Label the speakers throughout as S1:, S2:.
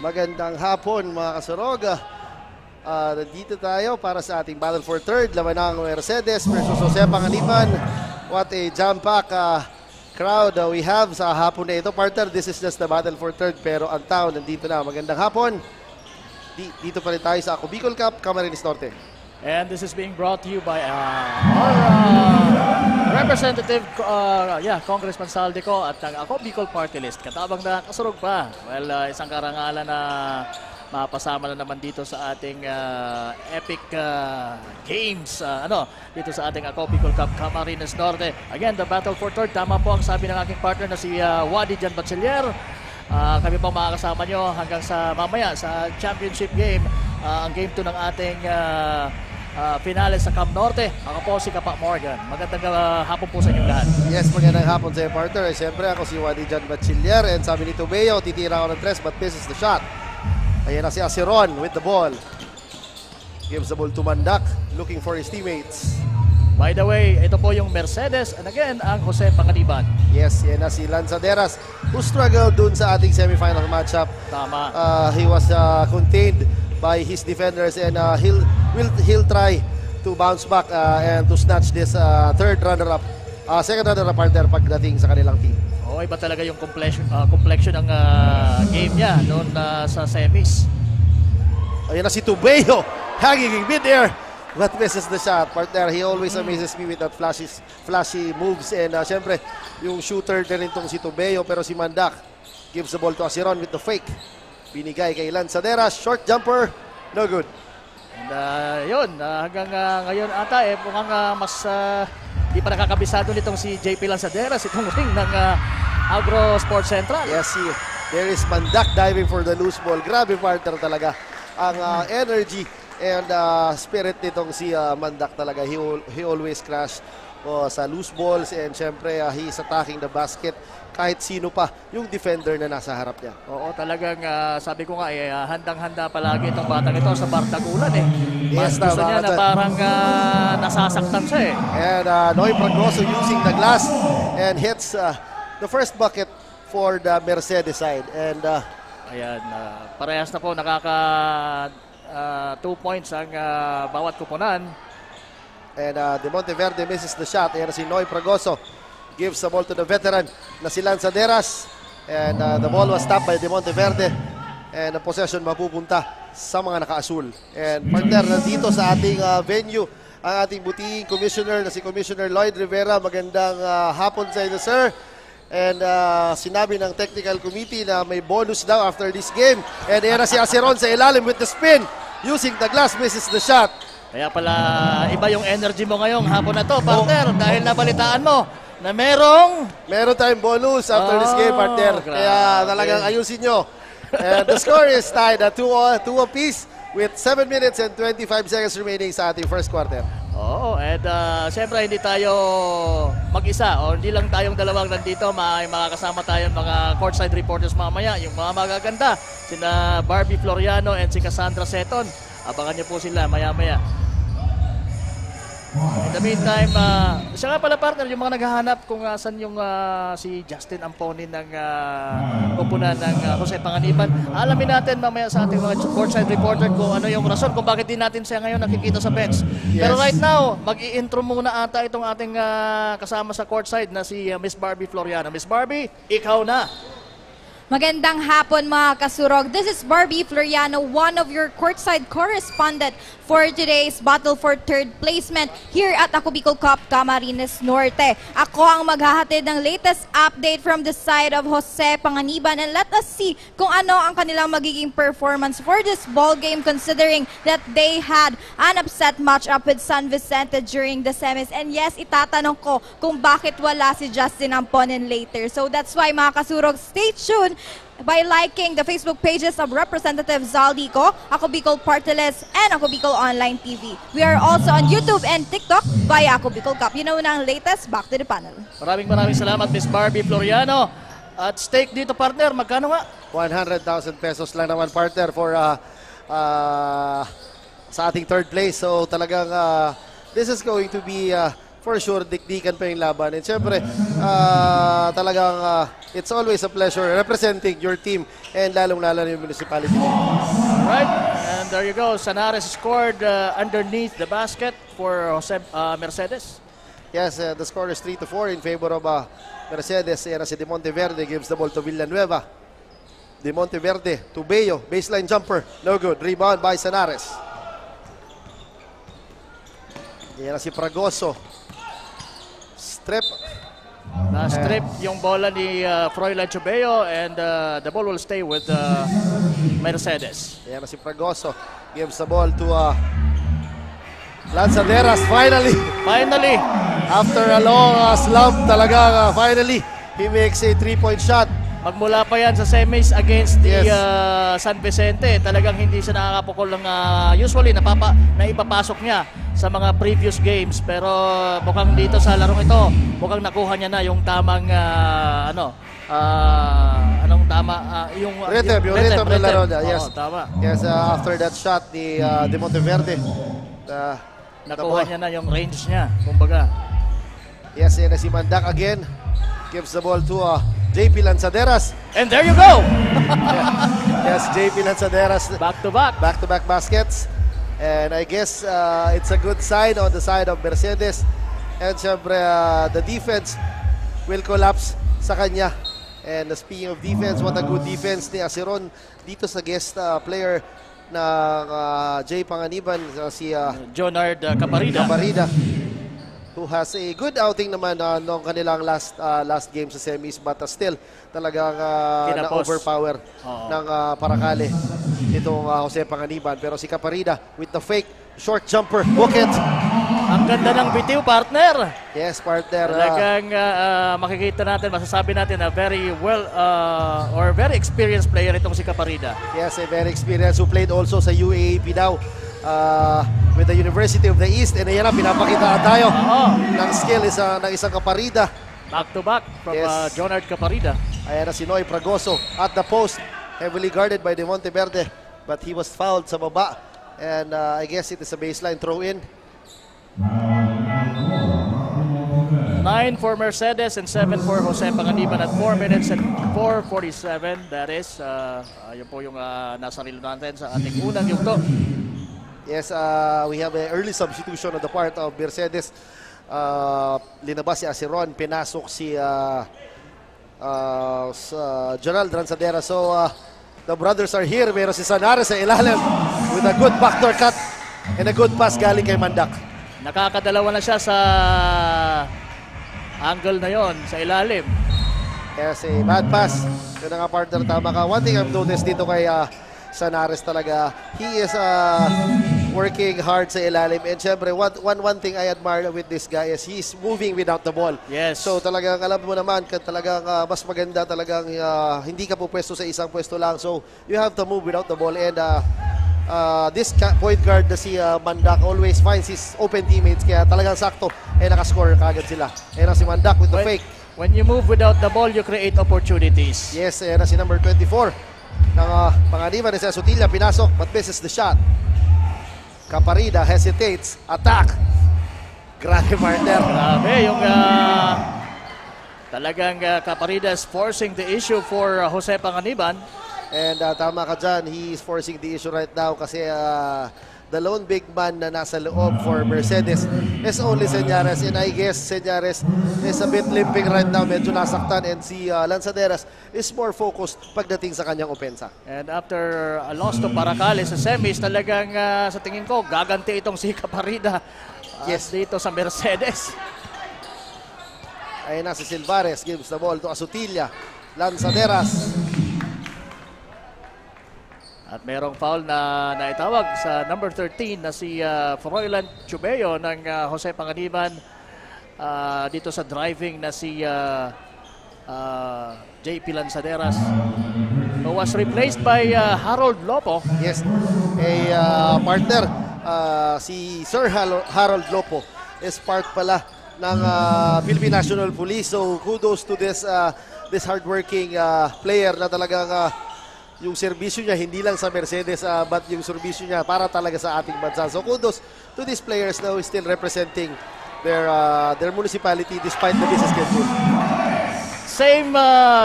S1: Magandang hapon mga kasurog. Nandito tayo para sa ating Battle for Third. Laban ng Mercedes versus Jose Panganiban. What a jam-pack crowd we have sa hapon na ito. Partner, this is just the Battle for Third pero ang town nandito na. Magandang hapon. Dito pa rin tayo sa Ako Bicol Cup, Camarines Norte.
S2: And this is being brought to you by our Representative Congressman Saldico at ang Ako Bicol Party List. Katabang na kasurog pa. Well, isang karangalan na mapasama na naman dito sa ating epic games dito sa ating Ako Bicol Cup Camarines Norte. Again, the battle for third. Tama po ang sabi ng aking partner na si Wadi Jan Bachiller. Kami pong makakasama nyo hanggang sa mamaya sa championship game. Ang game 2 ng ating finale sa Camp Norte. Ako po si Kapak Morgan. Magandang hapon po sa inyong lahat.
S1: Yes, magandang hapon sa iyo, partner. Siyempre ako si Wadi Jan Bachiller and sabi ni Tubeo, titira ako ng tres but misses the shot. Ayan na si Asiron with the ball. Gives the ball to Mandak, looking for his teammates.
S2: By the way, ito po yung Mercedes and again, ang Jose Panganiban.
S1: Yes, yan na si Lanzaderas who struggled dun sa ating semifinal matchup.
S2: Tama.
S1: He was contained by his defenders and he'll try to bounce back and to snatch this third runner-up, second runner-up partner pagdating sa kanilang team.
S2: Oh, iba talaga yung complexion ng game niya noon sa semis.
S1: Ayan na si Tubeo, hanging in mid-air, but misses the shot. Partner, he always amazes me with that flashy moves and syempre, yung shooter na rin tong si Tubeo pero si Mandak gives the ball to Asiron with the fake. Binigay kay Lanzaderas, short jumper, no good.
S2: And hanggang ngayon ata mukhang mas di pa nakakabisado nitong si JP Lanzaderas itong ring ng Agro Sports Central.
S1: Yes, there is Mandak diving for the loose ball. Grabe partner talaga ang energy and spirit nitong si Mandak talaga. He always crash sa loose balls and syempre he is attacking the basket kahit sino pa yung defender na nasa harap niya.
S2: Oo, talagang sabi ko nga handang-handa palagi itong batang ito sa bardagulan
S1: Yes,
S2: gusto niya na parang nasasaktan siya
S1: And Noy Fragoso using the glass and hits the first bucket for the Mercedes side. And
S2: ayan, parehas na po nakaka 2 points ang bawat kupunan.
S1: And De Monteverde misses the shot. Ayan na si Noy Fragoso. Gives the ball to the veteran na si Lanzaderas. And the ball was stopped by De Monteverde. And the possession mapupunta sa mga naka-asul. And partner, nandito sa ating venue, ang ating butihing commissioner na si Commissioner Lloyd Rivera. Magandang hapon sa inyo, sir. And sinabi ng technical committee na may bonus daw after this game. And ayan na si Aceron sa ilalim with the spin. Using the glass, misses the shot.
S2: Kaya pala iba yung energy mo ngayong hapon na to, partner, dahil nabalitaan mo na meron
S1: tayong bonus after this game, partner. Kaya talagang ayusin nyo. And the score is tied at 2 apiece with 7 minutes and 25 seconds remaining sa ating first quarter.
S2: Oo, and siyempre hindi tayo mag-isa o hindi lang tayong dalawang nandito, may makakasama tayong mga courtside reporters mamaya, yung mga magaganda, sina Barbie Floriano and si Cassandra Seton. Abangan niyo po sila maya-maya. In the meantime, siya nga pala, partner, yung mga naghahanap kung saan yung si Justin Amponin ng kupunan ng Jose Panganiban. Alamin natin mamaya sa ating mga courtside reporter kung ano yung rason kung bakit din natin siya ngayon nakikita sa bench. Yes. Pero right now, mag-i-intro muna ata itong ating kasama sa courtside na si Miss Barbie Floriano. Miss Barbie, ikaw na.
S3: Magandang hapon mga kasurog. This is Barbie Floriano, one of your courtside correspondent for today's battle for third placement here at Ako Bicol Cup, Camarines Norte. Ako ang maghahatid ng latest update from the side of Jose Panganiban, and let us see kung ano ang kanilang magiging performance for this ball game, considering that they had an upset matchup with San Vicente during the semis. And yes, itatanong ko kung bakit wala si Justin Amponin later. So that's why mga kasurog, stay tuned by liking the Facebook pages of Representative Zaldico, Ako Bicol Party List, and Ako Bicol Online TV. We are also on YouTube and TikTok via Ako Bicol Cup. Yun na ang latest. Back to the panel.
S2: Maraming salamat, Miss Barbie Floriano. At stake dito, partner, magkano nga?
S1: 100,000 pesos lang naman, partner, for sa ating third place. So talagang this is going to be for sure dikdikan pa yung laban. And syempre, talagang it's always a pleasure representing your team and lalong-lalo yung municipality.
S2: Right, and there you go. Sanares scored underneath the basket for Jose Mercedes.
S1: Yes, the score is 3-4 in favor of Mercedes. Yan si De Monteverde gives the ball to Villanueva. De Monteverde to Bello. Baseline jumper. No good. Rebound by Sanares. Yan si Fragoso. Strip.
S2: Na-strip yung bola ni Froilan Chubeo, and the ball will stay with Mercedes.
S1: Yan si Fragoso. Gives the ball to Lanzaderas. Finally, after a long slump talaga, finally, he makes a 3-point shot.
S2: Magmula pa yan sa semis against the San Vicente, talagang hindi siya nakakapukol ng usually naipapasok niya sa mga previous games, pero mukhang dito sa larong ito, mukhang nakuha niya na yung tamang yung
S1: rhythm ng laro niya. Yes.
S2: Tama.
S1: Yes, after that shot ni De Monteverde,
S2: nakuha niya na yung range niya, kumbaga.
S1: Yes, yan si Mandak again. Gives the ball to JP Lanzaderas.
S2: And there you go!
S1: Yes, JP Lanzaderas. Back-to-back baskets. And I guess it's a good sign on the side of Mercedes. And syempre, the defense will collapse sa kanya. And speaking of defense, what a good defense ni Aceron dito sa guest player ng Jay Panganiban, si
S2: Jonard Caparida,
S1: who has a good outing naman noong kanilang last game sa semis, but still talagang na-overpower ng Paracale itong Jose Panganiban. Pero si Caparida with the fake short jumper, book it.
S2: Ang ganda ng bitiw, partner.
S1: Yes, partner.
S2: Talagang makikita natin, masasabi natin na very well or very experienced player itong si Caparida.
S1: Yes, a very experienced who played also sa UAAP daw. With the University of the East, and ayan na, pinapakita tayo ng skill ng isang Caparida.
S2: Back-to-back from Jonard Caparida.
S1: Ayan na si Noy Fragoso at the post, heavily guarded by De Monteverde, but he was fouled sa baba, and I guess it is a baseline throw-in.
S2: 9 for Mercedes and 7 for Jose Panganiban at 4 minutes and 4:47. That is, yun po yung nasa relo natin sa ating unang yugto.
S1: Yes, we have an early substitution on the part of Mercedes. Linabas si Asiron, pinasok si Gerald Ransadera. So, the brothers are here. Meron si Sanares sa ilalim with a good backdoor cut and a good pass galing kay Mandak.
S2: Nakakadalawa na siya sa angle na yon sa ilalim.
S1: Yes, a bad pass. Yun na nga, partner, tama ka. One thing I've noticed dito kay Sanares talaga, he is working hard sa ilalim. And syempre, one thing I admire with this guy is he's moving without the ball.
S2: Yes.
S1: So talagang alam mo naman, talagang mas maganda talagang hindi ka po pwesto sa isang pwesto lang. So you have to move without the ball. And this point guard na si Mandak always finds his open teammates. Kaya talagang sakto, nakascore kagad sila. Ayan si Mandak with the fake.
S2: When you move without the ball, you create opportunities.
S1: Yes, ayan si number 24 ng Panganiban ni Sotilla. Pinasok, but misses the shot. Caparida hesitates. Attack. Grabe, partner.
S2: Grabe, yung talagang Caparida is forcing the issue for Jose Panganiban.
S1: And tama ka dyan, he is forcing the issue right now kasi the lone big man na nasa loob for Mercedes is only Señares. And I guess Señares is a bit limping right now. Medyo nasaktan. And si Lanzaderas is more focused pagdating sa kanyang opensa.
S2: And after a loss to Paracales sa semis, talagang sa tingin ko, gaganti itong si Caparida
S1: Yes.
S2: dito sa Mercedes.
S1: Ayun na si Silvares, gives the ball to Asutilla. Lanzaderas.
S2: At merong foul na naitawag sa number 13 na si Froilan Chubeo ng Jose Panganiban dito sa driving na si JP Lanzaderas, who was replaced by Harold Lopo.
S1: Yes, partner, si Sir Harold Lopo is part pala ng Philippine National Police. So kudos to this hardworking player na talagang yung serbisyo niya hindi lang sa Mercedes but yung serbisyo niya para talaga sa ating bansa. So kudos to these players na still representing their municipality despite the busy schedule.
S2: Same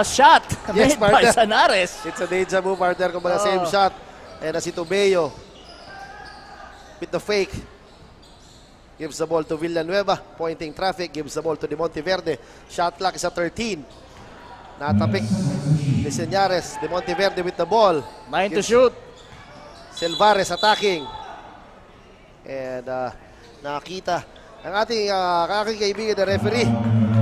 S2: shot
S1: Yes,
S2: made by
S1: partner.
S2: Sanares.
S1: It's a deja vu, partner. Kumbaga same shot. And si Tobeo with the fake. Gives the ball to Villanueva. Pointing traffic. Gives the ball to De Monteverde. Shot clock is at 13. Natapik ni Señares. De Monteverde with the ball.
S2: 9 to shoot.
S1: Silvares attacking. And nakita ang ating aking kaibigan na referee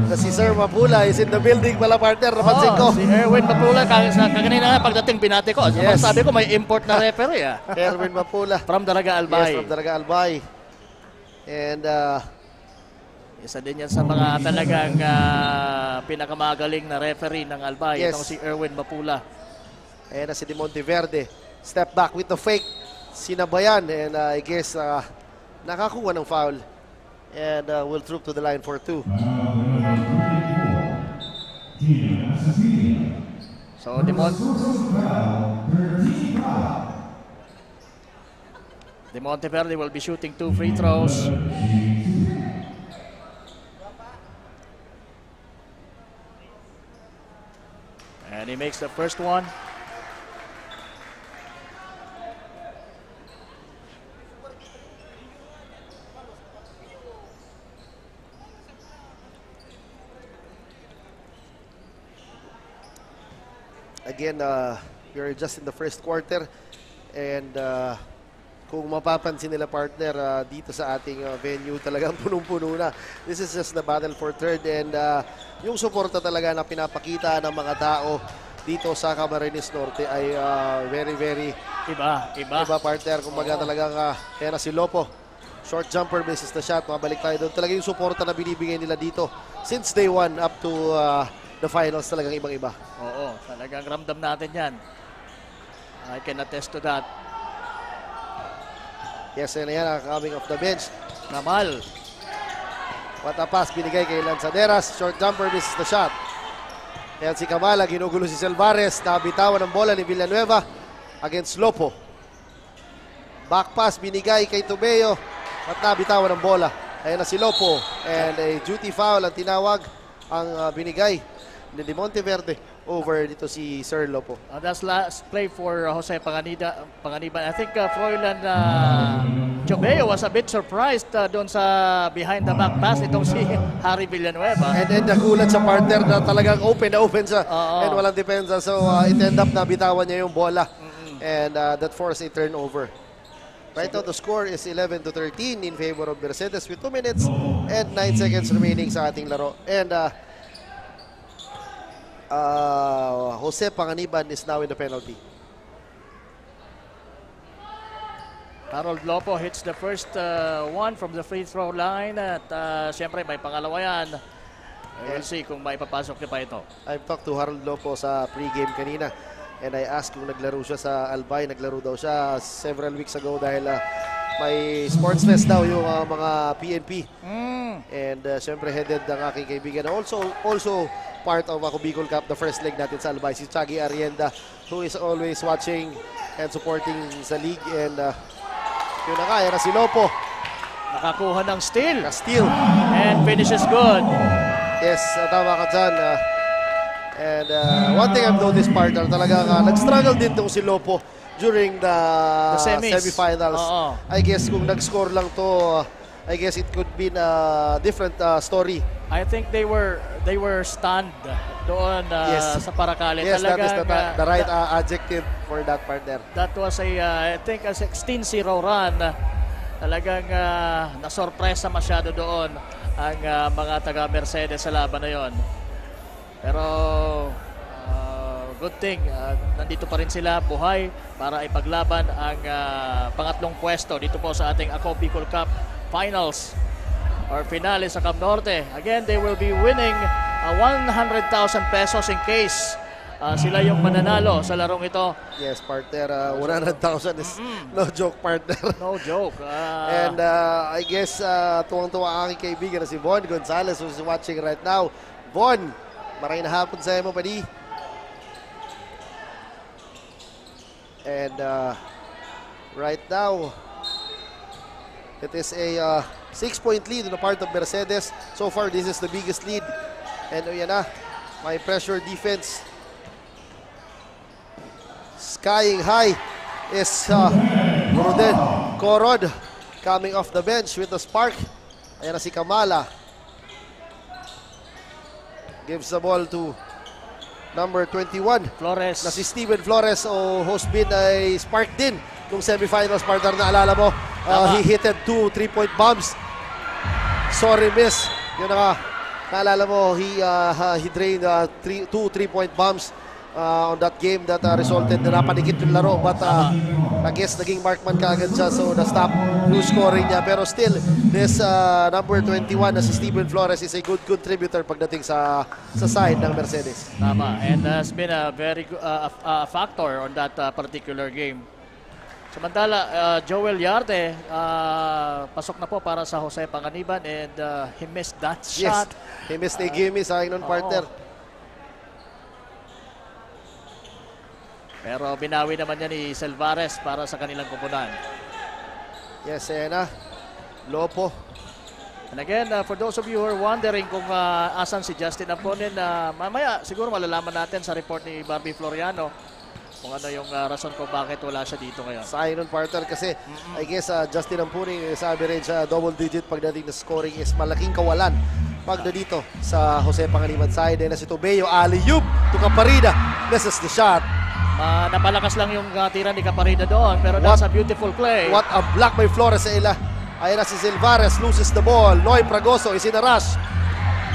S1: na si Sir Mapula is in the building pala, partner. Napansin ko.
S2: Si Erwin Mapula, kanina nga pagdating binati ko.
S1: Yes.
S2: Sabi ko may import na referee.
S1: Erwin Mapula.
S2: From Daraga Albay.
S1: Yes, from Daraga Albay. And
S2: isa din yan sa mga talagang pinakamagaling na referee ng Albay.
S1: Yes.
S2: Itong si Erwin Mapula.
S1: ayan na si De Monteverde. Step back with the fake. Sinabayan. And I guess nakakuha ng foul. And will troop to the line for 2.
S2: So De Monteverde will be shooting 2 free throws. And he makes the first one.
S1: Again, we're just in the first quarter. And kung mapapansin nila, partner, dito sa ating venue, talagang punong-puno na. This is just the battle for third. And yung suporta talaga na pinapakita ng mga tao dito sa Camarines Norte ay very, very
S2: Iba.
S1: iba, partner. Kumbaga talagang kaya na si Lopo. Short jumper misses the shot. Mabalik tayo doon. Talaga yung suporta na binibigay nila dito since day one up to the finals, talagang ibang-iba.
S2: Oo, talagang ramdam natin yan. I can attest to that.
S1: Yes, and yan, coming off the bench.
S2: Namal.
S1: What a pass binigay kay Lanzaderas. Short jumper misses the shot. Ayan si Kamala, ginugulo si Silvares. Nabitawan ang bola ni Villanueva against Lopo. Back pass binigay kay Tobeo at nabitawan ang bola. Ayan na si Lopo. And a duty foul ang tinawag ang binigay ni De Monteverde over dito si Sir Lopo.
S2: That's last play for Jose Panganiban. I think Froilan Chobeo was a bit surprised doon sa behind the back pass itong si Harry Villanueva.
S1: And then nagulat sa partner na talagang open siya.
S2: Oo.
S1: And walang depensa. So it end up na bitawan niya yung bola. And that forced a turnover. Right now, the score is 11-13 in favor of Mercedes with 2 minutes and 9 seconds remaining sa ating laro. And Jose Panganiban is now in the penalty.
S2: Harold Lopo hits the first one from the free throw line at siyempre may pangalawa yan. We'll see kung maipapasok niya pa ito.
S1: I've talked to Harold Lopo sa pregame kanina and I asked kung naglaro siya sa Albay. Naglaro daw siya several weeks ago dahil may sports fest daw yung mga PNP. And siyempre headed ng aking kaibigan. Also part of ako Bicol Cup, the first leg natin sa Albay, si Chaggy Arienda, who is always watching and supporting sa league. And yun na nga, yan na si Lopo.
S2: Nakakuha ng steal.
S1: Steal.
S2: And finishes good.
S1: Yes, tama ka dyan. And one thing I've noticed, partner, talagang nag-struggle din itong si Lopo during the semifinals. I guess kung nag-score lang to, I guess it could be a different story.
S2: I think they were stunned doon sa Paracale.
S1: Yes,
S2: talagang,
S1: that is the right adjective for that partner.
S2: That was I think a 16-0 run. Talagang nasorpresa masyado doon ang mga taga-Mercedes sa laban na yon. Pero good thing, nandito pa rin sila buhay para ipaglaban ang pangatlong pwesto dito po sa ating Ako Bicol Cup Finals or finale sa Camp Norte. Again, they will be winning 100,000 pesos in case sila yung mananalo sa larong ito.
S1: Yes, partner, 100,000 is no joke, partner.
S2: No joke.
S1: And I guess tuwang-tuwa ang aking kaibigan na si Von Gonzalez who's watching right now. Von, maraming na hapon sa mo, padi. And right now, it is a 6-point lead on the part of Mercedes. So far, this is the biggest lead. And yan na, may pressure defense. Skying high is Corod coming off the bench with the spark. Ayan na si Kamala. Gives the ball to number 21.
S2: Flores.
S1: Na si Steven Flores o host bid ay spark din nung semifinals, partner, na alala mo. He hitted 2 3-point bombs. Sorry, miss. Yun na nga. Naalala mo, he drained 2 3-point bombs on that game that resulted na napanikit yung laro. But I guess naging markman ka agad siya, so na-stop yung scoring niya. Pero still, this number 21 na si Steven Flores is a good contributor pagdating sa side ng Mercedes.
S2: Tama. And has been a very factor on that particular game. Samantala, Joel Yarte, pasok na po para sa Jose Panganiban and he missed that shot.
S1: Yes, he missed a gimme sa akin nun, partner.
S2: Pero binawi naman niya ni Silvares para sa kanilang kupunan.
S1: Yes, Sena. Lopo.
S2: And again, for those of you who are wondering kung asan si Justin Aponin, mamaya siguro malalaman natin sa report ni Barbie Floriano kung ano yung rason kung bakit wala siya dito ngayon.
S1: Sa akin nun, partner, kasi I guess Justin Ampuning, sabi rin siya, double digit pagdating na scoring is malaking kawalan pagda dito sa Jose Panganiban side. And na si Tobeo, alley-oop to Caparida. Misses the shot.
S2: Napalakas lang yung tira ni Caparida doon, pero that's a beautiful play.
S1: What a block by Flores sa ila. Ayan na si Silvares, loses the ball. Noy Pragoso is in a rush.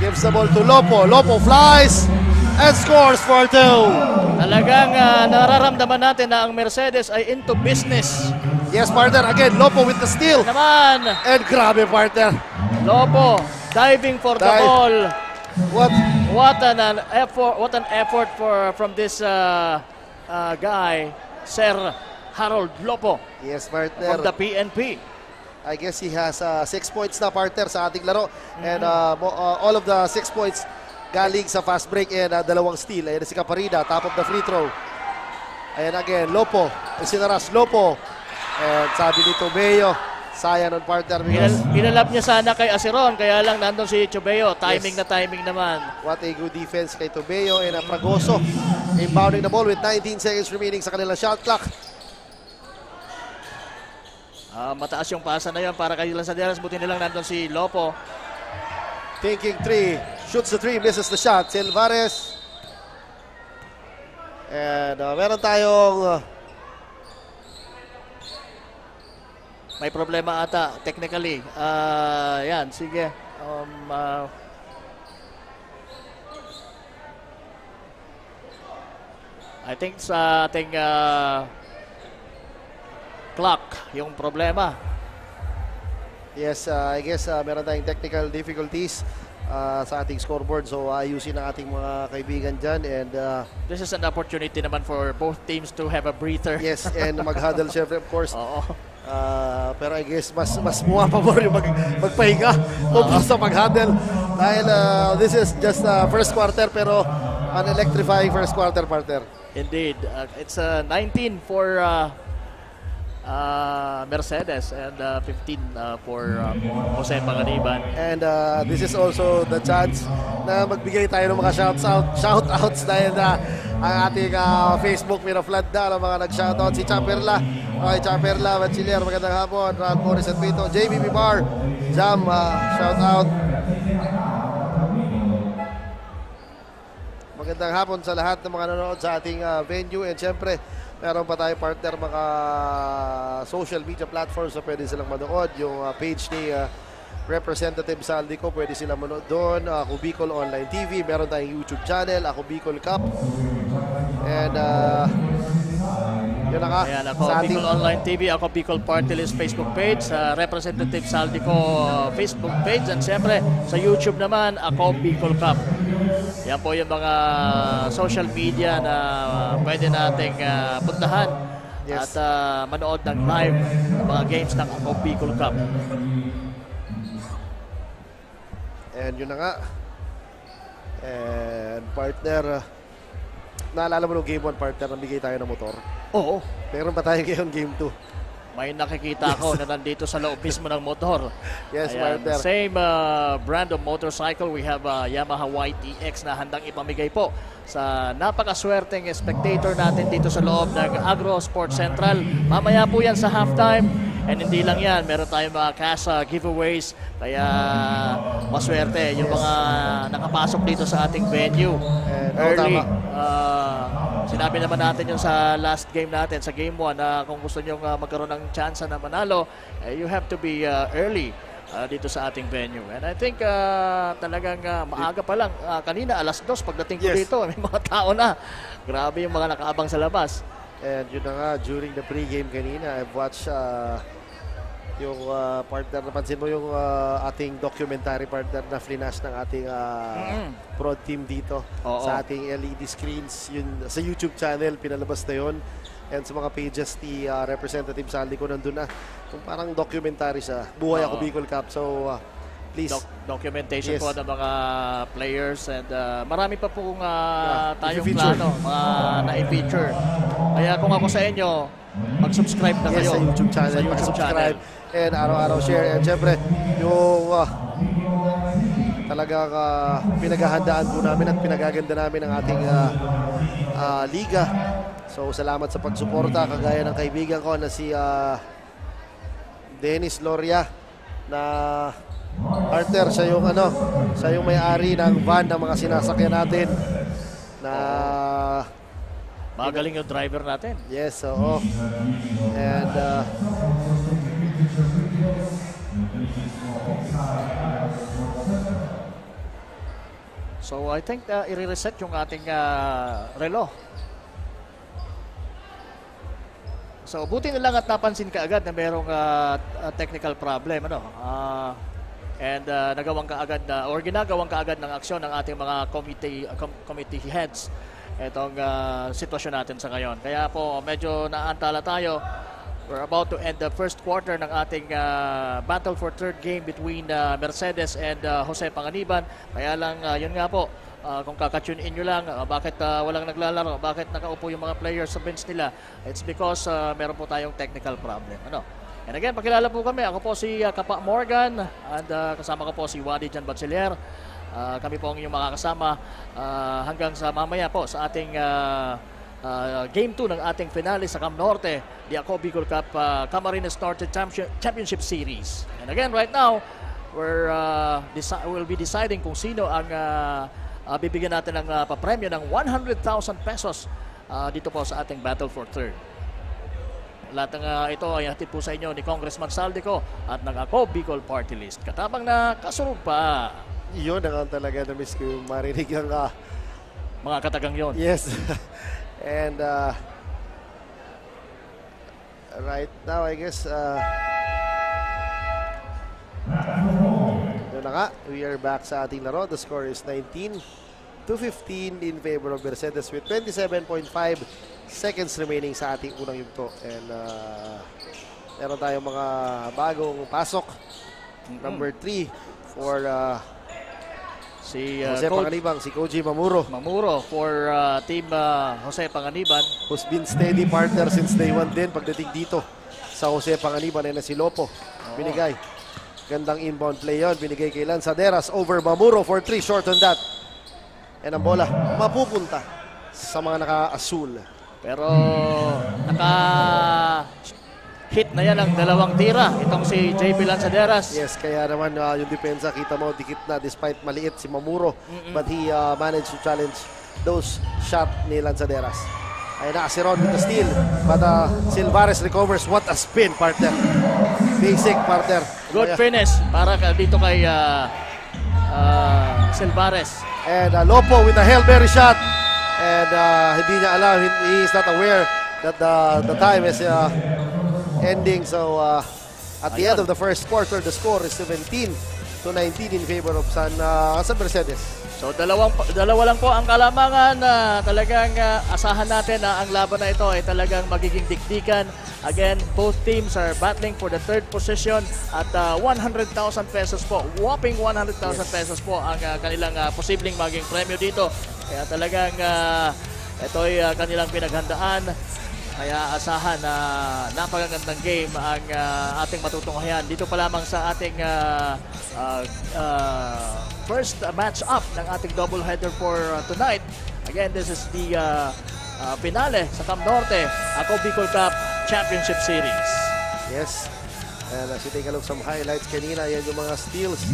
S1: Gives the ball to Lopo. Lopo flies and scores for 2.
S2: Talagang nararamdaman natin na ang Mercedes ay into business.
S1: Yes, partner. Again, Lopo with the steal.
S2: Naman.
S1: And grabe, partner.
S2: Lopo diving for the ball.
S1: What
S2: an effort from this guy, Sir Harold Lopo.
S1: Yes, partner.
S2: From the PNP.
S1: I guess he has 6 points na, partner, sa ating laro. And all of the 6 points galing sa fast break and 2 steal. Ayan si Caparida, top of the free throw. Ayan again, Lopo. Sinaras, Lopo. And sabi ni Tobeo, sayang nun, partner.
S2: Inalap niya sana kay Aceron, kaya lang nandun si Chobeo. Timing na timing naman.
S1: What a good defense kay Tobeo and Pragoso. Inbounding the ball with 19 seconds remaining sa kanilang shot clock.
S2: Mataas yung pasa na yun para kay Lanzaderas. Buti nilang nandun si Lopo.
S1: Thinking three. Shoots the three, misses the shot. Silvares. And meron tayong
S2: May problema ata technically. Yan, sige. I think sa ating clock yung problema.
S1: yes, I guess meron tayong technical difficulties sa ating scoreboard. So ayusin ang ating mga kaibigan dyan. And
S2: This is an opportunity naman for both teams to have a breather.
S1: yes, and mag-huddle syempre of course.
S2: Oo.
S1: Pero I guess mas pumapabor yung magpahinga kung sa mag-huddle. Dahil this is just first quarter pero an electrifying first quarter, partner.
S2: Indeed. It's 19 for Mercedes and 15 for Jose Panganiban.
S1: And this is also the chance na magbigay tayo ng mga shoutouts dahil ang ating Facebook Miraflad na mga nag-shoutout. Si Chaperla, Chaperla, Bachiller, magandang hapon. Ron Morris at Pito, JBB Bar, Jam, shoutout. Magandang hapon sa lahat ng mga nanonood sa ating venue. And syempre, meron pa tayo partner mga social media platforms na pwede silang manood. Yung page ni Representative Saldico, pwede silang manood doon. Ako Bicol Online TV, meron tayong YouTube channel, Ako Bicol Cup. And yun na nga.
S2: Ayan, ako Bicol Online TV, ako Bicol Party List Facebook page, sa Representative Saldico Facebook page, and siyempre sa YouTube naman, ako Bicol Cup. Yan po yung mga social media na pwede nating puntahan.
S1: Yes.
S2: At manood ng live ng mga games ng Ako Bicol Cup.
S1: And yun na nga. And partner, naalala mo nung game 1 partner, nabigay tayo ng motor.
S2: Oo.
S1: Meron pa tayo ngayon game 2.
S2: May nakikita ko na nandito sa loob mismo ng motor.
S1: Yes,
S2: Ayan,
S1: partner.
S2: same brand of motorcycle. We have Yamaha YTX na handang ipamigay po sa napakaswerteng spectator natin dito sa loob ng Agro Sports Central. Mamaya po yan sa halftime. And hindi lang yan, meron tayong mga cash giveaways. Kaya maswerte yung mga nakapasok dito sa ating venue. Early. Sinabi naman natin yung sa last game natin, sa game 1, na kung gusto nyo magkaroon ng chance na manalo, you have to be early dito sa ating venue. And I think talagang maaga pa lang. Kanina, alas 2, pagdating ko dito, may mga tao na. Grabe yung mga nakaabang sa labas.
S1: And yun na nga, during the pre-game kanina, I've watched yung partner, napansin mo yung ating documentary partner na flinash ng ating prod team dito.
S2: Oo.
S1: Sa ating LED screens. Yun, sa YouTube channel, pinalabas na yun. And sa mga pages ni Representative Saldico, nandun na. Yung parang documentary siya. Buhay Ako Bicol Cup. So, please.
S2: Documentation
S1: Yes.
S2: po ng mga players, and marami pa pong tayong
S1: i-feature.
S2: plano na-feature. Kaya kung ako sa inyo, mag-subscribe na kayo
S1: Yes, sa YouTube channel.
S2: Sa YouTube channel.
S1: And araw-araw share. And syempre, yung talagang pinaghahandaan po namin at pinagaganda namin ang ating liga. So, salamat sa pagsuporta. Kagaya ng kaibigan ko na si Dennis Loria na partner, siya yung may-ari ng van ng mga sinasakyan natin na
S2: Magaling yung driver natin.
S1: yes, oo. And
S2: So I think i-reset yung ating relo. So buti na lang at napansin ka agad na merong technical problem, and nagawang ka agad or ginagawang ka agad ng aksyon ng ating mga committee heads itong sitwasyon natin sa ngayon. Kaya po medyo naantala tayo. We're about to end the first quarter ng ating battle for third game between Mercedes and Jose Panganiban. Kaya lang yun nga po, kung kakatune in nyo lang, bakit walang naglalaro, bakit nakaupo yung mga players sa bench nila, it's because meron po tayong technical problem. And again, pakilala po kami. Ako po si Kapa Morgan, and kasama ko po si Wadi Jan Bachiller. Kami po ang inyong makakasama hanggang sa mamaya po sa ating Game 2 ng ating finale sa Cam Norte, the Ako Bicol Cup Camarines Norte Championship Series. And again, right now, we'll be deciding kung sino ang bibigyan natin ng papremyo ng 100,000 pesos dito po sa ating Battle for Third. Lahat ng ito ay hatid po sa inyo ni Congressman Saldico at ng Ako Bicol Party List. Katabang na kasunod pa.
S1: Yun ang talaga na-miss ko yung marinig ang
S2: mga katagang yon.
S1: yes. And right now, I guess, yun na nga, we are back sa ating laro. The score is 19-15 in favor of Mercedes with 27.5 seconds remaining sa ating unang yugto. And meron tayong mga bagong pasok. Number 3 for
S2: si
S1: Jose Panganiban, si Koji Mamuro.
S2: Mamuro for team Jose Panganiban.
S1: Who's been steady partner since day 1 din pagdating dito sa Jose Panganiban ay na si Lopo. Binigay. Gandang inbound play yon. Binigay kay Lanzaderas over Mamuro for 3. Short on that. And ang bola mapupunta sa mga naka-asul.
S2: Pero naka-hit na yan ang dalawang tira. Itong si JP Lanzaderas.
S1: Yes, kaya naman yung depensa, kita mo, dikit na despite maliit si Mamuro. But he managed to challenge those shot ni Lanzaderas. Ay na si Ron with the steal. But Silvares recovers. What a spin, partner. Basic, partner.
S2: Good finish para dito kay Silvares.
S1: And Lopo with a Hail Mary shot. And hindi niya alam, he is not aware that the time is ending. So at the end of the first quarter, the score is 17-19 in favor of San Mercedes.
S2: So dalawa lang po ang kalamangan na talagang asahan natin na ang laban na ito ay talagang magiging dikdikan. Again, both teams are battling for the third position at 100,000 pesos po. Whopping 100,000 pesos po ang kanilang posibleng maging premyo dito. Kaya talagang ito ay kanilang pinaghandaan. Kaya asahan na napakagandang game ang ating matutunghayan dito pa lamang sa ating first match-up ng ating doubleheader for tonight. Again, this is the finale sa Cam Norte, Ako Bicol Cup Championship Series.
S1: Yes. And as you take a look some highlights kanina, yan yung mga steals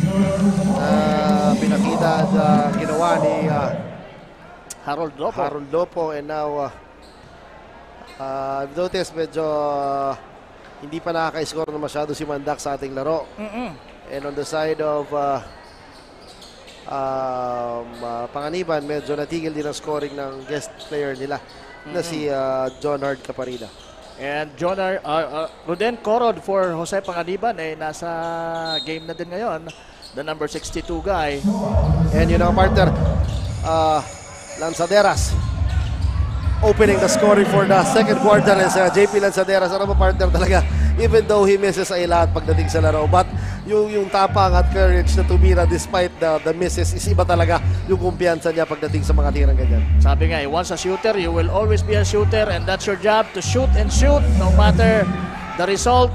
S1: na pinakita at ginawa ni
S2: Harold
S1: Lopo. And now, I've noticed medyo hindi pa nakaka-score na masyado si Mandak sa ating laro. And on the side of Panganiban, medyo natigil din ang scoring ng guest player nila na si John Hard Caparida.
S2: And Ruden Corod for Jose Panganiban nasa game na din ngayon. The number 62 guy.
S1: And yun ang partner, Lanzaderas. Opening the scoring for the second quarter is JP Lanzaderas. Ano ba partner talaga? Even though he misses ay lahat pagdating sa laro. But yung tapang at courage na tumira despite the misses is iba talaga yung kumpiyansa niya pagdating sa mga tirang ganyan.
S2: Sabi nga, once a shooter, you will always be a shooter and that's your job to shoot and shoot no matter the result.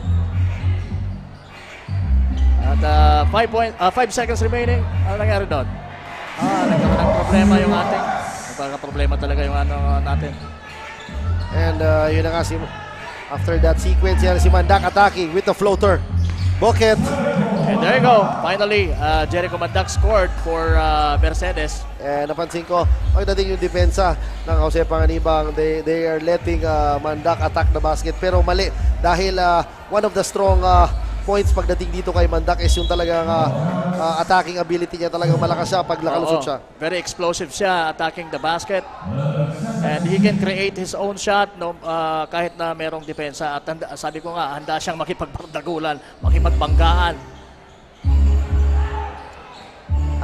S2: At 5 seconds remaining. Ano nangyari doon? Nagkaroon ng problema yung ating. Nagkakaproblema talaga yung natin.
S1: And yun na nga after that sequence, yan si Mandak attacking with the floater. Bucket.
S2: And there you go. Finally, Jericho Mandak scored for Mercedes.
S1: And napansin ko, pagdating yung depensa ng Jose Panganiban, they are letting Mandak attack the basket. Pero mali dahil one of the strong points pagdating dito kay Mandak is yung talagang attacking ability niya. Talagang malakas siya pag nakalusot siya.
S2: Very explosive siya attacking the basket. And he can create his own shot kahit na merong depensa. At sabi ko nga, handa siyang makipagbardagulan, makipagbanggaan.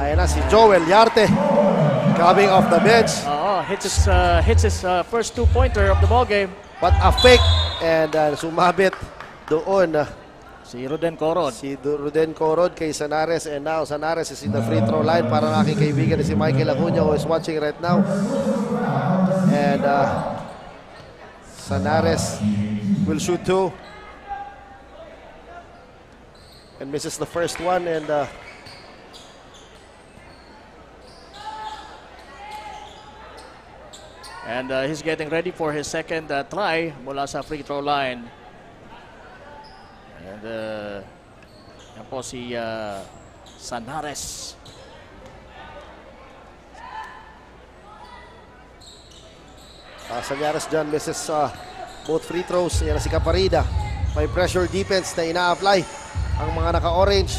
S1: Ayan na si Joel Yarte coming off the bench.
S2: Hits his first two-pointer of the ball game.
S1: But a fake and sumabit doon.
S2: Si Ruden Corod.
S1: Si Ruden Corod kay Sanares, and now Sanares is in the free throw line. Parang aking kaibigan si Michael Acuña who is watching right now. And Sanares will shoot 2. And misses the first one. And
S2: And he's getting ready for his second try mula sa free throw line. And yan po si Sanares.
S1: Sanares dyan misses both free throws. Yan na si Caparida. May pressure defense na ina-apply ang mga naka-orange.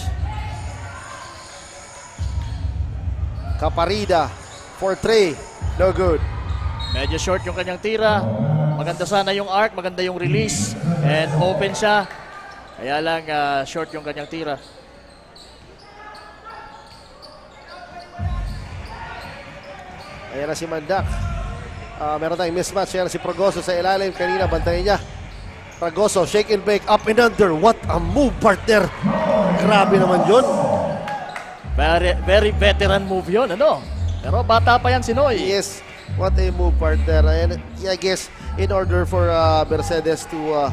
S1: Caparida for 3. No good.
S2: Medyo short yung kanyang tira. Maganda sana yung arc, maganda yung release. And open siya. Kaya lang short yung kanyang tira.
S1: Ayan na si Mandak. Meron tayong mismatch. Ayan na si Fragoso sa ilalim. Kanina, bantayan niya. Fragoso, shake and bake, up and under. What a move, partner. Grabe naman yun.
S2: Very veteran move yun, ano? Pero bata pa yan si Noy.
S1: Yes, what a move, partner. And I guess, in order for Mercedes to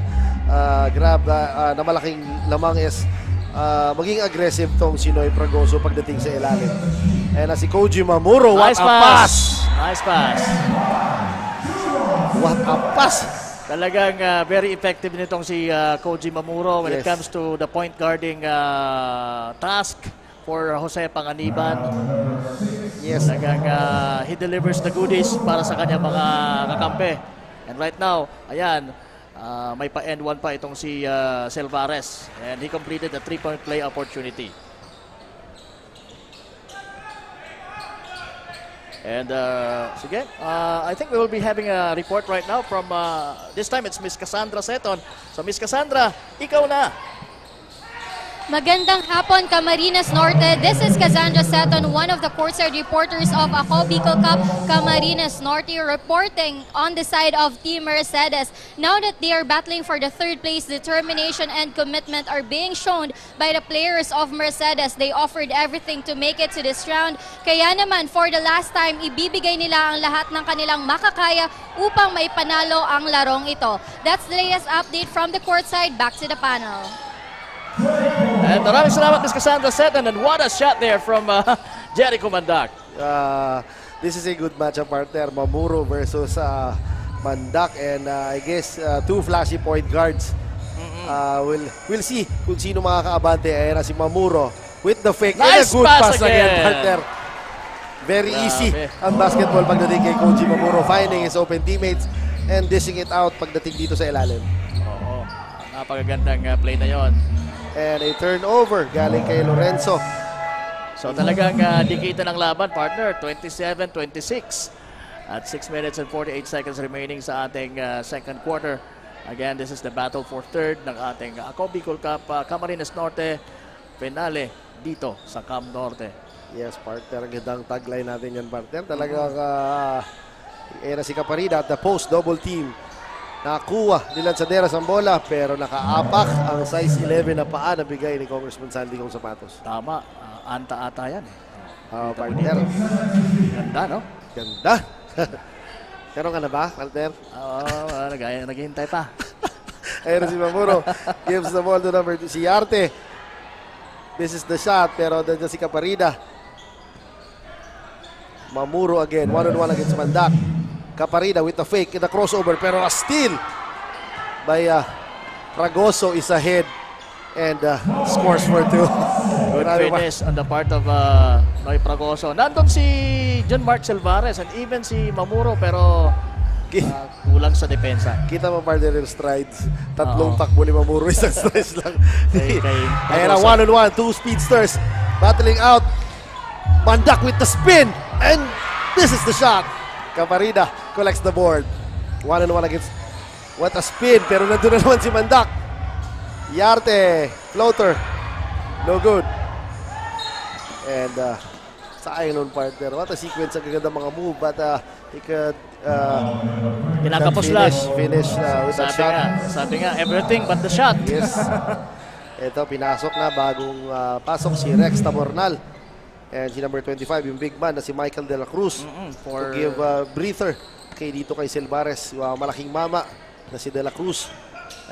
S1: grab na malaking lamang is maging aggressive tong si Noy Fragoso pagdating sa ilalim. And si Koji Mamuro, what
S2: Nice
S1: a pass!
S2: Nice pass.
S1: What a pass!
S2: Talagang very effective nitong si Koji Mamuro when it
S1: Yes.
S2: comes to the point guarding task for Jose Panganiban.
S1: Yes.
S2: Talagang he delivers the goodies para sa kanyang mga kakampi. And right now, ayan, may pa-end one pa itong si Silvares. And he completed a 3-point play opportunity. And sige, I think we will be having a report right now from, this time it's Miss Cassandra Seton. So Miss Cassandra, ikaw na.
S4: Magandang hapon, Camarines Norte. This is Cassandra Seton, one of the courtside reporters of Ako Bicol Cup Camarines Norte, reporting on the side of Team Mercedes. Now that they are battling for the third place, determination and commitment are being shown by the players of Mercedes. They offered everything to make it to this round. Kaya naman, for the last time, ibibigay nila ang lahat ng kanilang makakaya upang maipanalo ang larong ito. That's the latest update from the courtside. Back to the panel.
S2: And maraming salamat, Miss Cassandra Seton. And what a shot there from Jericho Mandak.
S1: This is a good matchup, partner. Mamuro versus Mandak. And I guess two flashy point guards. We'll see kung sino makakaabante. Ayan na si Mamuro with the fake.
S2: Nice
S1: and a good
S2: pass
S1: pass again,
S2: again.
S1: partner. Very
S2: Grabe.
S1: easy ang basketball pagdating kay Koji Mamuro. Finding his open teammates and dishing it out pagdating dito sa ilalim.
S2: Oo, napakagandang play na yon.
S1: And a turnover galing kay Lorenzo.
S2: So talagang dikita ng laban, partner. 27-26 at 6 minutes and 48 seconds remaining sa ating second quarter. Again, this is the battle for third ng ating Ako Bicol Cup Camarines Norte finale dito sa Cam Norte.
S1: Yes, partner. Ang gandang tagline natin yan, partner. Talagang era si Caparida at the post, double team. Nakakuha ni Lanzaderas ang bola pero nakaapak ang size 11 na paa na bigay ni Congressman Sandy Kong Sapatos.
S2: Tama, anta ata yan.
S1: Partner.
S2: Ganda, no?
S1: Ganda. Meron ka na ba, partner?
S2: Oo, naghihintay pa.
S1: Ayun si Mamuro. Gives the ball to number 2. Si Arte. This is the shot pero nandiyan si Caparida. Mamuro again. One-on-one against Mandak. Caparida with the fake in the crossover pero a steal by Fragoso is ahead and scores for 2.
S2: Good finish on the part of Noy Fragoso. Nandun si John Mark Silvares and even si Mamuro pero kulang sa depensa.
S1: Kita mo partner yung strides. Tatlong takbo ni Mamuro, isang strides lang. Ayan na, one-on-one, two speedsters battling out. Mandak with the spin and this is the shot. Caparida collects the board. One-on-one against. What a spin. Pero nandun na naman si Mandak. Yarte. Floater. No good. And sayang nun, partner. What a sequence. Ang gaganda mga move. But he could
S2: Kinakapos lang.
S1: finish with that shot.
S2: Sabi nga, everything but the shot.
S1: Yes. Ito, pinasok na. Bagong pasok si Rex Tabornal. And si number 25, yung big man na si Michael De La Cruz. To give breather dito kay Silvares. Malaking mama na si De La Cruz.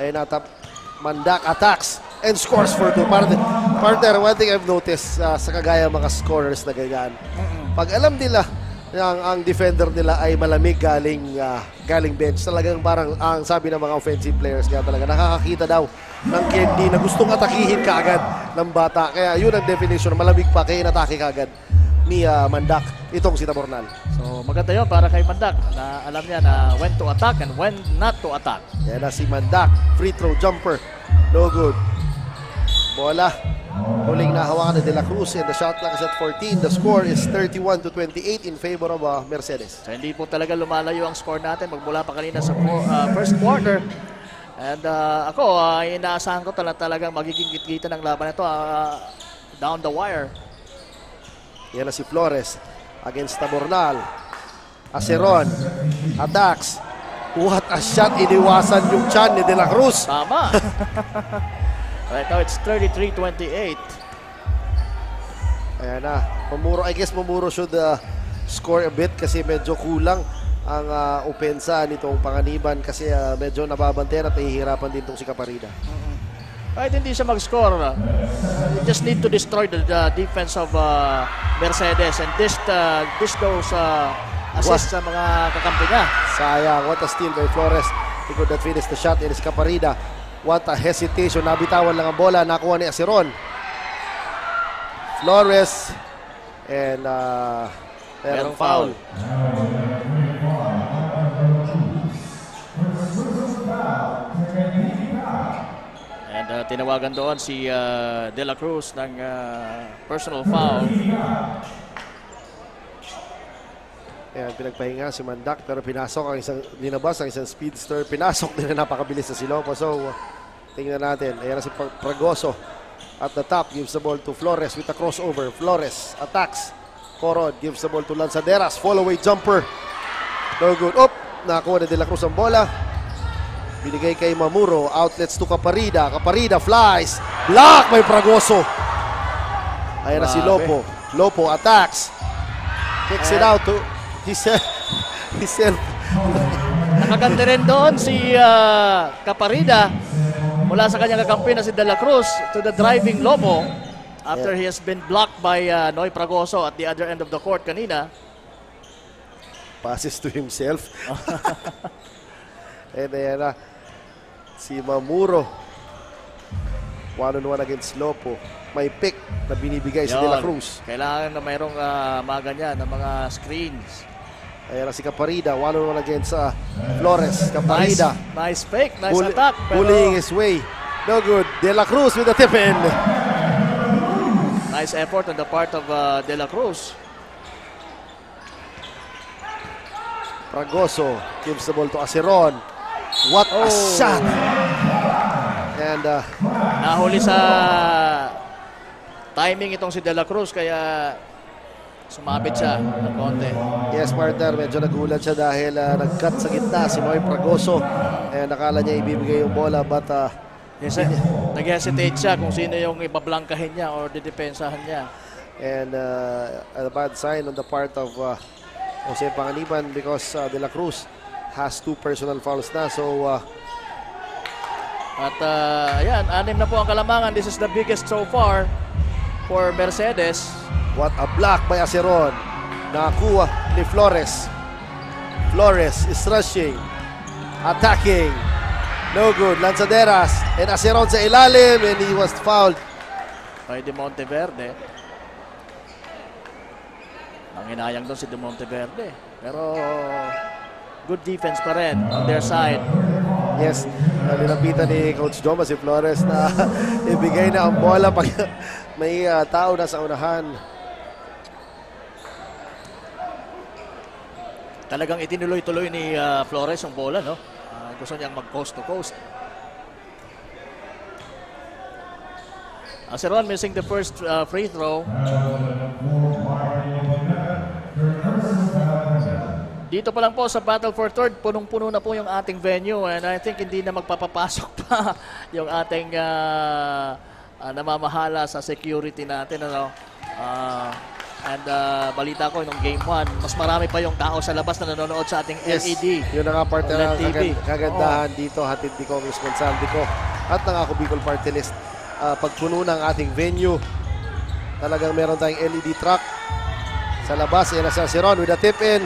S1: Ayun na, Mandak attacks and scores for 2. Partner, one thing I've noticed sa kagaya mga scorers na ganyan. Pag alam nila na ang defender nila ay malamig galing bench. Talagang parang ang sabi ng mga offensive players kaya talaga nakakakita daw ng candy na gustong atakihin kaagad ng bata. Kaya yun ang definition, malamig pa kaya inatake kaagad ni Mandak itong si Tabornal.
S2: So maganda yun para kay Mandak na alam niya na when to attack and when not to attack.
S1: Yan na si Mandak, free throw jumper, no good. Bola, huling nahawakan ni De La Cruz and the shot clock is at 14. The score is 31-28 in favor of Mercedes.
S2: So hindi po talaga lumalayo ang score natin magmula pa kanina sa first quarter. And ako, inaasahan ko talagang magiging gitgitan ng laban ito down the wire.
S1: Yan na si Flores against Tabornal. Aceron attacks. What a shot! Iniwasan yung chan ni De La Cruz.
S2: Tama. Right now it's 33-28.
S1: Ayan na. I guess Mamuro should score a bit kasi medyo kulang ang opensa nitong Panganiban kasi medyo nababantayan at nahihirapan din itong si Caparida.
S2: Kahit hindi siya mag-score, you just need to destroy the defense of Mercedes and this goes assist sa mga kakampi niya.
S1: Sayang. What a steal by Flores. He could not finish the shot. It is Caparida. What a hesitation. Nabitawan lang ang bola. Nakuha ni Aceron. Flores. And merong foul.
S2: And tinawagan doon si De La Cruz ng personal foul.
S1: Ayan, pinagpahinga si Mandak pero pinasok ang linabas ang isang speedster. Pinasok din na napakabilis na si Lopo. So, tingnan natin. Ayan na si Pragoso at the top. Gives the ball to Flores with a crossover. Flores attacks. Corod gives the ball to Lanzaderas. Fall away jumper. No good. Nakuha na De La Cruz ang bola. Binigay kay Mamuro. Outlets to Caparida. Caparida flies. Block by Pragoso. Ayan na si Lopo. Lopo attacks. Kicks it out to himself.
S2: Nakaganda rin doon si Caparida mula sa kanyang kakampi na si De La Cruz to the driving Lopo after he has been blocked by Noy Pragoso at the other end of the court kanina.
S1: Passes to himself. And ayan na si Mamuro. 1-on-1 against Lopo. May pick na binibigay si De La Cruz.
S2: Kailangan na mayroong mga ganyan na mga screens.
S1: Ayan na si Caparida. 1-on-1 against Flores. Caparida.
S2: Nice fake. Nice attack.
S1: Bullying his way. No good. De La Cruz with the tip-in.
S2: Nice effort on the part of De La Cruz.
S1: Pragoso gives the ball to Aceron. What a shot! And
S2: nahuli sa timing itong si De La Cruz kaya sumabit siya ng konti.
S1: Yes, partner, medyo nagulat siya dahil nag-cut sa gitna si Noy Pragoso. And nakala niya ibibigay yung bola but
S2: nag-hesitate siya kung sino yung ibablangkahin niya or didepensahan niya.
S1: And a bad sign on the part of Jose Panganiban because De La Cruz has 2 personal fouls na. So
S2: at ayan, 6 na po ang kalamangan. This is the biggest so far for Mercedes.
S1: what a block by Aceron. Nakakuha ni Flores. Flores is rushing, attacking. No good. Lanzaderas and Aceron sa ilalim and he was fouled
S2: By De Monteverde. Ang hinayang doon si De Monteverde. Pero good defense pa rin on their side.
S1: Yes, nilapitan ni Coach Joma si Flores na ibigay na ang bola pag may tao na sa unahan.
S2: Talagang itinuloy-tuloy ni Flores yung bola, no? Gusto niyang mag-coast to coast. Aceron missing the first free throw. Dito pa lang po sa Battle for Third, punong-puno na po yung ating venue and I think hindi na magpapapasok pa yung ating namamahala sa security natin. Ano? Balita ko nung Game 1, mas marami pa yung tao sa labas na nanonood sa ating LED.
S1: Yun na nga parte ng
S2: TV.
S1: kagandahan dito, hatid ni Congressman Saldico at ng ako Bicol Party List. Pagpuno ng ating venue, talagang meron tayong LED truck Sa labas, yan na si Ron with a tip in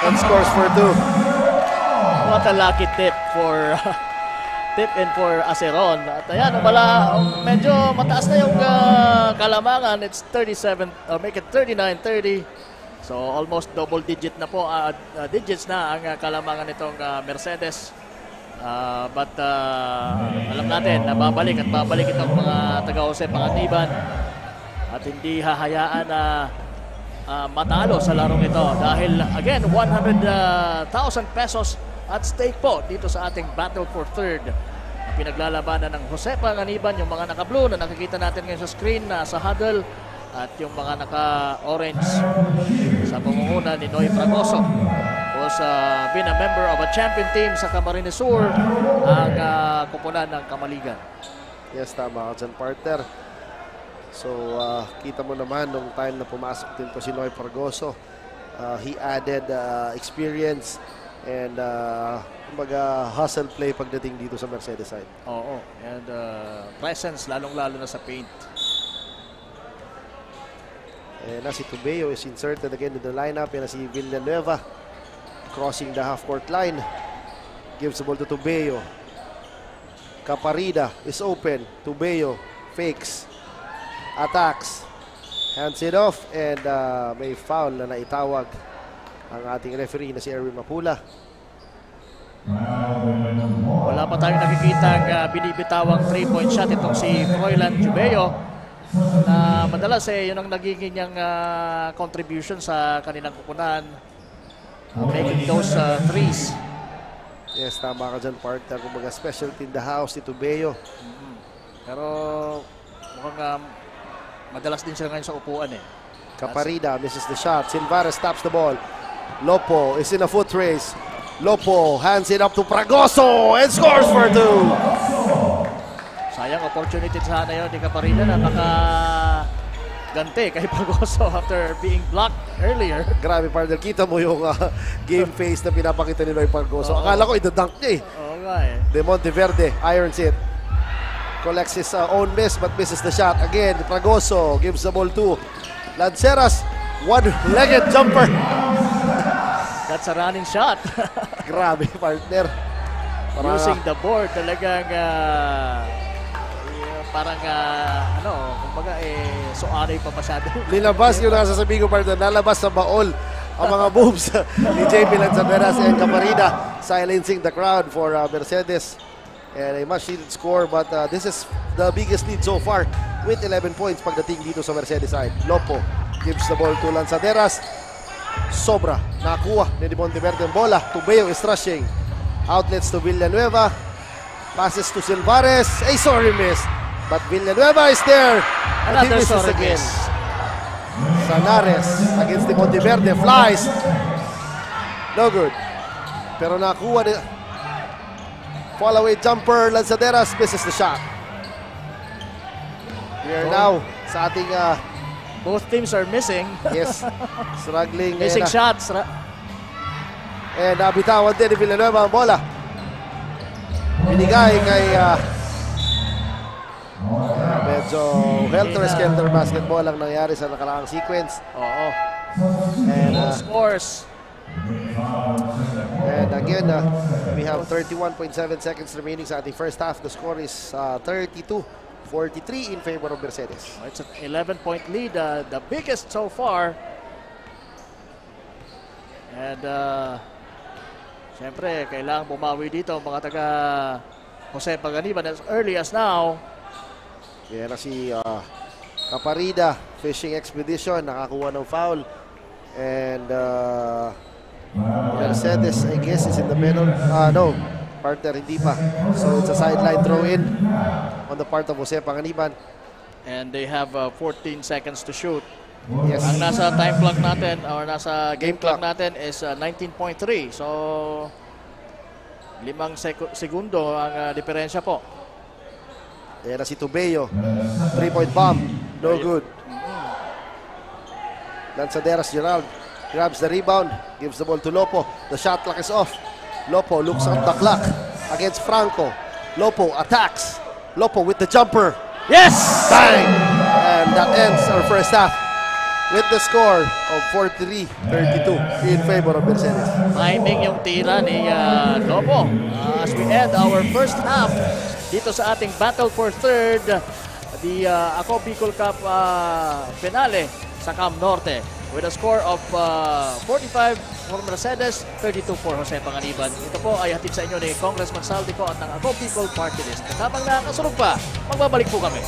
S1: and scores for 2.
S2: What a lucky tip for tip in for Aceron. At ayan, medyo mataas na yung kalamangan. It's 37 or make it 39-30. So almost double digit na po, digits na ang kalamangan nitong Mercedes. But alam natin na babalik itong mga taga-Jose Panganiban at hindi hahayaan na matalo sa larong ito dahil again 100,000 pesos at stake po dito sa ating battle for third. Pinaglalabanan ng Jose Panganiban, yung mga naka-blue na nakikita natin ngayon sa screen na sa huddle at yung mga naka-orange sa pamumuno ni Noy Fragoso, who's been a member of a champion team sa Camarines Sur, ang kupunan ng Kamaligan.
S1: Yes, tama ka dyan, partner. So, kita mo naman nung time na pumasok din po si Noy Fragoso, he added experience and kumbaga hustle play pagdating dito sa Mercedes side.
S2: Oo, and presence lalong-lalo na sa paint.
S1: And si Tubeo is inserted again in the lineup. Yan si Villanueva crossing the half-court line. Gives the ball to Tubeo. Caparida is open. Tubeo fakes. Attacks. Hands it off and may foul na naitawag ang ating referee na si Erwin Mapula.
S2: Wala pa tayong nakikita ang binibitawang 3-point shot itong si Froilan Jubeo na madalas yun ang nagiging niyang contribution sa kanilang kupunan, making those threes.
S1: Yes, tama ka dyan, partner. Kumbaga specialty in the house si Tubeo.
S2: Pero mukhang madalas din siya ngayon sa upuan
S1: Caparida misses the shot. Silvares stops the ball. Lopo is in a foot race. Lopo hands it up to Fragoso and scores for 2.
S2: Sayang opportunity sana yun ni Caparida na ganti kay Fragoso after being blocked earlier.
S1: Grabe, partner. Kita mo yung game face na pinapakita ni Noy Fragoso. Akala ko idadunk niya
S2: Oo nga
S1: De Monteverde irons it. Collects his own miss but misses the shot. Again, Fragoso gives the ball to Lanceras. One-legged jumper.
S2: That's a running shot.
S1: Grabe, partner.
S2: Using the board, talagang parang kumbaga suanay pa masyado.
S1: Nilabas yung nasasabihin ko, partner. Nalabas sa baol ang mga moves ni JP Lanzaveras and Caparida, silencing the crowd for Mercedes. And a much-needed score, but this is the biggest lead so far with 11 points pagdating dito sa Mercedes side. Lopo gives the ball to Lanzaderas. Sobra. Nakuha ni De Monteverde ang bola. Tubeo is rushing. Outlets to Villanueva. Passes to Silvares. A sorry miss. But Villanueva is there. And he misses again. Sanares against De Monteverde. Flies. No good. Pero nakuha ni fall-away jumper. Lanzaderas misses the shot. We are now sa ating
S2: both teams are missing.
S1: yes, struggling.
S2: Missing shots.
S1: And nabitawan din ni Villanueva ang bola. Binigay kay medyo helter-skelter basketball ang nangyari sa nakaraang sequence.
S2: Oo.
S1: And
S2: scores.
S1: And again, we have 31.7 seconds remaining sa ating first half. The score is 32-43 in favor of Mercedes.
S2: It's an 11-point lead, the biggest so far. And siyempre, kailangan bumawi dito mga taga Jose Panganiban as early as now.
S1: Yan na si Caparida, Fishing Expedition, nakakuha ng foul. And Mercedes, I guess, is in the middle. No, partner, hindi pa. So it's a sideline throw-in on the part of Jose Panganiban.
S2: And they have 14 seconds to shoot.
S1: Yes.
S2: Ang nasa time clock natin or nasa game clock natin is 19.3. So 5 segundo ang diferensya po.
S1: Yan na si Tubeo. 3-point bomb. No good. Lanzaderas Gerald grabs the rebound. Gives the ball to Lopo. The shot clock is off. Lopo looks at the clock against Franco. Lopo attacks. Lopo with the jumper.
S2: Yes!
S1: Bang! And that ends our first half. with the score of 43-32 in favor of Mercedes.
S2: Timing yung tira ni Lobo as we end our first half dito sa ating battle for third, the Ako Bicol Cup finale sa Cam Norte with a score of 45 for Mercedes, 32 for Jose Panganiban. Ito po ay hatid sa inyo ni Congressman Saldico at ng Ako Bicol Party List. At habang nakasurog pa, magbabalik po kami.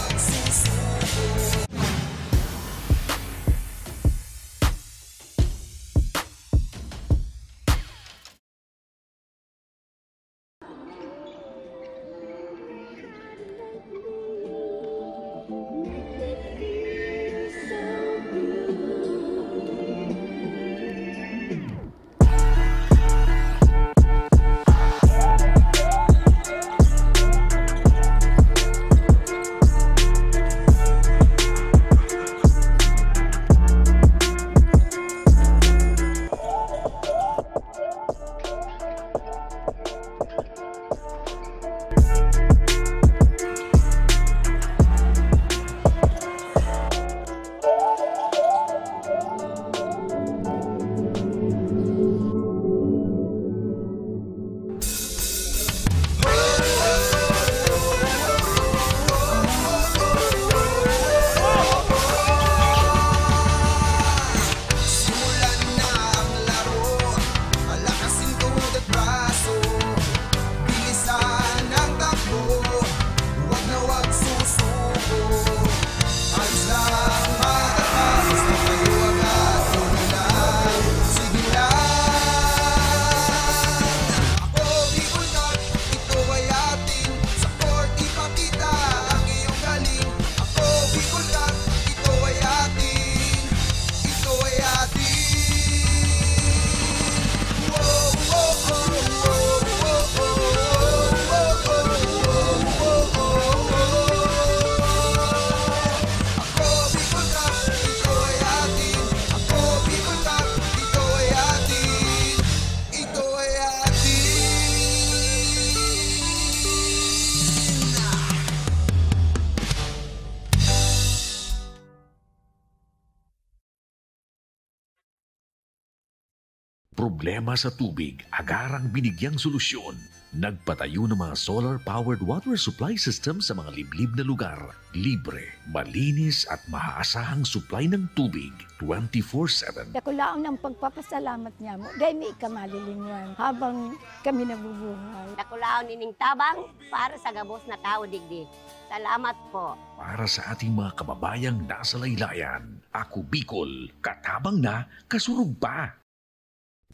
S5: Problema sa tubig, agarang binigyang solusyon. Nagpatayo ng mga solar-powered water supply system sa mga liblib na lugar. Libre, malinis at maaasahang supply ng tubig 24/7.
S6: Dakulaon ng pagpapasalamat niya mo. Dahil may ikamalilingan habang kami nabubuhay.
S7: Dakulaon ining tabang para sa gabos na tao digdi. Salamat po.
S5: Para sa ating mga kababayang nasa laylayan, Ako Bicol, katabang na, kasurug pa.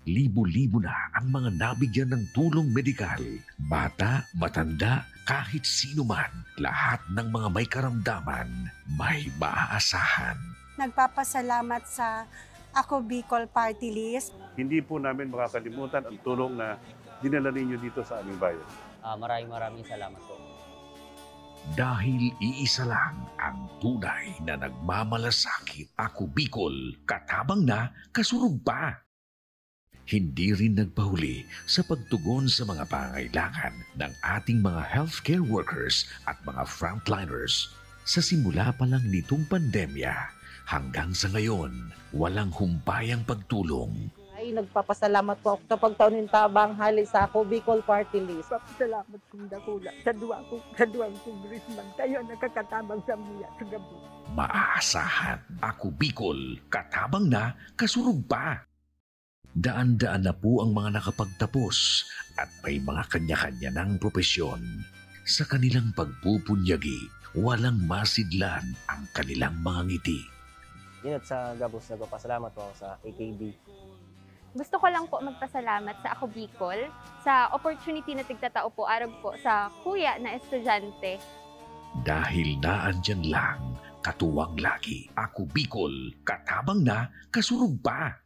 S5: Libo-libo na ang mga nabigyan ng tulong medikal. Bata, matanda, kahit sino man, lahat ng mga may karamdaman, may maaasahan.
S8: Nagpapasalamat sa Ako Bicol Party List.
S9: Hindi po namin makakalimutan ang tulong na dinala ninyo dito sa aming bayan.
S10: Maraming salamat po.
S5: Dahil iisa lang ang tunay na nagmamalasakit. Ako Bicol, katabang na, kasurug pa. Hindi rin nagpahuli sa pagtugon sa mga pangangailangan ng ating mga healthcare workers at mga frontliners. Sa simula pa lang nitong pandemya, hanggang sa ngayon, walang humpayang pagtulong.
S11: Ay, nagpapasalamat po ako sa pagtaunin tabang hali sa Ako Bicol Party List.
S6: Papasalamat kong dakula sa duwang congressman. Kayo nakakatabang sa miya sa gabi.
S5: Maaasahan, Ako Bicol, katabang na, kasurug pa. Daan-daan na po ang mga nakapagtapos at may mga kanya-kanya ng propesyon. Sa kanilang pagpupunyagi, walang masidlan ang kanilang mga ngiti.
S10: Yun sa Gabos, nagpapasalamat po ako sa AKB.
S12: Gusto ko lang po magpasalamat sa Ako Bicol sa opportunity na tigtatao po araw po sa kuya na estudyante.
S5: Dahil naandyan lang, katuwang lagi, Ako Bicol, katabang na, kasurug pa.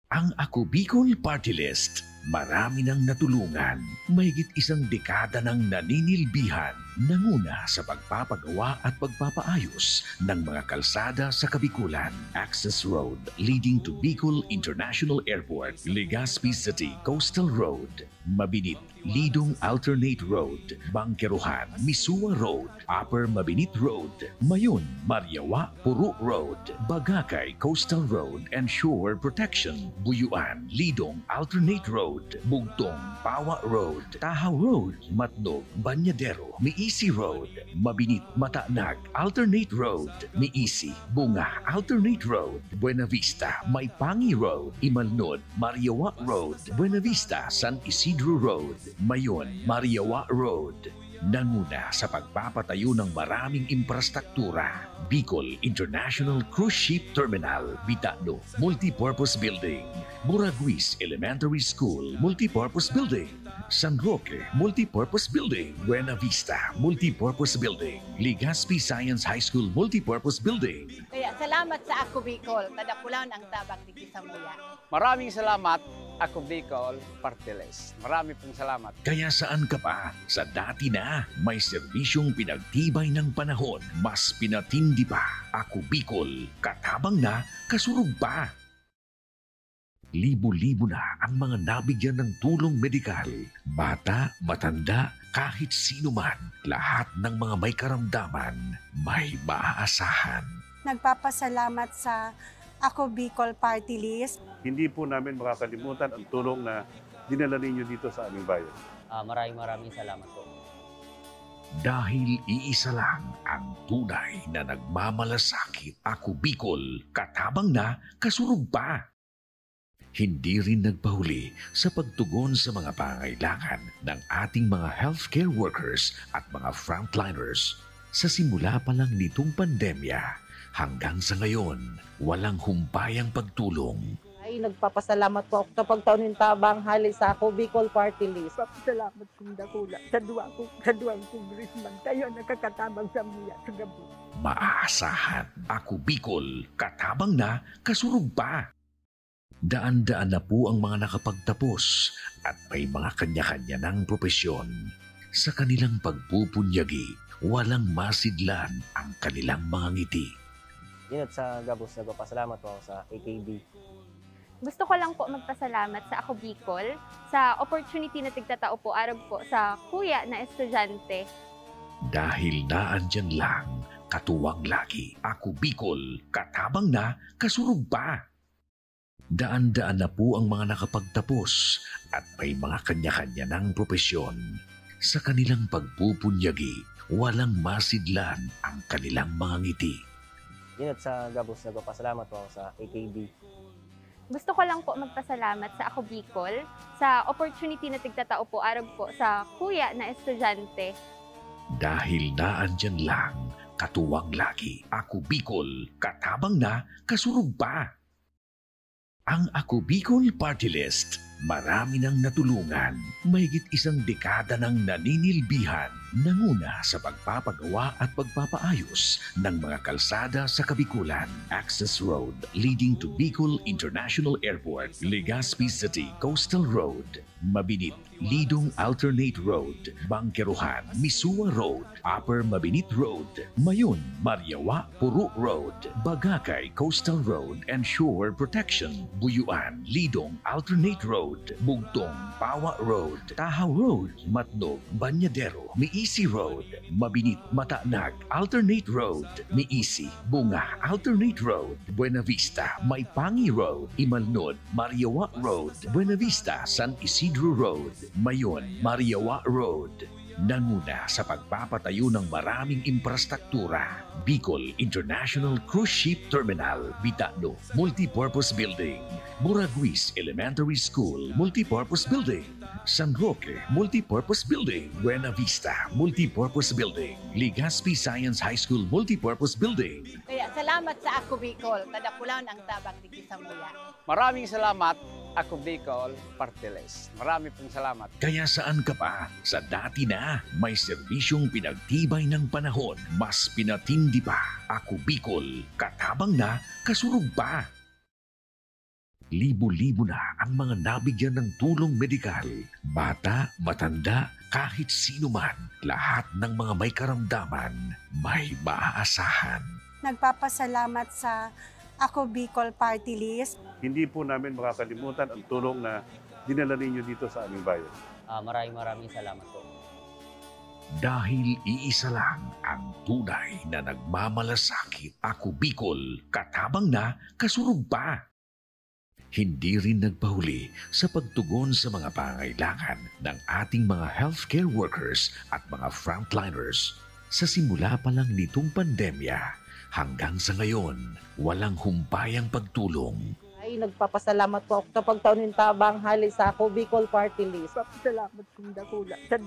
S5: Ang Ako Bicol Party List. Marami nang natulungan, mahigit isang dekada ng naninilbihan, nanguna sa pagpapagawa at pagpapaayos ng mga kalsada sa Kabikulan. Access Road leading to Bicol International Airport, Legazpi City Coastal Road, Mabinit, Lidong Alternate Road, Bangkeruhan, Misua Road, Upper Mabinit Road, Mayon, Mariawa, Puro Road, Bagakay Coastal Road and Shore Protection, Buyuan, Lidong Alternate Road, Bugtong, Pawa Road, Tahaw Road, Matnog, Banyadero, Miisi Road, Mabinit, Mataanag, Alternate Road, Miisi, Bunga, Alternate Road, Buena Vista, Maypangi Road, Imalnod, Mariawa Road, Buena Vista, San Isidro Road, Mayon, Mariawa Road. Nanguna sa pagpapatayo ng maraming infrastruktura. Bicol International Cruise Ship Terminal, Bitano, Multipurpose Building, Buraguis Elementary School, Multipurpose Building, San Roque, Multipurpose Building, Buena Vista, Multipurpose Building, Legazpi Science High School, Multipurpose Building.
S13: Kaya salamat sa Ako Bicol, tadakulan ang tabang di Sambuya.
S14: Maraming salamat, Ako Bicol Party List. Marami pong salamat.
S5: Kaya saan ka pa? Sa dati na, may serbisyong pinagtibay ng panahon, mas pinatindi pa. Ako Bicol, katabang na, kasurog pa. Libo-libo na ang mga nabigyan ng tulong medikal. Bata, matanda, kahit sino man, lahat ng mga may karamdaman, may maaasahan.
S8: Nagpapasalamat sa Ako Bicol Party List.
S9: Hindi po namin makakalimutan ang tulong na dinala ninyo dito sa aming bayan.
S10: Maraming salamat po.
S5: Dahil iisa lang ang tunay na nagmamalasakit. Ako Bicol, katabang na, kasurog pa. Hindi rin nagpahuli sa pagtugon sa mga pangailangan ng ating mga healthcare workers at mga frontliners. Sa simula pa lang nitong pandemya, hanggang sa ngayon, walang humpayang pagtulong.
S11: Ay, nagpapasalamat po ako sa pagtaunin tabang hali sa Ako Bicol Party List.
S6: Papasalamat kong dakula sa duwang congressman. Tayo nakakatabang sa mga sa gabi.
S5: Maaasahan. Ako Bicol, katabang na, kasurog pa. Daan-daan na po ang mga nakapagtapos at may mga kanya-kanya ng propesyon. Sa kanilang pagpupunyagi, walang masidlan ang kanilang mga ngiti.
S10: Yun sa Gabos, nagpapasalamat po ako sa AKB.
S12: Gusto ko lang po magpasalamat sa Ako Bicol sa opportunity na tigtatao po arog po sa kuya na estudyante.
S5: Dahil naandyan lang, katuwang lagi. Ako Bicol, katabang na, kasurog pa. Daan-daan na po ang mga nakapagtapos at may mga kanya-kanya ng propesyon. Sa kanilang pagpupunyagi, walang masidlan ang kanilang mga ngiti.
S10: Yun sa Gabos, nagpapasalamat po ako sa AKB.
S12: Gusto ko lang po magpasalamat sa Ako Bicol sa opportunity na tigtatao po arog po sa kuya na estudyante.
S5: Dahil naandyan lang, katuwang lagi. Ako Bicol, katabang na, kasurog pa. Ang Ako Bicol Party List, marami nang natulungan, mahigit isang dekada ng naninilbihan, nanguna sa pagpapagawa at pagpapaayos ng mga kalsada sa Kabikulan. Access Road leading to Bicol International Airport, Legazpi City Coastal Road, Mabinit, Lidong Alternate Road, Bangkeruhan, Misua Road, Upper Mabinit Road, Mayon, Mariawa, Puro Road, Bagakay Coastal Road and Shore Protection, Buyuan, Lidong Alternate Road, Bugtong, Pawa Road, Tahaw Road, Matnog, Banyadero, Miisi Road, Mabinit, Mataanag, Alternate Road, Miisi, Bunga, Alternate Road, Buena Vista, Maypangi Road, Imalnod, Mariawa Road, Buena Vista, San Isidro Road, Mayon, Mariawa Road. Nanguna sa pagpapatayo ng maraming infrastruktura. Bicol International Cruise Ship Terminal, Bitano, Multipurpose Building, Buraguis Elementary School, Multipurpose Building, San Roque, Multipurpose Building, Buena Vista, Multipurpose Building, Legazpi Science High School, Multipurpose Building.
S13: Kaya salamat sa Ako Bicol, tadakulan ang tabang di Sambuya.
S14: Maraming salamat, Ako Bicol Party List. Marami pong salamat.
S5: Kaya saan ka pa? Sa dati na, may serbisyong pinagtibay ng panahon, mas pinatindi pa. Ako Bicol, katabang na, kasurog pa. Libo-libo na ang mga nabigyan ng tulong medikal. Bata, matanda, kahit sino man, lahat ng mga may karamdaman, may maaasahan.
S8: Nagpapasalamat sa Ako Bicol Party List.
S9: Hindi po namin makakalimutan ang tulong na dinala ninyo dito sa aming bayan.
S10: Maraming salamat po.
S5: Dahil iisa lang ang tunay na nagmamalasakit. Ako Bicol, katabang na, kasurog pa. Hindi rin nagpahuli sa pagtugon sa mga pangailangan ng ating mga healthcare workers at mga frontliners. Sa simula pa lang nitong pandemya, hanggang sa ngayon, walang humpayang pagtulong.
S11: Ay, nagpapasalamat po ako sa pagtaunin tabang hali sa Ako Bicol Party List.
S6: Salamat kong dakula sa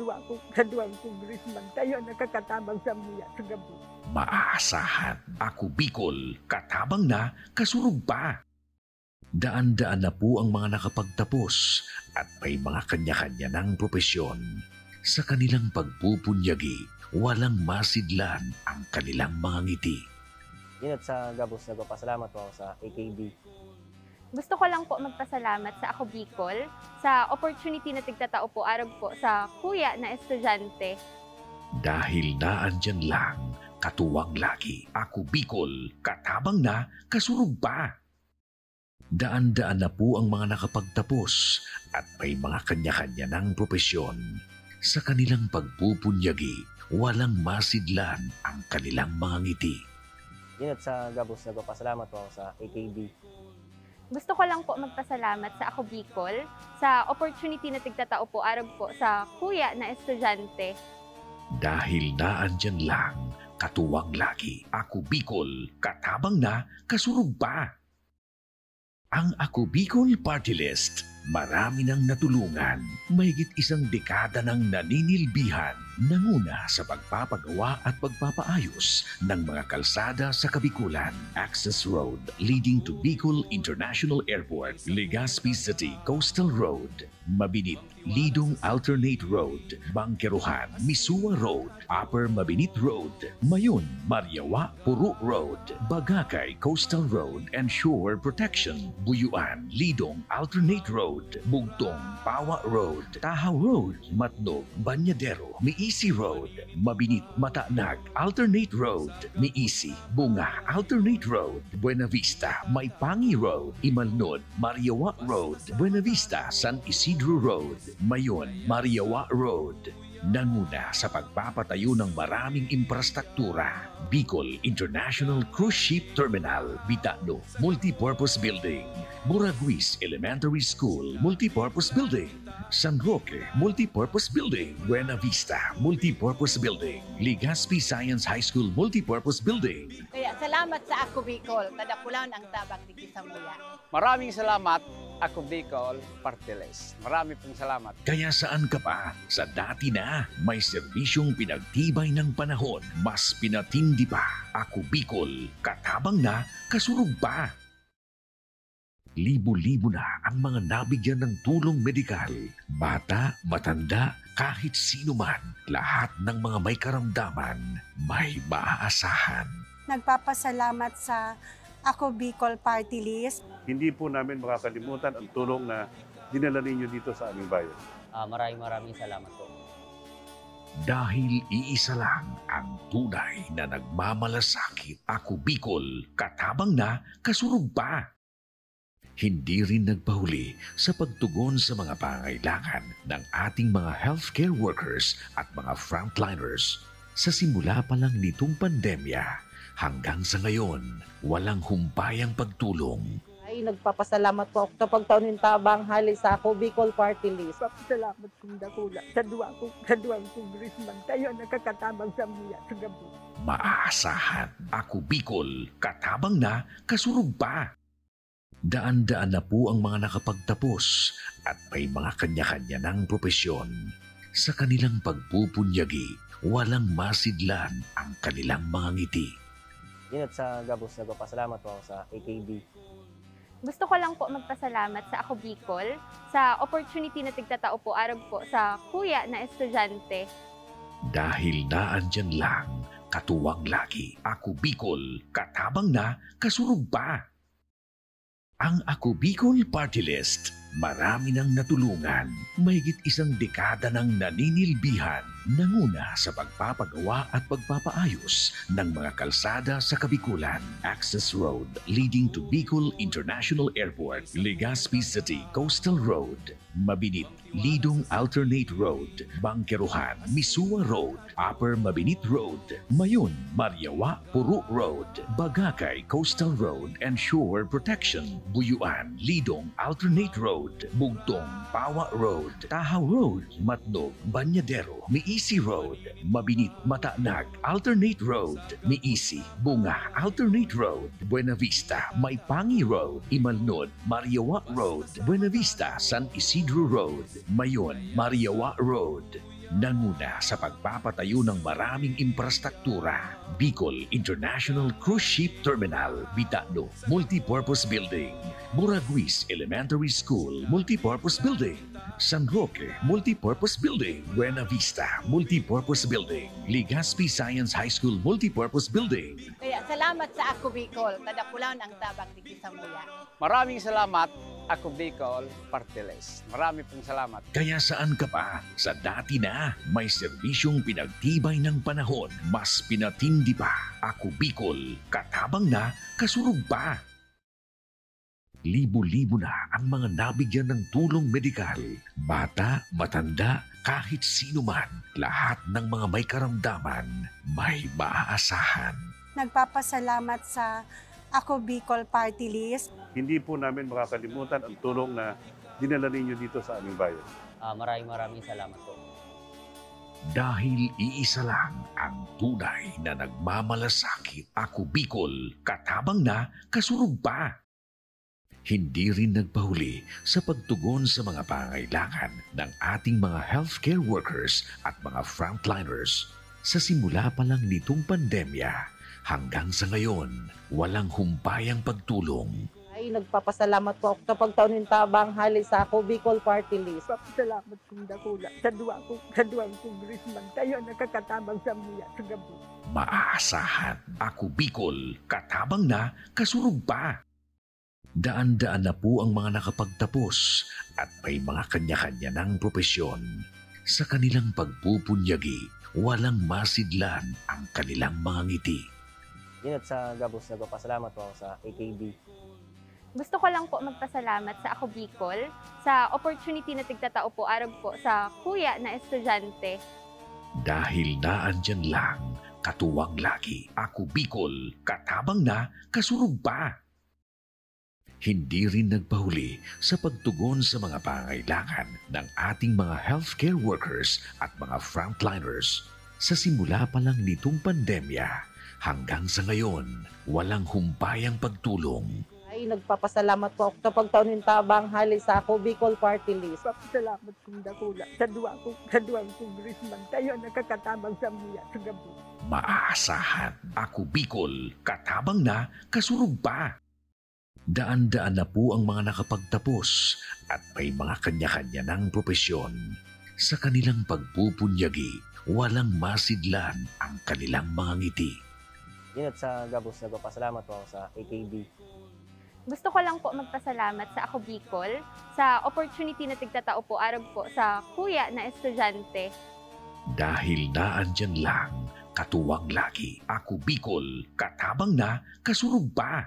S6: duwang congressman. Tayo nakakatabang sa muya sa gabi.
S5: Maaasahan. Ako Bicol, katabang na, kasurog pa. Daan-daan na po ang mga nakapagtapos at may mga kanya-kanya ng propesyon. Sa kanilang pagpupunyagi, walang masidlan ang kanilang mga ngiti.
S10: Yun at sa Gabos, nagpapasalamat po ako sa AKB.
S12: Gusto ko lang po magpasalamat sa Ako Bicol sa opportunity na tigtatao po arog po sa kuya na estudyante.
S5: Dahil naandyan lang, katuwang lagi. Ako Bicol, katabang na, kasurog pa. Daan-daan na po ang mga nakapagtapos at may mga kanya-kanya ng propesyon. Sa kanilang pagpupunyagi, walang masidlan ang kanilang mga ngiti.
S10: Yun at sa Gabos, nagpapasalamat po ako sa AKB.
S12: Gusto ko lang po magpasalamat sa Ako Bicol sa opportunity na tigtatao po arog po sa kuya na estudyante.
S5: Dahil naandyan lang, katuwang lagi. Ako Bicol, katabang na, kasurog pa. Ang Ako Bicol Party List, marami nang natulungan, mahigit isang dekada ng naninilbihan, nanguna sa pagpapagawa at pagpapaayos ng mga kalsada sa Kabikulan. Access Road leading to Bicol International Airport, Legazpi City Coastal Road, Mabinit, Lidong Alternate Road, Bangkeruhan, Misua Road, Upper Mabinit Road, Mayon, Mariawa, Puro Road, Bagakay Coastal Road and Shore Protection, Buyuan, Lidong Alternate Road, Bugtong, Pawa Road, Tahaw Road, Matnog, Banyadero, Miisi Road, Mabinit, Mataanag, Alternate Road, Miisi, Bunga, Alternate Road, Buena Vista, Maipangi Road, Imalnod, Mariawa Road, Buena Vista, San Isidro Road, Mayon, Mariawa Road. Nanguna sa pagpapatayo ng maraming infrastruktura. Bicol International Cruise Ship Terminal, Bitano, Multipurpose Building, Buraguis Elementary School, Multipurpose Building, San Roque, Multipurpose Building, Buena Vista, Multipurpose Building, Legazpi Science High School, Multipurpose Building.
S13: Kaya salamat sa Ako Bicol, kadakulaon ang tabang di sa muya.
S14: Maraming salamat, Ako Bicol Party List. Marami pong salamat.
S5: Kaya saan ka pa? Sa dati na, may serbisyong pinagtibay ng panahon, mas pinatindi pa. Ako Bicol, katabang na, kasurog pa. Libo-libo na ang mga nabigyan ng tulong medikal. Bata, matanda, kahit sino man, lahat ng mga may karamdaman, may maaasahan.
S8: Nagpapasalamat sa Ako Bicol Party List.
S9: Hindi po namin makakalimutan ang tulong na dinala ninyo dito sa aming bayan.
S10: Maraming salamat po.
S5: Dahil iisa lang ang tunay na nagmamalasakit. Ako Bicol, katabang na, kasurog pa. Hindi rin nagpahuli sa pagtugon sa mga pangailangan ng ating mga healthcare workers at mga frontliners. Sa simula pa lang nitong pandemya, hanggang sa ngayon, walang humpayang pagtulong.
S11: Ay, nagpapasalamat po ako sa pagtaunin tabang hali sa Ako Bicol Party List.
S6: Salamat kong dakula sa duwang congressman. Tayo nakakatabang sa muya sa gabi.
S5: Maaasahan. Ako Bicol, katabang na, kasurog pa. Daan-daan na po ang mga nakapagtapos at may mga kanya-kanya ng propesyon. Sa kanilang pagpupunyagi, walang masidlan ang kanilang mga ngiti.
S10: Yun at sa Gabos, nagpapasalamat po ako sa AKB.
S12: Gusto ko lang po magpasalamat sa Ako Bicol sa opportunity na tigtatao po arog po sa kuya na estudyante.
S5: Dahil naandyan lang, katuwang lagi. Ako Bicol, katabang na, kasurog pa. Ang Ako Bicol Party List, marami nang natulungan, mahigit isang dekada nang naninilbihan, nanguna sa pagpapagawa at pagpapaayos ng mga kalsada sa Kabikulan. Access Road leading to Bicol International Airport, Legazpi City Coastal Road, Mabinit, Lidong Alternate Road, Bangkeruhan, Misua Road, Upper Mabinit Road, Mayon, Mariawa, Puro Road, Bagakay Coastal Road and Shore Protection, Buyuan, Lidong Alternate Road, Bugtong, Pawa Road, Tahaw Road, Matnog, Banyadero, Miisi Road, Mabinit, Matanag, Alternate Road, Miisi, Bunga, Alternate Road, Buena Vista, Maipangi Road, Imalnod, Mariawa Road, Buena Vista, San Isidro Road, Mayon, Mariawa Road. Nanguna sa pagpapatayo ng maraming infrastruktura. Bicol International Cruise Ship Terminal, Bitano, Multipurpose Building, Buraguis Elementary School, Multipurpose Building, San Roque, Multipurpose Building, Buena Vista, Multipurpose Building, Legazpi Science High School, Multipurpose Building.
S13: Kaya salamat sa Ako Bicol, kadakulaon ang tabang di sa muya.
S14: Maraming salamat, Ako Bicol Party List. Marami pong salamat.
S5: Kaya saan ka pa? Sa dati na, may serbisyong pinagtibay ng panahon, mas pinatindi pa. Ako Bicol, katabang na, kasurog pa. Libo-libo na ang mga nabigyan ng tulong medikal. Bata, matanda, kahit sino man, lahat ng mga may karamdaman, may maaasahan.
S8: Nagpapasalamat sa Ako Bicol Party List.
S9: Hindi po namin makakalimutan ang tulong na dinala ninyo dito sa aming bayan.
S10: Maraming salamat po.
S5: Dahil iisa lang ang tunay na nagmamalasakit. Ako Bicol, katabang na, kasurog pa. Hindi rin nagpahuli sa pagtugon sa mga pangailangan ng ating mga healthcare workers at mga frontliners. Sa simula pa lang nitong pandemya, hanggang sa ngayon, walang humpayang pagtulong.
S11: Ay, nagpapasalamat po ako sa pagtaunin tabang hali sa Ako Bicol Party List.
S6: Salamat kong dakula sa duwang congressman. Tayo nakakatabang sa muya sa gabi.
S5: Maaasahan, Ako Bicol, katabang na, kasurog pa. Daan-daan na po ang mga nakapagtapos at may mga kanya-kanya ng propesyon. Sa kanilang pagpupunyagi, walang masidlan ang kanilang mga ngiti.
S10: Yun at sa Gabos, nagpapasalamat po ako sa AKB.
S12: Gusto ko lang po magpasalamat sa Ako Bicol sa opportunity na tigtatao po arog po sa kuya na estudyante.
S5: Dahil naandyan lang, katuwang lagi, Ako Bicol, katabang na, kasurog pa. Hindi rin nagpahuli sa pagtugon sa mga pangailangan ng ating mga healthcare workers at mga frontliners. Sa simula pa lang nitong pandemya, hanggang sa ngayon, walang humpayang pagtulong.
S11: Ay, nagpapasalamat po ako sa pagtaunin tabang hali sa Ako Bicol Party List.
S6: Salamat kong dakula sa duwang congressman. Tayo nakakatabang sa muya sa gabi.
S5: Maaasahan, Ako Bicol, katabang na, kasurog pa. Daan-daan na po ang mga nakapagtapos at may mga kanya-kanya ng propesyon. Sa kanilang pagpupunyagi, walang masidlan ang kanilang mga ngiti.
S10: Yun at sa Gabos, nagpapasalamat po ako sa AKB.
S12: Gusto ko lang po magpasalamat sa Ako Bicol sa opportunity na tigtatao po arog po sa kuya na estudyante.
S5: Dahil naandyan lang, katuwang lagi, Ako Bicol, katabang na, kasurog pa.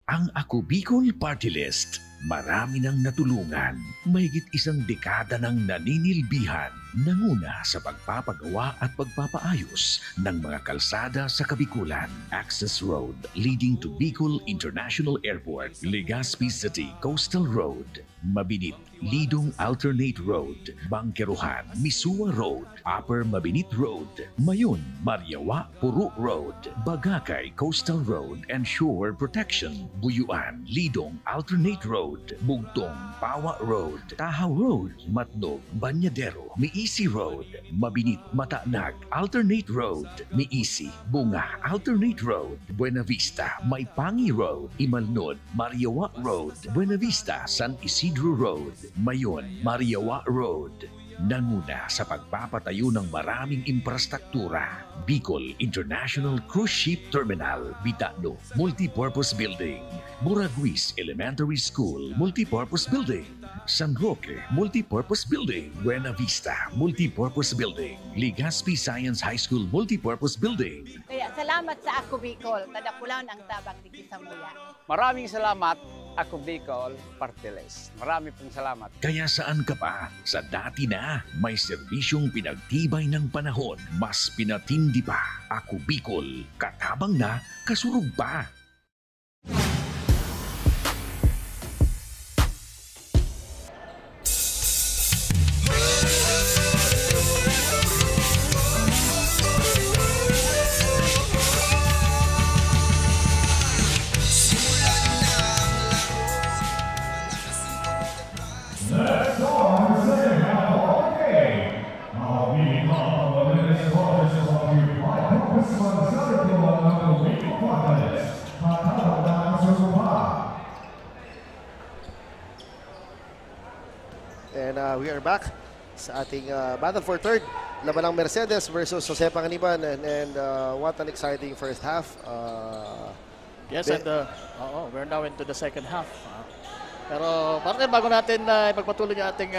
S5: Ang Ako Bicol Party List, marami nang natulungan, mahigit isang dekada nang naninilbihan, nanguna sa pagpapagawa at pagpapaayos ng mga kalsada sa Kabikulan. Access Road leading to Bicol International Airport, Legazpi City Coastal Road, Mabinit, Lidong Alternate Road, Bangkeruhan, Misua Road, Upper Mabinit Road, Mayon, Mariawa, Puro Road, Bagakay Coastal Road and Shore Protection, Buyuan, Lidong Alternate Road, Bugtong, Pawa Road, Tahaw Road, Matnog, Banyadero, Miisi Road, Mabinit, Matanag, Alternate Road, Miisi, Bunga, Alternate Road, Buena Vista, Maipangi Road, Imalnod, Mariawa Road, Buena Vista, San Isidro Road, Mayon, Mariawa Road. nanguna sa pagpapatayo ng maraming infrastruktura. Bicol International Cruise Ship Terminal, Bitano, Multipurpose Building, Buraguis Elementary School, Multipurpose Building, San Roque Multipurpose Building, Buena Vista Multipurpose Building, Legazpi Science High School Multipurpose Building.
S13: Kaya salamat sa Ako Bicol, kadakulaon ang tabang digdi sa muya.
S14: Maraming salamat, Ako Bicol Party List. Marami pong salamat.
S5: Kaya saan ka pa? Sa dati na, may serbisyong pinagtibay ng panahon. Mas pinatindi pa. Ako Bicol, katabang na, kasurug pa.
S1: And we are back sa ating battle for third. Laban ng Mercedes versus Jose Panganiban. And what an exciting first half.
S2: Yes, and we're now into the second half. Pero partner, bago natin ipagpatuloy yung ating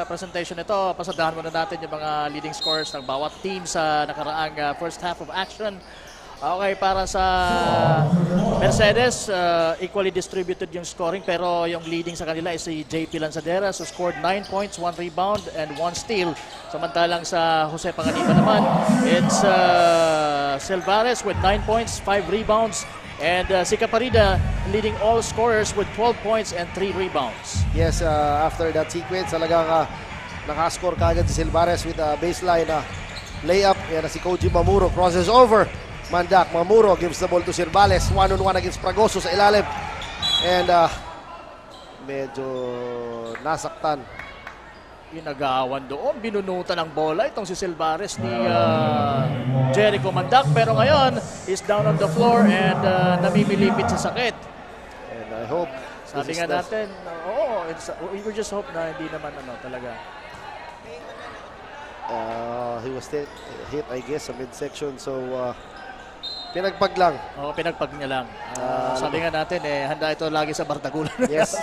S2: presentation ito, pasadahan muna natin yung mga leading scores ng bawat team sa nakaraang first half of action. Okay, para sa Mercedes, equally distributed yung scoring, pero yung leading sa kanila is si JP Lanzaderas, who scored 9 points, 1 rebound, and 1 steal. Samantalang sa Jose Panganiban naman, it's Silvares with 9 points, 5 rebounds, and si Caparida leading all scorers with 12 points and 3 rebounds.
S1: Yes, after that sequence, talagang nakascore kagad si Silvares with a baseline layup. Yan na si Koji Mamuro, crosses over. Mandak, Mamuro gives the ball to Silvares. 1-on-1 against Fragoso sa ilalim. And medyo nasaktan.
S2: Pinagawan doon, binunutan ng bola itong si Silvares ni Jericho Mandak. Pero ngayon, he's down on the floor and namimilipit sa sakit.
S1: And I hope,
S2: sabi nga natin, we just hope na hindi naman talaga.
S1: He was hit, I guess, sa midsection. So, pinagpag lang.
S2: Oo, pinagpag niya lang. Sabi nga natin, handa ito lagi sa bardagulan.
S1: Yes.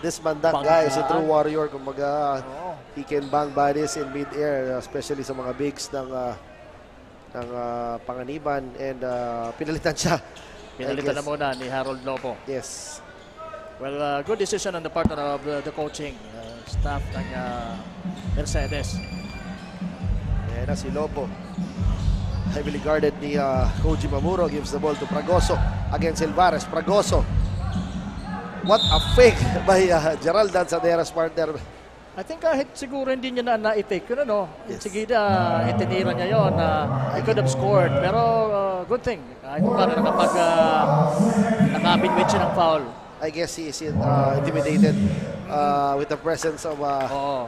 S1: This Mandak guy is a true warrior. Kumbaga, he can bang bodies in mid-air, especially sa mga bigs ng Panganiban. And pinalitan siya.
S2: Pinalitan na muna ni Harold Lopo.
S1: Yes.
S2: Well, good decision on the part of the coaching staff ng Mercedes.
S1: Ayan na si Lopo. Heavily guarded ni Koji Mamuro, gives the ball to Fragoso against Silvares. Fragoso. What a fake by Gerald Lanzaderas, partner.
S2: I think kahit siguro hindi niya na-fake yun, yes. Sigida, itinira niya yun. He could have scored. Pero good thing. Kahit paano nakabinwit siya ng foul.
S1: I guess he is intimidated with the presence of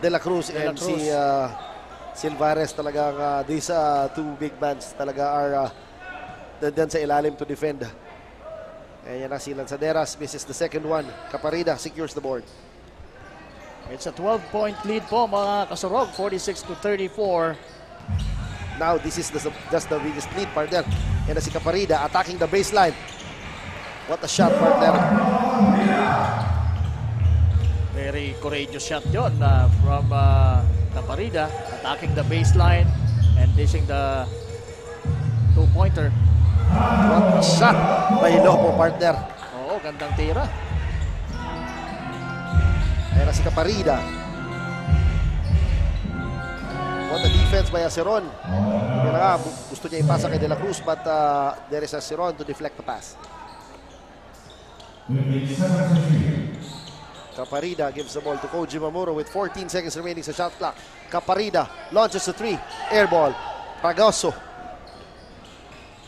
S1: De La Cruz and si Silvares. Talagang these two big bands talaga are dyan sa ilalim to defend. Ayan na si Lanzaderas, misses the second one. Caparida secures the board.
S2: It's a 12-point lead po mga kasurog, 46-34.
S1: Now this is just the biggest lead, partner. Ayan na si Caparida attacking the baseline. What a shot, partner.
S2: Very courageous shot yun from Caparida, attacking the baseline and dishing the two-pointer.
S1: What a shot by Lopo, partner.
S2: Oo, gandang tira.
S1: Ayan na si Caparida. What a defense by Aceron. Yan nga, gusto niya ipasa kay De La Cruz, but there is Aceron to deflect the pass. Caparida gives the ball to Koji Mamuro with 14 seconds remaining sa shot clock. Caparida launches a three. Air ball. Fragoso.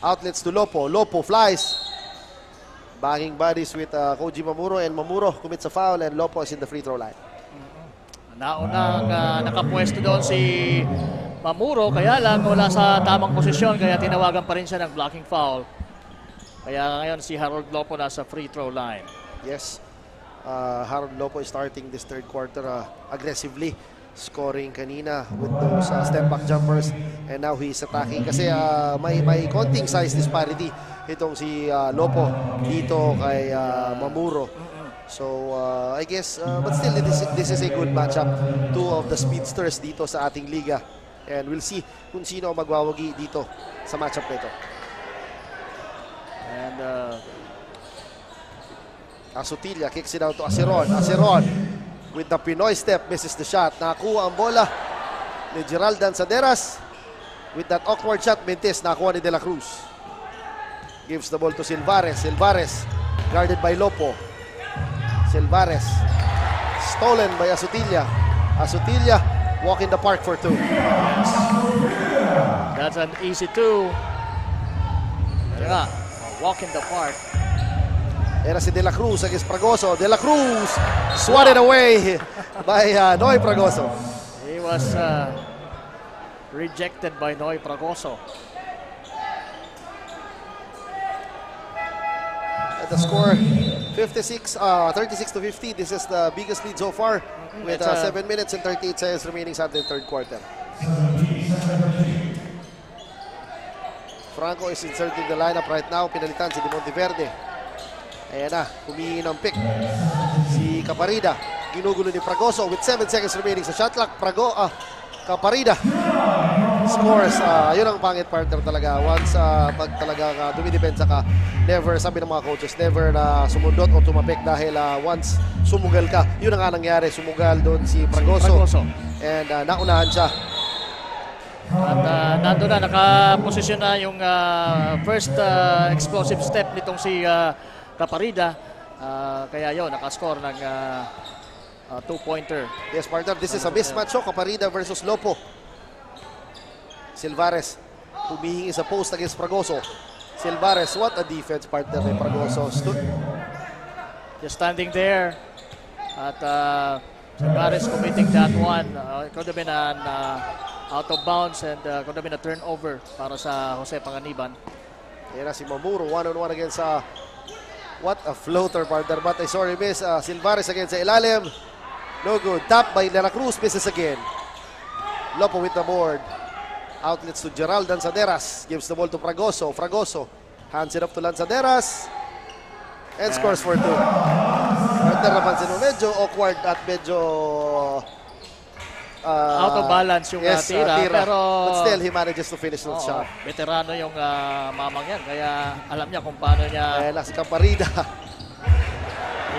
S1: Outlets to Lopo. Lopo flies. Banging bodies with Koji Mamuro, and Mamuro commits a foul and Lopo is in the free throw line.
S2: Naunang nakapwesto doon si Mamuro, kaya lang wala sa tamang posisyon, kaya tinawagan pa rin siya ng blocking foul. Kaya ngayon si Harold Lopo nasa free throw line.
S1: Yes. Harold Lopo is starting this third quarter aggressively. scoring kanina with those step back jumpers, and now he's attacking kasi may konting size disparity itong si Lopo dito kay Mamuro. So I guess but still this is a good matchup, two of the speedsters dito sa ating liga, and we'll see kung sino ang magwawagi dito sa matchup na ito. And Asutilla kicks it out to Aceron. Aceron with the Pinoy step, misses the shot. Nakakuha ang bola ni Gerald Danzaderas. With that awkward shot, Mentes nakakuha ni De La Cruz. Gives the ball to Silvares. Silvares guarded by Lopo. Silvares stolen by Asutilla. Asutilla walk in the park for two.
S2: Yes. That's an easy two. Yeah, walk in the park.
S1: Era si De La Cruz against Fragoso. De La Cruz swatted away by Noy Fragoso.
S2: He was rejected by Noy Fragoso.
S1: At the score 36 to 50. This is the biggest lead so far with 7 minutes and 38 seconds remaining sa ating third quarter. Franco is inserted in the lineup right now. Pinalitan si De Monteverde. Ayan na, humingi ng pick si Caparida. Ginugulo ni Fragoso with 7 seconds remaining sa shot clock. Caparida scores. Yun ang pangit partner talaga. Once pag talaga dumidepensa ka, never, sabi ng mga coaches, never na sumundot o tumapik dahil once sumugal ka. Yun ang nga nangyari. Sumugal doon si Fragoso. And naunahan siya.
S2: At nandun na, nakaposisyon na yung first explosive step nitong si Caparida. Kaya yun, nakascore ng two-pointer.
S1: Yes, partner, this is a mismatch. Caparida versus Lopo. Silvares humihingi sa post against Fragoso. Silvares, what a defense, partner ni Fragoso.
S2: Just standing there. At Silvares committing that one. It could have been an out of bounds and could have been a turnover para sa Jose Panganiban.
S1: Yan na si Mamuro, one-on-one against what a floater, partner, but I sorry miss. Silvares against sa ilalim. No good. Tap by De La Cruz, misses again. Lopo with the board. Outlets to Gerald Lanzaderas. Gives the ball to Fragoso. Fragoso hands it up to Lanzaderas. And scores for two. Partner, napansin mo, medyo awkward at medyo
S2: out of balance yung tira. Pero
S1: but still, he manages to finish the shot.
S2: Veterano yung mamang yan. Kaya alam niya kung paano niya
S1: si Caparida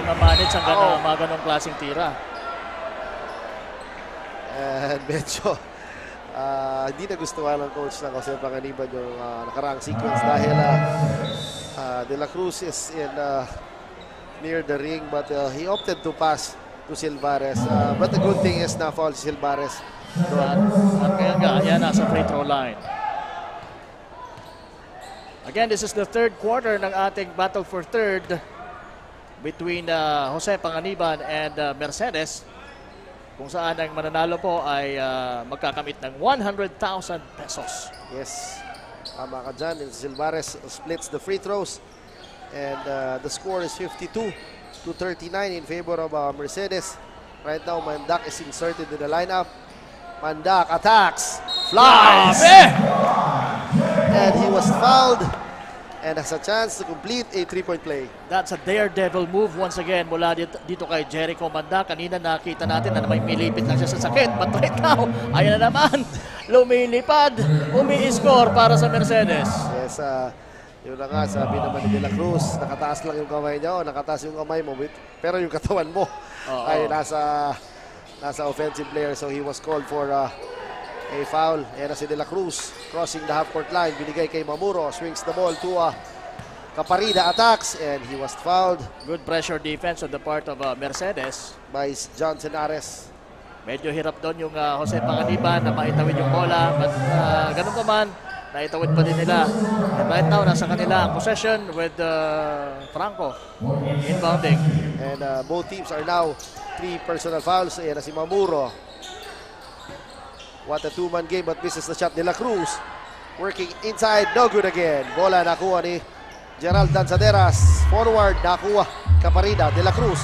S2: i-manage ang mga ganong klaseng tira.
S1: And medyo hindi na gustuhan ng coach ng Jose Panganiban yung nakaraang sequence dahil De La Cruz is in near the ring, but he opted to pass to Silvares. But the good thing is na foul si Silvares.
S2: At kaya nga, yan nasa free throw line. Again, this is the third quarter ng ating battle for third between Jose Panganiban and Mercedes, kung saan ang mananalo po ay magkakamit ng 100,000 pesos.
S1: Yes, tama ka dyan. Silvares splits the free throws and the score is 52-39 in favor of Mercedes. Right now, Mandak is inserted in the lineup. Mandak attacks, flies, and he was fouled and has a chance to complete a three-point play.
S2: That's a daredevil move once again mula dito kay Jericho Mandak. Kanina nakita natin na may milipit lang siya sa sakit, but right now, ayan na naman, lumilipad, umi-score para sa Mercedes.
S1: Yes, yun na nga, sabi naman ni De La Cruz, nakataas lang yung kamay niya, nakataas yung kamay mo, pero yung katawan mo ay nasa offensive player, so he was called for a foul. Ayan na si De La Cruz, crossing the half-court line, binigay kay Mamuro, swings the ball to Caparida, attacks, and he was fouled.
S2: Good pressure defense on the part of Mercedes.
S1: By John Senares.
S2: Medyo hirap doon yung Jose Panganiban na maitawid yung bola, but ganun pa man, naitawid pa din nila. And right now, nasa kanila ang possession with Franco inbounding.
S1: And both teams are now 3 personal fouls. Ayan na si Mamuro. What a two-man game, but misses the shot. De La Cruz working inside, no good again. Bola nakuha ni Gerald Danzaderas. Forward, nakuha Caparida. De La Cruz.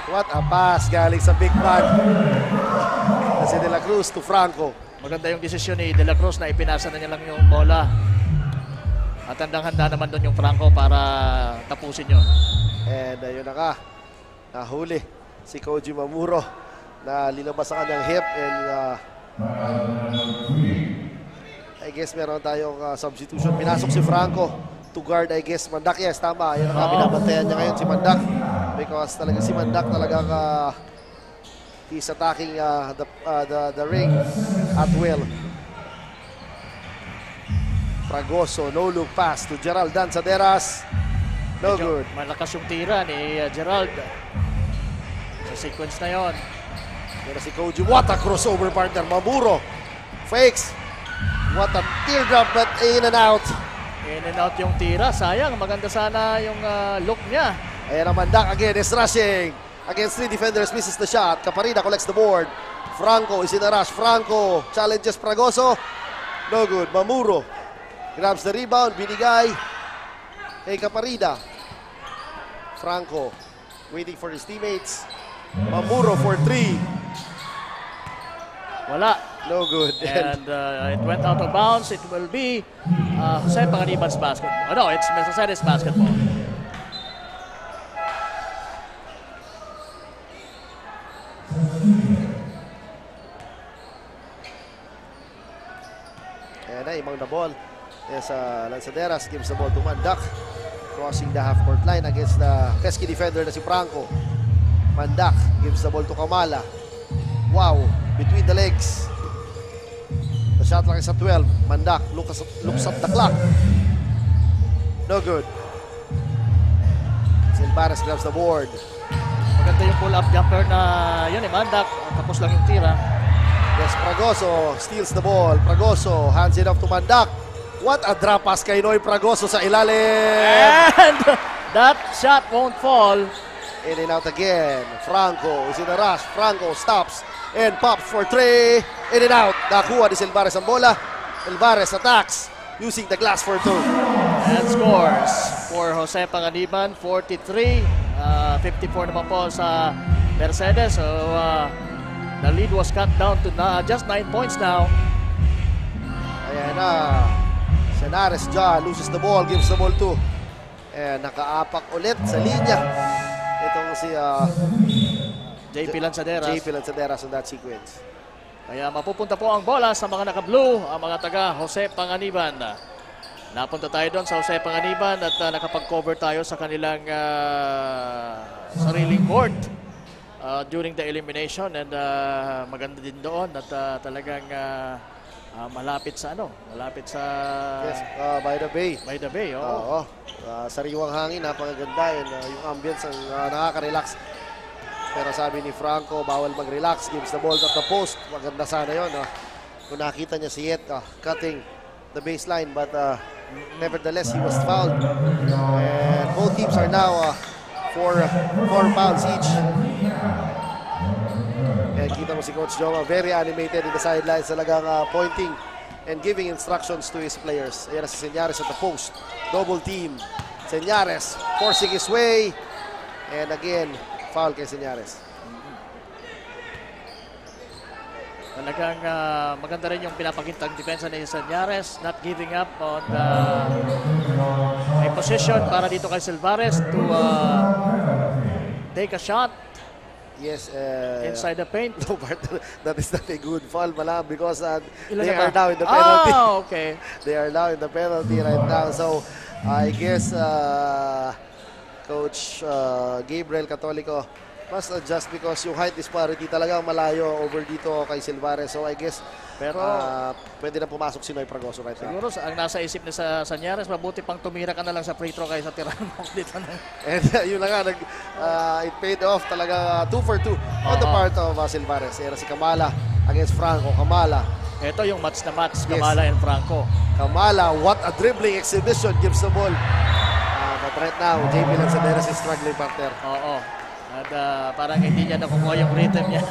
S1: What a pass galing sa big man. si De La Cruz to Franco.
S2: Maganda yung desisyon ni De La Cruz na ipinasa na niya lang yung bola. At handang-handa naman doon yung Franco para tapusin yun.
S1: And ayun na nga, nahuli si Koji Mamuro na linabas sa kanyang hip. And I guess meron tayong substitution. Pinasok si Franco to guard, I guess, Mandak. Yes, tama. Ayun na nga, binabantayan niya ngayon si Mandak. Because talaga si Mandak talagang he's attacking the ring at will. Fragoso, no look pass to Gerald Danzaderas. No good.
S2: Malakas yung tira ni Gerald. Sa sequence na yon.
S1: Pero si Koji, what a crossover partner. Mamuro fakes. What a teardrop, but in and out.
S2: In and out yung tira. Sayang, maganda sana yung look niya.
S1: Ayan ang Mandak again is rushing. Against 3 defenders, misses the shot. Caparida collects the board. Franco is in a rush. Franco challenges Fragoso. No good. Mamuro grabs the rebound. Binigay kay Caparida. Franco waiting for his teammates. Mamuro for 3.
S2: Wala.
S1: No good.
S2: And it went out of bounds. It will be Jose Panganiban's basketball. Oh, no, it's Mercedes basketball.
S1: Ayan na, imang the ball. Yes, Lanzaderas gives the ball to Mandak. Crossing the half-court line against the pesky defender na si Franco. Mandak gives the ball to Kamala. Wow, between the legs. The shot clock is at 12. Mandak looks at the clock. No good. Silvares grabs the board.
S2: Maganda yung pull-up jumper na yun eh, Mandak. Tapos lang yung tira.
S1: Yes, Fragoso steals the ball. Fragoso hands it off to Mandak. What a drop pass kay Noy Fragoso sa ilalim.
S2: And that shot won't fall.
S1: In and out again. Franco is in a rush. Franco stops and pops for 3. In and out. Nakuha ni Silvares ang bola. Silvares attacks using the glass for 2.
S2: And scores for Jose Panganiban, 43. 54 naman po sa Mercedes. So the lead was cut down to just 9 points now.
S1: Ayan na. Senares John loses the ball, gives the ball to. And nakaapak ulit sa linya. Itong si
S2: JP Lanzaderas.
S1: JP Lanzaderas on that sequence.
S2: Kaya mapupunta po ang bola sa mga naka-blue, ang mga taga Jose Panganiban. Napunta tayo doon sa Jose Panganiban at nakapag-cover tayo sa kanilang sariling court during the elimination. And maganda din doon at talagang malapit sa malapit sa
S1: yes, by the bay.
S2: By the bay,
S1: oo. Sariwang hangin, napakaganda yun. Yung ambience ang nakaka-relax. Pero sabi ni Franco, bawal mag-relax, gives the ball at the post. Maganda sana yun. Kung nakita niya si Yet cutting the baseline, but nevertheless he was fouled. And both teams are now 4 fouls each. And kita mo si Coach Joma, very animated in the sidelines, talagang pointing and giving instructions to his players. Ayan na si Señares at the post. Double team. Señares forcing his way. And again, foul kay Señares.
S2: Talagang maganda rin yung pinapakitang depensa ni Señares, not giving up on a position para dito kay Silvares to take a shot.
S1: Yes,
S2: inside the paint.
S1: No, but that is not a good foul, Malam, because they are now in the penalty.
S2: Oh, okay.
S1: They are now in the penalty right now. So, I guess Coach Gabriel Catolico must adjust because yung height disparity talaga malayo over dito kay Silvares. So, I guess pwede na pumasok si Noy Fragoso right now.
S2: Siguro, ang nasa isip ni sa Señares, mabuti pang tumira ka na lang sa free throw kaysa tirahan mo dito na.
S1: And yun na nga, it paid off talaga 2 for 2 on the part of Silvares. Era si Kamala against Franco. Kamala.
S2: Ito yung match na match, Kamala and Franco.
S1: Kamala, what a dribbling exhibition, gives the ball. But right now, JP Lanzaderas is struggling partner.
S2: Oo. At parang hindi niya nakukuha yung rhythm niya.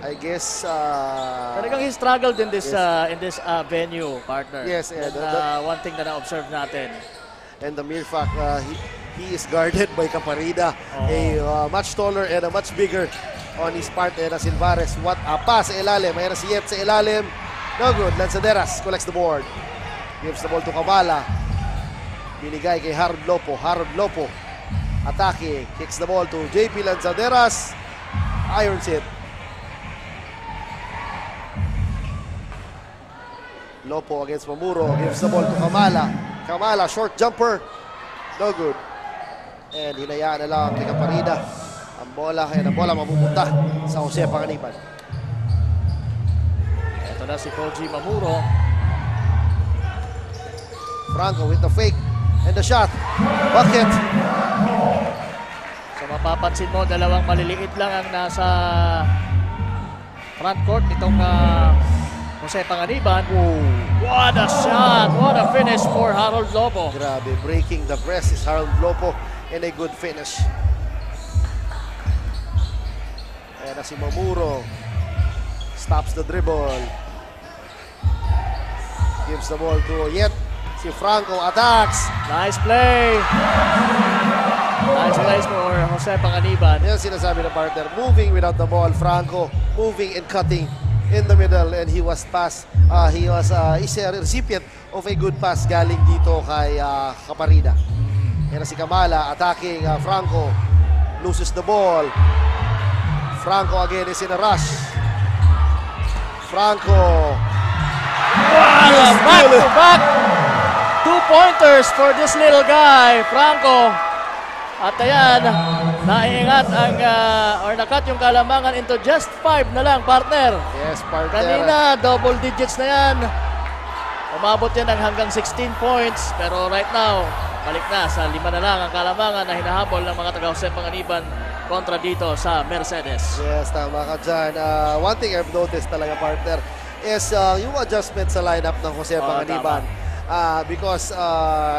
S1: I guess
S2: talagang he struggled in this venue, partner.
S1: Yes,
S2: and one thing na na-observe natin.
S1: And the mere fact he is guarded by Caparida, a much taller and a much bigger on his part. Ayan na Silvares. What a pass sa ilalim. Ayan na si Yet sa ilalim. No good. Lanzaderas collects the board. Gives the ball to Kamala. Binigay kay Harold Lopo. Harold Lopo. Atake. Kicks the ball to JP Lanzaderas. Irons it. Lopo against Mamuro. Gives the ball to Kamala. Kamala, short jumper. No good. And hinayaan na lang kay Caparida. Ang bola, kaya ang bola mapupunta sa Jose Panganiban.
S2: Ito na si Koji Mamuro.
S1: Franco with the fake and the shot. Bucket.
S2: So mapapansin mo, dalawang maliliit lang ang nasa front court nitong Jose Panganiban. What a shot! What a finish for Harold Lopo.
S1: Grabe, breaking the press is Harold Lopo and a good finish. Ayan na si Mamuro. Stops the dribble. Gives the ball to Yet. Si Franco attacks.
S2: Nice play. Nice plays for Jose Panganiban.
S1: Yan sinasabi ng partner. Moving without the ball. Franco moving and cutting in the middle, and he was is a recipient of a good pass galing dito kay Caparida. Yan si Kamala attacking. Franco loses the ball. Franco again is in a rush. Franco.
S2: Wow, back to back. 2-pointers for this little guy, Franco. At ayan, naiingat ang, or nakat yung Kalamangan into just 5 na lang, partner.
S1: Yes, partner.
S2: Kanina, double digits na yan. Umabot yan ng hanggang 16 points. Pero right now, balik na sa 5 na lang ang Kalamangan na hinahabol ng mga taga Jose Panganiban kontra dito sa Mercedes.
S1: Yes, tama ka dyan. One thing I've noticed talaga, partner, is yung adjustment sa lineup ng Jose Panganiban. Because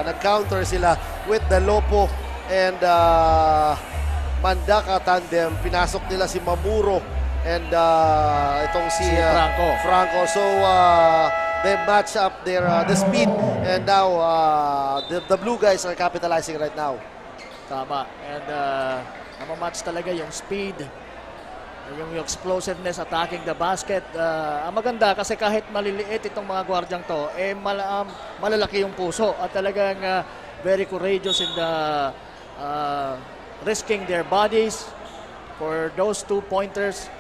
S1: nag-counter sila with the Lopo and Mandaka tandem. Pinasok nila si Mamuro and itong si Franco. So they match up their the speed, and now the blue guys are capitalizing right now.
S2: Tama. And namamatch talaga yung speed, yung explosiveness, attacking the basket. Ang maganda kasi kahit maliliit itong mga gwardyang to, malalaki yung puso at talagang very courageous in the risking their bodies for those 2-pointers.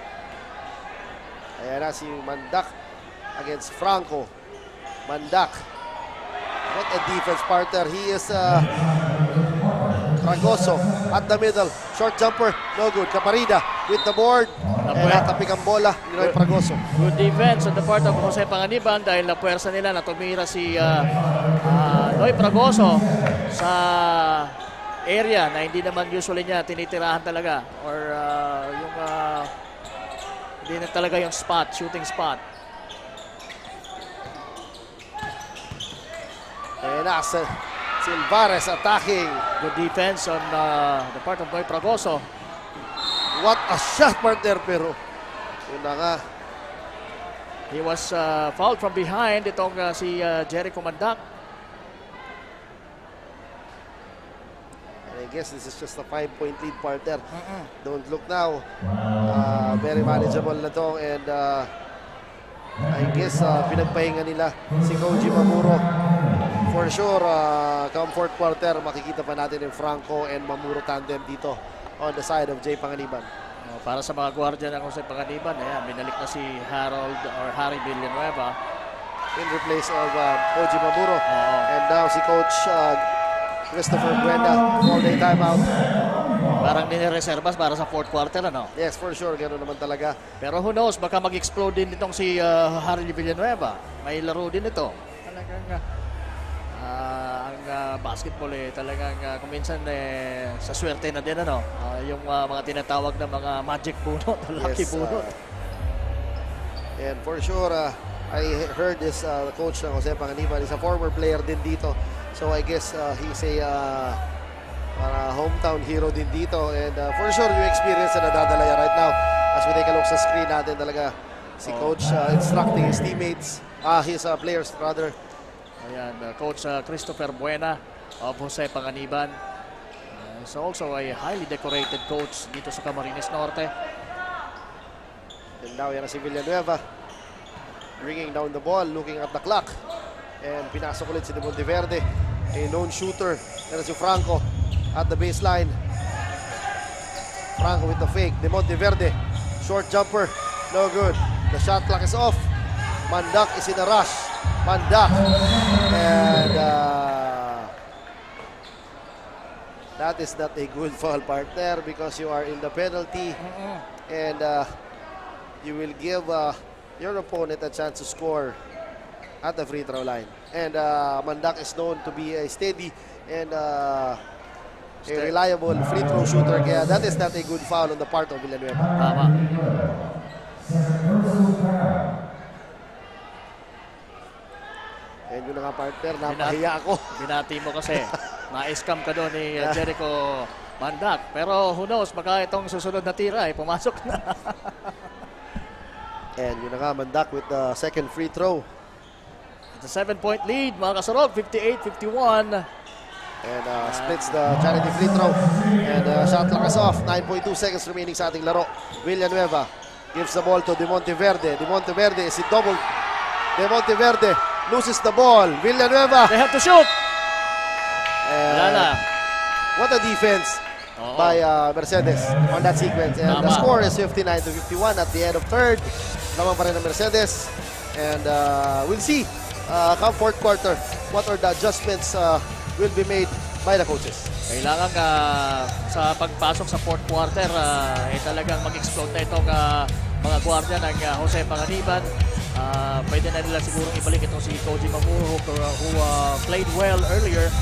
S1: Ayan na si Mandak against Franco. Mandak. What a defense, partner. He is Fragoso at the middle. Short jumper, no good. Caparida with the board. And natapik ang bola ni Noy Fragoso.
S2: Good defense on the part of Jose Panganiban dahil napuwersa nila na tumira si Noy Fragoso sa area na hindi naman usually niya tinitirahan talaga, or yung hindi na talaga yung spot, shooting spot.
S1: And that's Silvares attacking.
S2: Good defense on the part of Noy Fragoso.
S1: What a shot, partner, pero yun na nga.
S2: He was fouled from behind itong si Jericho Mandak.
S1: I guess this is just a 5-point lead, partner. Don't look now. Very manageable na to, and I guess pinagpahinga nila si Koji Mamuro. For sure, come fourth quarter, makikita pa natin yung Franco and Mamuro tandem dito on the side of Jay Panganiban.
S2: Para sa mga gwardiya ng Jose Panganiban, ayan, binalik na si Harry Villanueva
S1: in replace of Koji Mamuro. And now si Coach Christopher Buena, all-day timeout.
S2: Parang ninireservas para sa fourth quarter, ano?
S1: Yes, for sure. Gano'n naman talaga.
S2: Pero who knows, baka mag-explode din itong si Harry Villanueva. May laro din ito. Talagang ang basketball talagang kuminsan sa swerte na din, ano? Yung mga tinatawag na mga magic bunot, lucky bunot.
S1: And for sure, I heard this coach ng Jose Panganiban is a former player din dito. So I guess he's a hometown hero din dito, and for sure yung experience na nadadala niya right now as we take a look sa screen natin talaga si coach instructing his teammates, his players rather.
S2: Ayan, Coach Christopher Buena of Jose Panganiban. He's also a highly decorated coach dito sa Camarines Norte.
S1: And now yan na si Villanueva. Bringing down the ball, looking at the clock. And pinasok ulit si De Monteverde. A known shooter. Yan na si Franco at the baseline. Franco with the fake. De Monteverde. Short jumper. No good. The shot clock is off. Mandak is in a rush. Mandak. And that is not a good foul, partner, because you are in the penalty. And you will give your opponent a chance to score at the free throw line. And Mandak is known to be a steady and a reliable free throw shooter. Kaya that is not a good foul on the part of Villanueva.
S2: Tama.
S1: And yun na nga, partner, napahiya ako.
S2: Binati mo kasi. Na-scam ka doon ni Jericho Mandak. Pero who knows, baka itong susunod na tira ay pumasok na.
S1: And yun na nga, Mandak with the second free throw.
S2: It's a 7-point lead, mga kasarog, 58-51.
S1: And splits the charity free throw. And shot clock is off. 9.2 seconds remaining sa ating laro. Villanueva gives the ball to De Monteverde. De Monteverde is in double. De Monteverde loses the ball. Villanueva.
S2: They have to shoot.
S1: And what a defense by Mercedes on that sequence. And the score is 59-51 at the end of third. Naman pa rin ng Mercedes. And we'll see come fourth quarter what are the adjustments will be made by the coaches.
S2: Kailangan sa pagpasok sa fourth quarter talagang mag-explode na itong mga gwardiya ng Jose Panganiban. Pwede na nila sigurong ibalik itong si Koji Mamuro who played well earlier,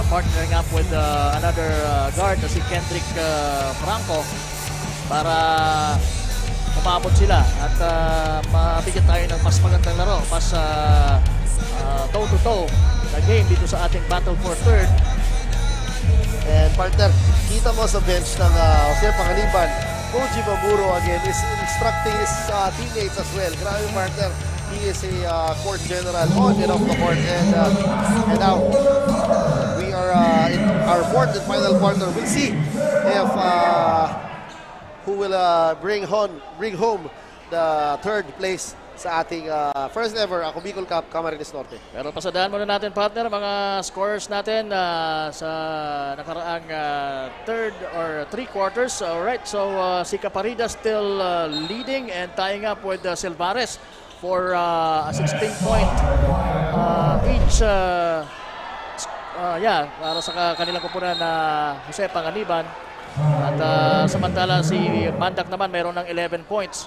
S2: partnering up with another guard na si Kendrick Franco para umabot sila at mabigyan tayo ng mas magandang laro, mas toe-to-toe na game dito sa ating battle for third.
S1: And partner, kita mo sa bench ng Jose Panganiban, Koji Mamuro again is instructing his teammates as well. Grabe, partner. He is a court general on and off the court. And now we are in our fourth and final quarter. We'll see if who will bring home the third place sa ating first ever Ako Bicol Cup Camarines Norte.
S2: Pero pasadaan muna natin, partner, mga scores natin sa nakaraang third or three quarters. Alright, so si Caparida still leading and tying up with Silvares for a 16-point each. Para sa kanilang kupunan na Jose Panganiban. At samantala si Mandak naman mayroon ng 11 points.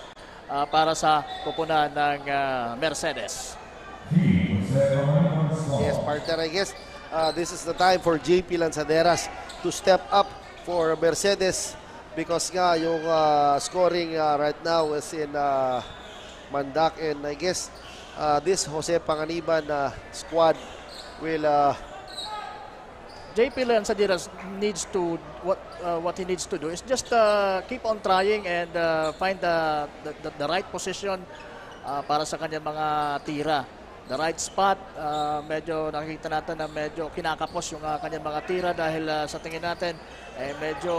S2: Para sa kupunan ng Mercedes.
S1: Yes, partner, I guess this is the time for JP Lanzaderas to step up for Mercedes because nga yung scoring right now is in Mandak, and I guess this Jose Panganiban squad will
S2: JP Lanzaderas needs to what he needs to do is just keep on trying and find the right position para sa kanyang mga tira. The right spot, medyo nakikita natin na medyo kinakapos yung kanyang mga tira dahil sa tingin natin medyo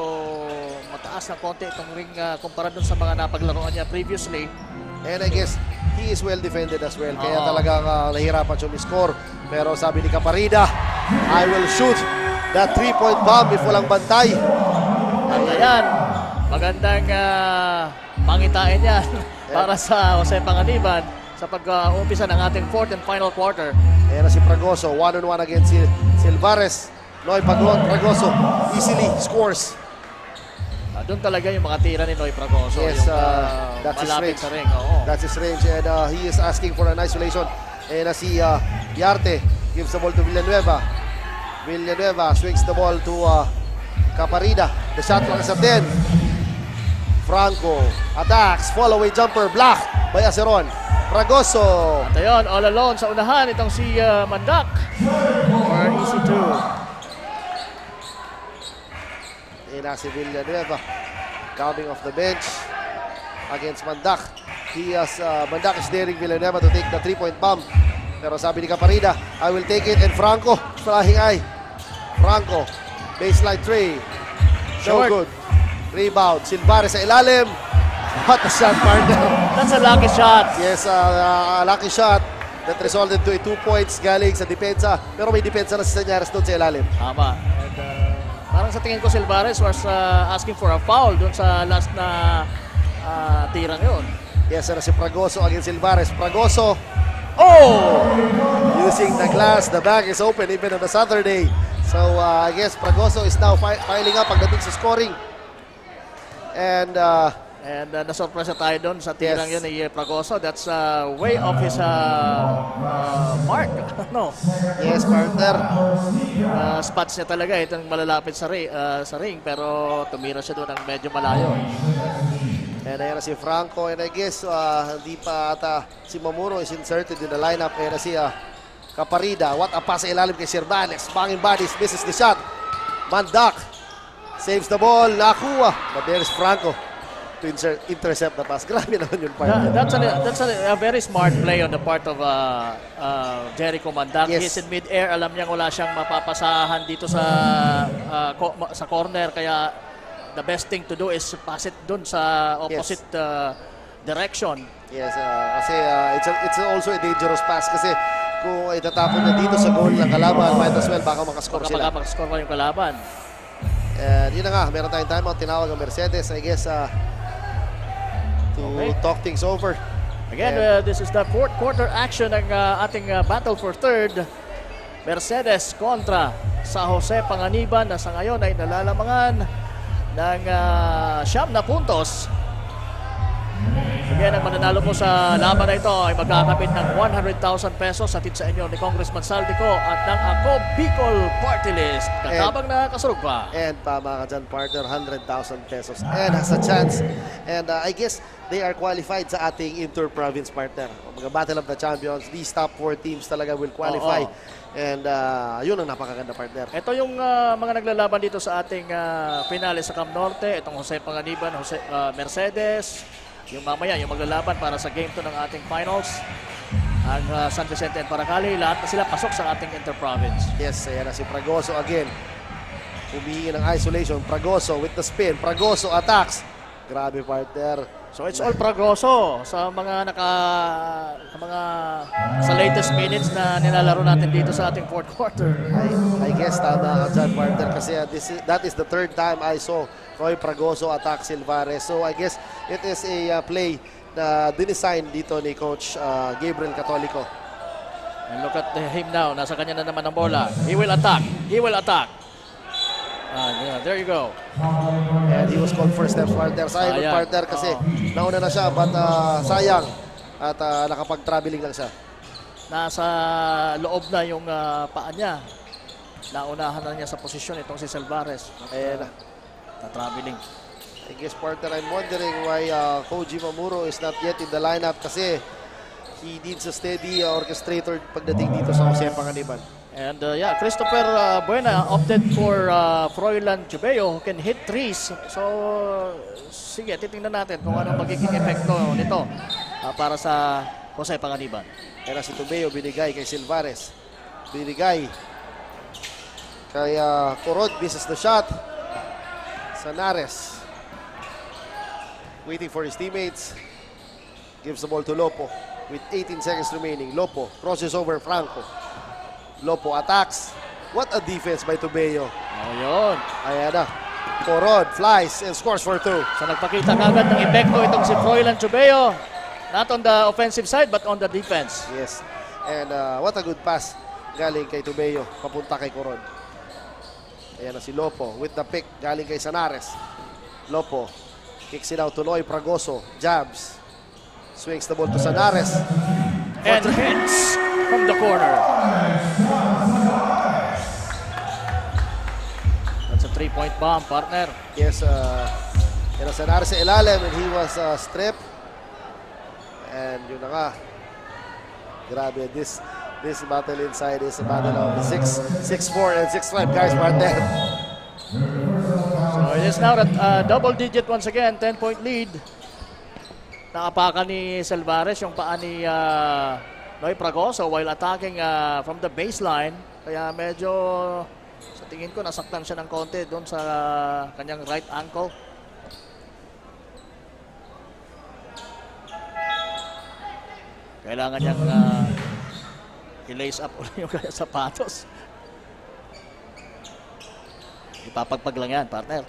S2: mataas na konti itong ring kumpara dun sa mga napaglaruan niya previously.
S1: And I guess he is well defended as well. Kaya talagang nahirapan siya score. Pero sabi ni Caparida, I will shoot that 3-point bomb if walang bantay.
S2: At ayan, magandang pangitain yan para sa Jose Panganiban sa pag-umpisa ng ating fourth and final quarter.
S1: Ayan na si Fragoso, one-on-one against si Silvares. Noy Fragoso easily scores.
S2: Doon talaga yung mga tira ni Noy Fragoso.
S1: Yes, that's his range. That's his range, and he is asking for an isolation. And si Yarte gives the ball to Villanueva. Villanueva swings the ball to Caparida. The shot clock is at 10. Franco attacks, fall away jumper blocked by Aceron. Fragoso.
S2: At ayun, all alone sa unahan itong si Mandak for easy two.
S1: Ina si Villanueva coming off the bench against Mandak. Mandak is daring Villanueva to take the 3-point bomb. Pero sabi ni Caparida, I will take it. And Franco, flying eye. Franco, baseline 3. So good. Rebound. Silvares sa ilalim. What a shot, partner.
S2: That's a lucky shot.
S1: Yes, lucky shot that resulted to 2 points galing sa depensa. Pero may depensa na si Sanyares doon sa ilalim.
S2: Tama. And, parang sa tingin ko, Silvares was asking for a foul doon sa last na tirang yun.
S1: Yes, si Fragoso against Silvares. Fragoso, using the glass. The bag is open even on the Saturday. So, I guess Fragoso is now piling up pagdating sa scoring. And
S2: nasurpresa tayo doon sa tirang yun ni Fragoso. That's way off his mark. No.
S1: Yes, partner.
S2: Spots niya talaga. Itong malalapit sa ring. Pero tumira siya doon ng medyo malayo.
S1: And ayan na si Franco. And I guess hindi pa ata si Mamuro is inserted in the lineup. Ayan na si Caparida. What a pass sa ilalim kay Sirvanes. Banging bodies. Misses the shot. Mandak saves the ball. Nakuha. But there is Franco to intercept the pass. Grabe naman yun, partner.
S2: That's a very smart play on the part of Jericho Mandak.
S1: Yes.
S2: He's in mid-air. Alam niya wala siyang mapapasahan dito sa corner. Kaya the best thing to do is pass it dun sa opposite direction.
S1: Yes, kasi it's also a dangerous pass kasi kung itatapon na dito sa goal ng kalaban, might as well baka makascore sila.
S2: Baka makascore pa yung kalaban.
S1: And yun na nga, meron tayong timeout. Tinawag ang Mercedes, I guess, to talk things over.
S2: Again, this is the fourth quarter action ng ating battle for third. Mercedes kontra sa Jose Panganiban na sa ngayon ay nalalamangan ng 9 na puntos. Again, ang mananalo po sa laban na ito ay magkakapit ng 100,000 pesos sa sa inyo ni Congressman Saldico at ng Ako Bicol Party List. Katabang na kasurog pa.
S1: And tama ka dyan, partner, 100,000 pesos. And has a chance. And I guess they are qualified sa ating inter-province, partner. Mga Battle of the Champions, these top 4 teams talaga will qualify. And yun ang napakaganda, partner.
S2: Ito yung mga naglalaban dito sa ating finale sa Camp Norte. Itong Jose Panganiban, Mercedes. Yung mamaya, yung maglalaban para sa game 2 ng ating finals. Ang San Vicente and Paracali, lahat na sila pasok sa ating inter-province.
S1: Yes, ayan na si Fragoso again. Humihingi ng isolation. Fragoso with the spin. Fragoso attacks. Grabe, partner.
S2: So it's all Fragoso sa mga sa latest minutes na nilalaro natin dito sa ating fourth quarter.
S1: I guess tama ka dyan, partner, kasi that is the third time I saw Roy Fragoso attack Silvares. So I guess it is a play na dinesign dito ni Coach Gabriel Catolico.
S2: And look at him now. Nasa kanya na naman ang bola. He will attack. He will attack. Yeah, there you go.
S1: And he was called first steps, partner. Sayang yung partner kasi nauna na siya, but sayang. At nakapag-traveling lang siya.
S2: Nasa loob na yung paa niya. Naunahan na niya sa posisyon itong si Silvares.
S1: Ayan na.
S2: Na-traveling.
S1: I guess, partner, I'm wondering why Koji Mamuro is not yet in the lineup kasi he needs a steady orchestrator pagdating dito sa Jose Panganiban.
S2: And Christopher Buena opted for Froilan Chubeo who can hit threes. So, sige, titingnan natin kung anong magiging epekto nito para sa Jose Panganiban.
S1: Kaya si Chubeo binigay kay Silvares. Binigay kay Corod, misses the shot. Sanares waiting for his teammates. Gives the ball to Lopo with 18 seconds remaining. Lopo crosses over Franco. Lopo attacks. What a defense by Tubeo.
S2: Ayun.
S1: Ayan na. Corod flies and scores for 2.
S2: So nagpakita kagad ng epekto itong si Froilan Chubeo. Not on the offensive side but on the defense.
S1: Yes. And what a good pass galing kay Tubeo papunta kay Corod. Ayan na si Lopo with the pick galing kay Sanares. Lopo kicks it out to Noy Fragoso. Jabs. Swings the ball to Sanares.
S2: And hits from the corner. That's a 3-point bomb, partner.
S1: Yes, yan ang Sanares sa ilalim and he was stripped. And yun na nga. Grabe, this battle inside is a battle of 6-4 and 6-5 guys, partner.
S2: So it is now at double digit once again, 10-point lead. Nakapakan ni Silvares yung paa ni Noy Fragoso while attacking from the baseline. Kaya medyo sa tingin ko nasaktan siya ng konti doon sa kanyang right ankle. Kailangan niyang i-lace up ulit yung kaya sapatos. Ipapagpag lang yan, partner.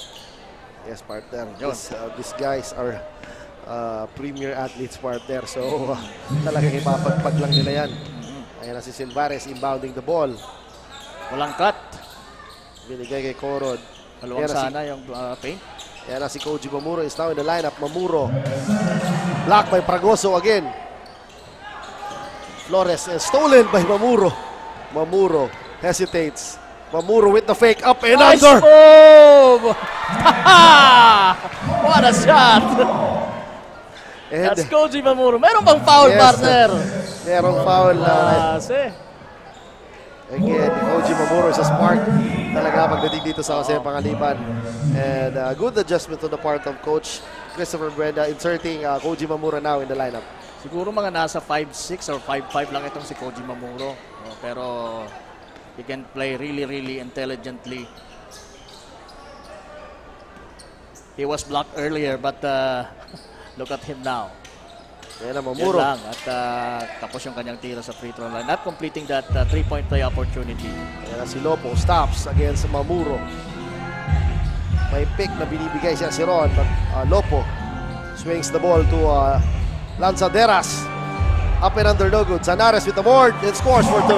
S1: Yes, partner. These guys are premier athletes, partner. So, talagang ipapagpag lang nila yan. Ayan na si Silvares inbounding the ball.
S2: Walang cut.
S1: Binigay kay Corod.
S2: Maluwag sana yung paint.
S1: Ayan na si Koji Mamuro is now in the lineup. Mamuro. Blocked by Fragoso again. Flores is stolen by Mamuro. Mamuro hesitates. Mamuro with the fake up and
S2: nice
S1: under.
S2: Move! What a shot!
S1: And
S2: that's Koji Mamuro. Meron bang foul,
S1: yes,
S2: partner?
S1: Merong foul.
S2: Again,
S1: Koji Mamuro is a smart talaga pagdating dito sa Jose Pangaliban. And good adjustment on the part of Coach Christopher Brenda inserting Koji Mamuro now in the lineup.
S2: Siguro mga nasa 5'6 or 5'5 lang itong si Koji Mamuro. Pero he can play really intelligently. He was blocked earlier but look at him now.
S1: Yan ang Mamuro.
S2: Yan lang. At tapos yung kanyang tira sa free throw line. Not completing that 3-point play opportunity.
S1: Yan si Lopo. Stops against Mamuro. May pick na binibigay siya si Ron. But Lopo swings the ball to Lanzaderas. Up and under, no good. Zanares with the board. It scores for 2.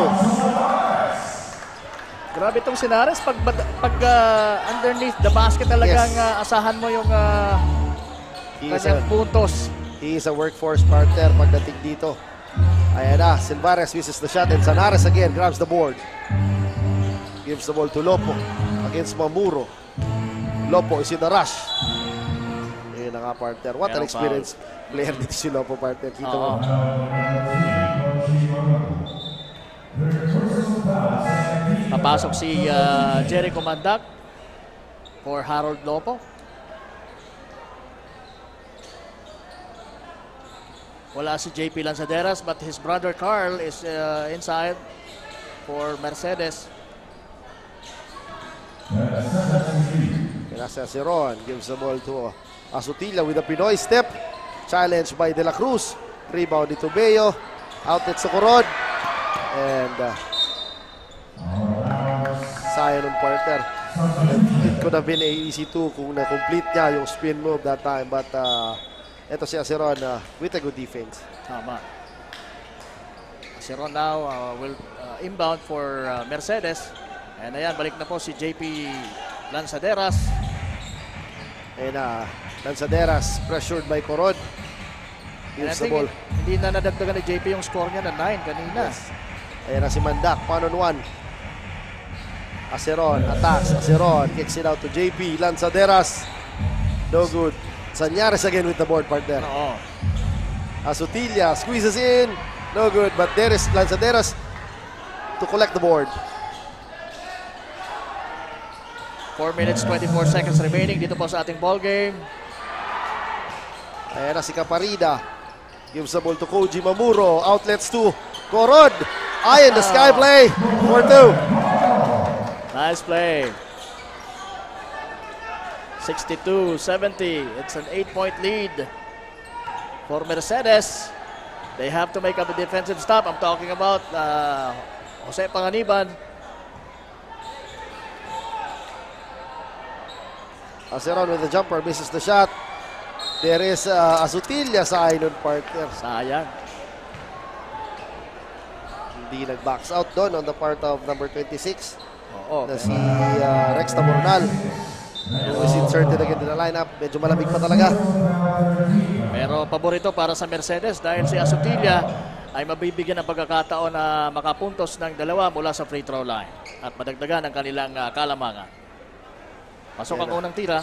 S2: Grabe itong Zanares. Pag underneath the basket talagang asahan mo yung kanyang puntos.
S1: He is a workforce partner pagdating dito. Ayan na, Silvares misses the shot and Zanares again grabs the board. Gives the ball to Lopo against Mamuro. Lopo is in the rush. Ayan na nga, partner. What an experienced player dito si Lopo, partner. Kita mo.
S2: Papasok si Jericho Mandak for Harold Lopo. Wala si JP Lanzaderas but his brother Carl is inside for Mercedes.
S1: Pinasa si Ron. Gives the ball to Asutilla with a Pinoy step. Challenged by De La Cruz. Rebound dito Beo. Outlet sa Corod. And sayang ng partner. It could have been a easy 2 kung na-complete niya yung spin move that time. But ito si Aceron with a good defense.
S2: Tama. Aceron now will inbound for Mercedes. And ayan, balik na po si JP Lanzaderas.
S1: And Lanzaderas pressured by Corod. Gives the ball.
S2: Hindi na nadagdagan ni JP yung score niya na 9 kanina.
S1: Yes. Ayan na si Mandak, 1-on-1. Aceron attacks. Aceron kicks it out to JP Lanzaderas. No good. Zanares again with the board, partner. Asutilla squeezes in. No good, but there is Lanzaderas to collect the board.
S2: 4 minutes, 24 seconds remaining dito po sa ating ball game.
S1: Ayan na si Caparida. Gives the ball to Koji Mamuro. Outlets to Corod. Eye in the sky play for 2.
S2: Nice play. 62-70. It's an 8-point lead for Mercedes. They have to make up a defensive stop. I'm talking about Jose Panganiban.
S1: Aceron with the jumper, misses the shot. There is Asutilla sa Ainon partner.
S2: Sayang.
S1: Hindi nag-box out doon on the part of number 26.
S2: Na
S1: si Rex Tabornal. Who is inserted again in the lineup. Medyo malamig pa talaga.
S2: Pero paborito para sa Mercedes dahil si Asutilla ay mabibigyan ng pagkakataon na makapuntos ng 2 mula sa free throw line at madagdagan ang kanilang kalamangan. Pasok ang unang tira.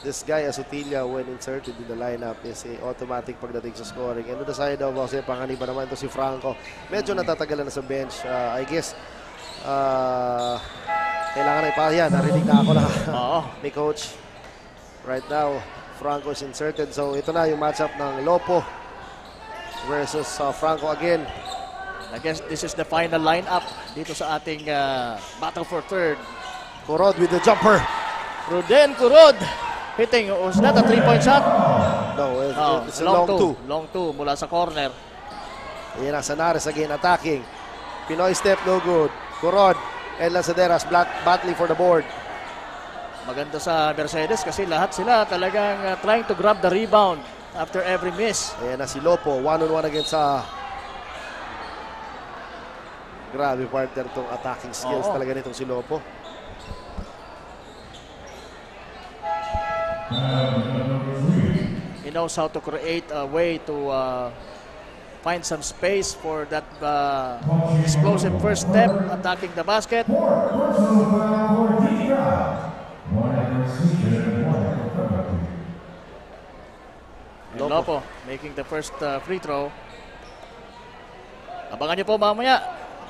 S1: This guy, Asutilla, when inserted in the lineup is automatic pagdating sa scoring. And on the side of Jose Panganiban naman, ito si Franco. Medyo natatagalan na sa bench. I guess, kailangan na ipahiya. Narinig na ako na ni Coach. Right now, Franco is inserted. So, ito na yung matchup ng Lopo versus Franco again.
S2: I guess this is the final lineup dito sa ating battle for third.
S1: Corod with the jumper.
S2: Ruden Corod hitting. Was that a 3-point shot?
S1: No, it's a long two.
S2: Long two mula sa corner.
S1: Ayan na, Sanares again attacking. Pinoy step, no good. Corod and Lanzaderas battling for the board.
S2: Maganda sa Mercedes kasi lahat sila talagang trying to grab the rebound after every miss.
S1: Ayan na si Lopo, one-on-one against sa... Grabe partner itong attacking skills talaga nitong si Lopo.
S2: He knows how to create a way to find some space for that explosive first step, attacking the basket. Lopo making the first free throw. Abangan niyo po mamaya.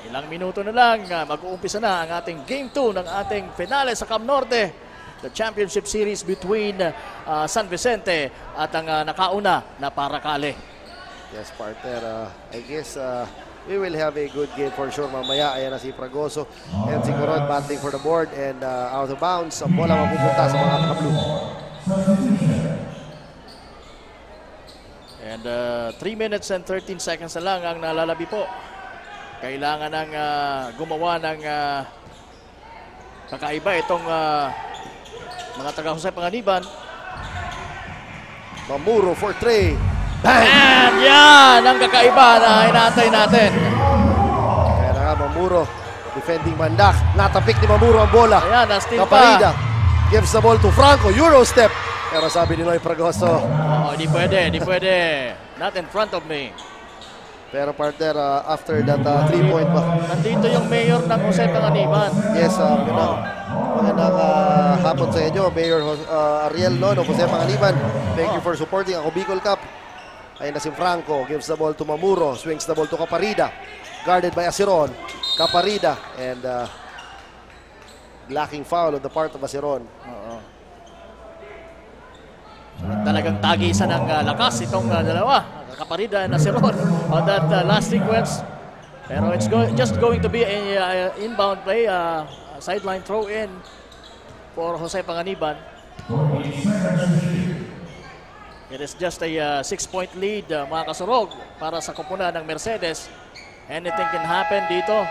S2: Ilang minuto na lang, mag-uumpisa na ang ating Game 2 ng ating finale sa Cam Norte. The championship series between San Vicente at ang nakauna na Paracale.
S1: Yes, partner. I guess we will have a good game for sure mamaya. Ayan na si Fragoso and si Corod battling for the board and out of bounds. Ang bola mapupunta sa mga naka-blue.
S2: And 3 minutes and 13 seconds na lang ang nalalabi po. Kailangan ng gumawa ng kakaiba itong mga taga Jose Panganiban.
S1: Mamuro for 3.
S2: Bang! And yan ang kakaiba na inaantay natin.
S1: Kaya na nga Mamuro, defending Mandak. Natapik ni Mamuro ang bola.
S2: Ayan, na-steal
S1: Caparida gives the ball to Franco. Euro step. Pero sabi ni Noy Fragoso.
S2: Hindi pwede, hindi pwede. Not in front of me.
S1: Pero partner, after that 3-point ba?
S2: Nandito yung mayor ng Jose Panganiban.
S1: Yes, magandang hapon sa inyo, Mayor Ariel Nono, Jose Panganiban. Thank you for supporting ako Bicol Cup. Ayun na si Franco, gives the ball to Mamuro, swings the ball to Caparida. Guarded by Asiron. Caparida and blocking foul on the part of Asiron.
S2: Talagang tagisan ng lakas itong dalawa. Caparida and Asiron on that last sequence. Pero it's just going to be a inbound play, sideline throw in for Jose Panganiban. It is just a 6-point lead, mga kasurog, para sa koponan ng Mercedes. Anything can happen dito.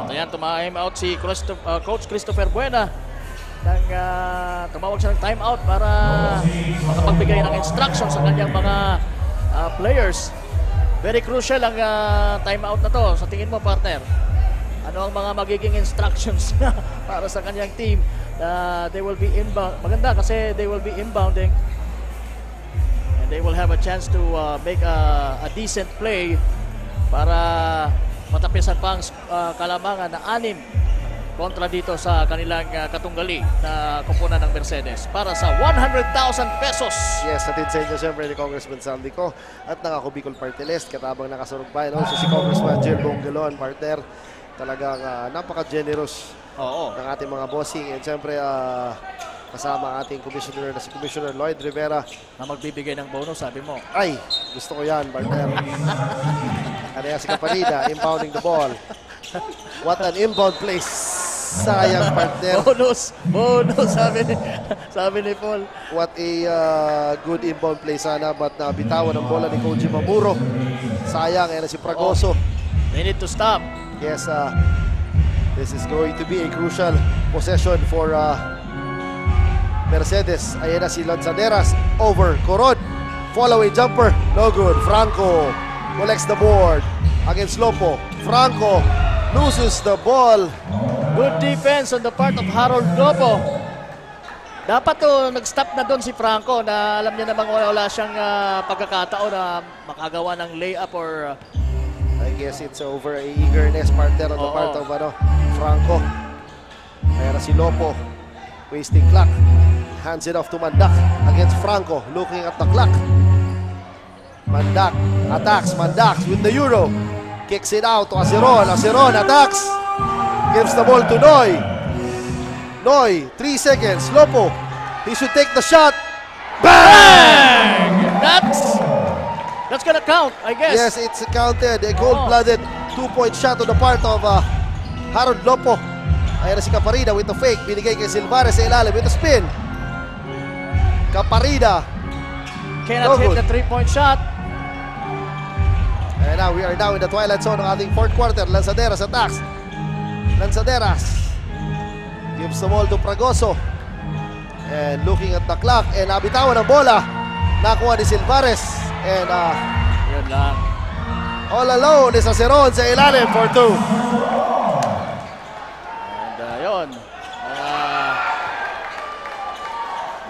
S2: At ayan, tumahim out si Coach Christopher Buena. Tumawag siya ng timeout para makapagbigay ng instruction sa kanyang mga players. Very crucial ang timeout na to. Sa tingin mo, partner, ano ang mga magiging instructions para sa kanyang team? They will be inbound. Maganda kasi they will be inbounding and they will have a chance to make a decent play para matapisan pa ang kalamangan na 6 kontra dito sa kanilang katunggali na koponan ng Mercedes para sa 100,000 pesos.
S1: Yes, atin sa inyo siyempre ni Congressman Saldi ko at ng ako Bicol Party List, katabang nakasurog pa. Also si Congressman Jill Bongelon, partner. Talagang napaka-generous ng ating mga bossing. And siyempre kasama ang ating commissioner na si Commissioner Lloyd Rivera.
S2: Na magbibigay ng bonus, sabi mo.
S1: Ay, gusto ko yan, partner. Kaya si Caparida, impounding the ball. What an inbound place. Sayang, partner.
S2: Bonus, sabi ni Paul.
S1: What a good inbound play sana, but nabitawan ang bola ni Koji Mamuro. Sayang, ayan na si Fragoso.
S2: They need to stop.
S1: Yes, this is going to be a crucial possession for Mercedes. Ayan na si Lanzaderas over Corod. Fall away jumper, no good. Franco collects the board against Lopo. Franco loses the ball.
S2: Good defense on the part of Harold Lopo. Dapat nag-stop na doon si Franco na alam niya namang wala siyang pagkakataon na makagawa ng layup or...
S1: I guess it's over a eagerness, partner, on the part of Franco. Kaya na si Lopo, wasting clock. Hands it off to Mandak against Franco, looking at the clock. Mandak attacks, Mandak with the Euro. Kicks it out to Asiron. Asiron attacks. Gives the ball to Noy. Noy, 3 seconds. Lopo, he should take the shot.
S2: Bang! That's gonna count, I guess.
S1: Yes, it's counted. A cold-blooded 2-point shot on the part of Harold Lopo. Ayan na si Caparida with the fake. Binigay kay Silvares sa ilalim with the spin. Caparida.
S2: Cannot hit the 3-point shot.
S1: And now we are now in the twilight zone ng ating fourth quarter. Lanzaderas attacks. Lanzaderas gives the ball to Fragoso. And looking at the clock. And nabitawan ng bola. Nakuha ni Silvares. And
S2: yun lang.
S1: All alone is Aceron sa ilalim for 2.
S2: And yun.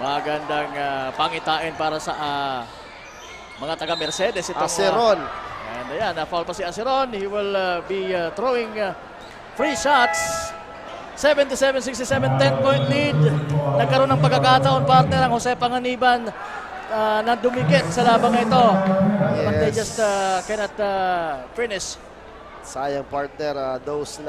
S2: Magandang pangitain para sa mga taga Mercedes. Itong,
S1: Aceron.
S2: And ayan, na-foul pa si Aceron. He will be throwing free shots. 77-67, 10-point lead. Nagkaroon ng pagkakataon, partner, ang Jose Panganiban na dumikit sa labang ito.
S1: Yes.
S2: But they just cannot finish.
S1: Sayang, partner, those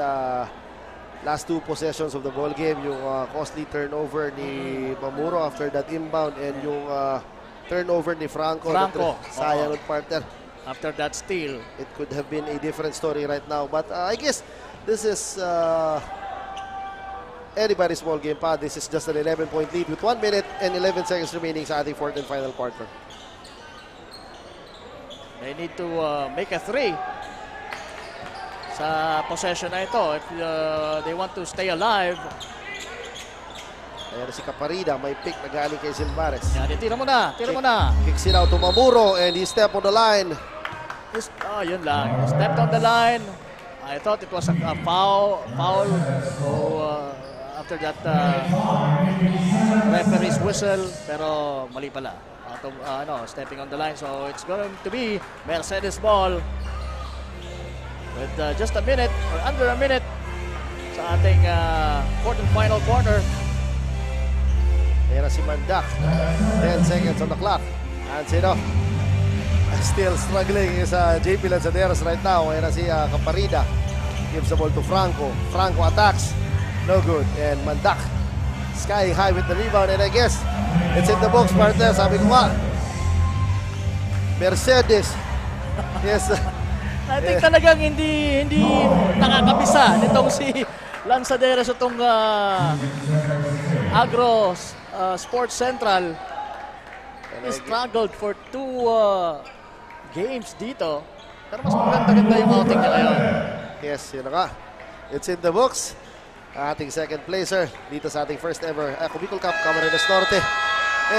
S1: last 2 possessions of the ball game, yung costly turnover ni Mamuro after that inbound and yung turnover ni Franco. Sayang, partner.
S2: After that steal,
S1: it could have been a different story right now. But I guess this is anybody's ball game pa. This is just an 11-point lead with 1 minute and 11 seconds remaining sa ating fourth and final quarter.
S2: They need to make a 3 sa possession na ito if they want to stay alive.
S1: Ayan si Caparida, may pick na galing kay Silvares.
S2: Yan, tira mo na, tira mo na.
S1: Kicks it out to Mamuro and he step on the line.
S2: Yun lang. Stepped on the line. I thought it was a foul. So, after that referee's whistle, pero mali pala. Stepping on the line. So it's going to be Mercedes ball with just a minute or under a minute sa ating fourth and final quarter.
S1: Ayan na si Mandak. 10 seconds on the clock. And sino? Still struggling is JP Lanzaderas right now. Ayan na si Caparida. Gives the ball to Franco. Franco attacks. No good. And Mandak sky high with the rebound. And I guess it's in the box, partner. Sabi ko nga, Mercedes. Yes.
S2: I think talagang hindi nakakabisa nitong si Lanzaderas itong Agro Sports Central. He struggled for 2 games dito. Pero mas maganda yung outing niya ngayon.
S1: Yes, yun na nga. It's in the books. Ating second placer dito sa ating first ever Bicol Cup Camarines Norte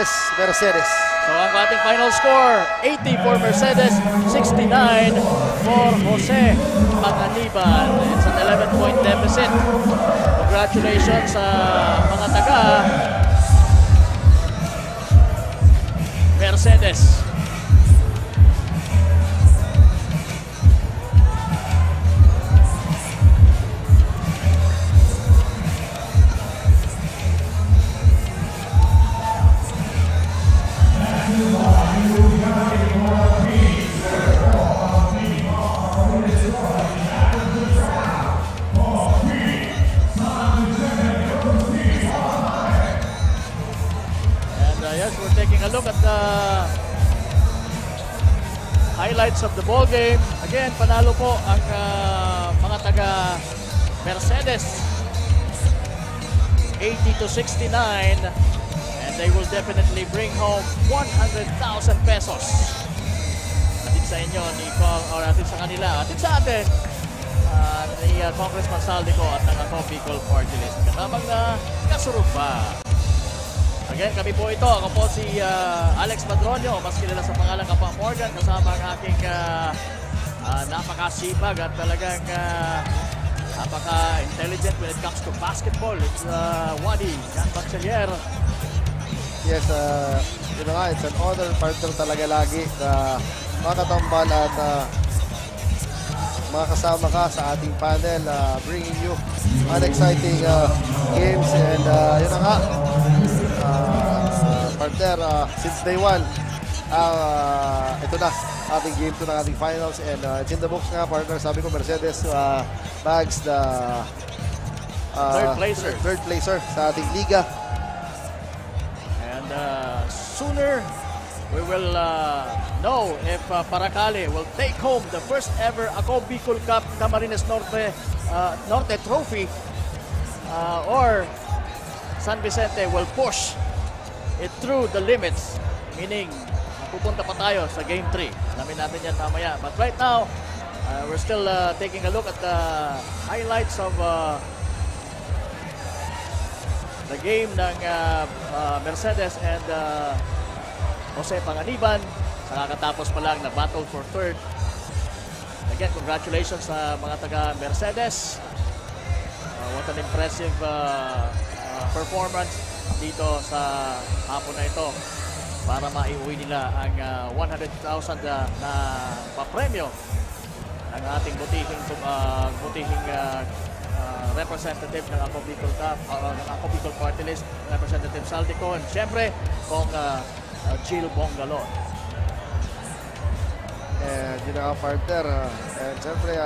S1: is Mercedes.
S2: So ang ating final score, 80 for Mercedes, 69 for Jose Panganiban. It's an 11-point deficit. Congratulations sa mga taga Mercedes. Yes, we're taking a look at the highlights of the ball game. Again, panalo po ang mga taga Mercedes. 80-69, and they will definitely bring home 100,000 pesos. Atid sa inyo ni or atid sa kanila, atid sa atin ni Congressman Saldico at ng Bicol Party List. Katamang na kasurog pa. Again, kami po ito. Ako po si Alex Madronio, mas kilala sa pangalan Kapa Morgan, kasama ang aking napakasipag at talagang napaka-intelligent when it comes to basketball. It's Wadi, Jan Bachelier.
S1: Yes, yun nga, it's an honor partner talaga lagi na makatambal at makasama ka sa ating panel, bringing you exciting games. And yun na nga, partner, since day one, ito na, ating game to ng ating finals. And it's in the books nga, partner. Sabi ko, Mercedes bags the third placer sa ating liga.
S2: And sooner we will know if Paracale will take home the first ever Bicol Cup Camarines Norte Trophy or San Vicente will push it through the limits, meaning pupunta pa tayo sa Game 3. Alamin natin yan mamaya. But right now, we're still taking a look at the highlights of the game ng Mercedes and Jose Panganiban. Sa kakatapos pa lang na battle for third. Again, congratulations sa mga taga-Mercedes. What an impressive performance dito sa hapon na ito para maiuwi nila ang 100,000 na papremyo ng ating butihing representative ng Ako Bicol Cup, ng Ako Bicol Party List, Representative Saldico, and syempre kung Jill Bongalon.
S1: And yun ang partner. And syempre,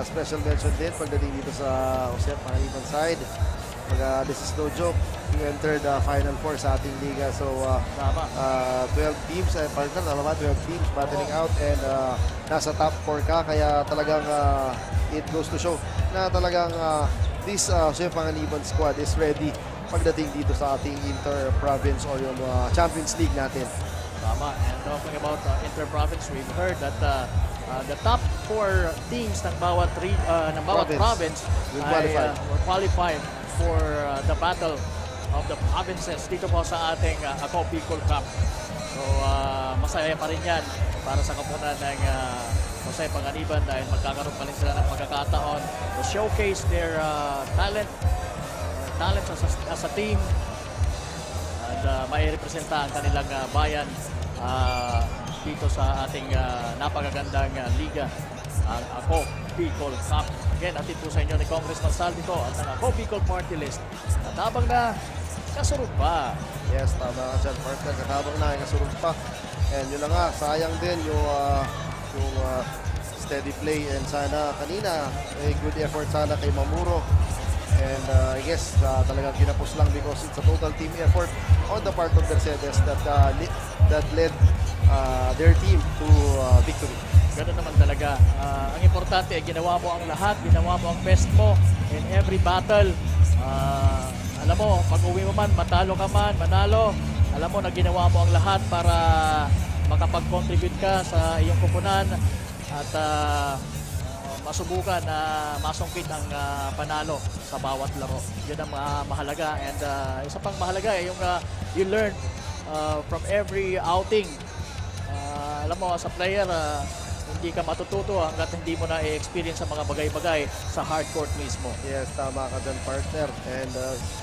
S1: special mention din pagdating dito sa Jose Panganiban side. This is no joke. You entered the Final Four sa ating liga. So, 12 teams, partner, 12 teams battling out and nasa top 4 ka. Kaya talagang it goes to show na talagang this Jose Panganiban squad is ready pagdating dito sa ating inter-province or yung Champions League natin.
S2: Tama. And talking about inter-province, we've heard that the top 4 teams ng bawat province were qualified for the battle of the provinces dito po sa ating Ako Bicol Cup. So masaya pa rin yan para sa kapunan ng Jose Panganiban dahil magkakaroon pa rin sila ng pagkakataon to showcase their talents as a team and mai-representa ang kanilang bayan dito sa ating napakagandang liga, ang Ako Bicol Cup. Again, atin po sa inyo ni Congressman Saldico at ang Ako Bicol Party List. Katabang na kasurog pa.
S1: Yes, tama ka dyan, partner. Katabang na kasurog pa. And yun na nga, sayang din yung steady play. And sana kanina, good effort sana kay Mamuro. And I guess talagang kinapos lang because it's a total team effort on the part of Mercedes that led their team to victory.
S2: Ganun naman talaga. Ang importante ay ginawa mo ang lahat, ginawa mo ang best mo in every battle. Alam mo, pag-uwi mo man, matalo ka man, manalo, alam mo na ginawa mo ang lahat para makapag-contribute ka sa iyong kupunan at masubukan na masungkit ang panalo sa bawat laro. Yun ang mahalaga. And isa pang mahalaga ay yung you learn from every outing. Alam mo, sa player, hindi ka matututo hanggat hindi mo na i-experience ang mga bagay-bagay sa hard court mismo.
S1: Yes, tama ka dyan, partner. And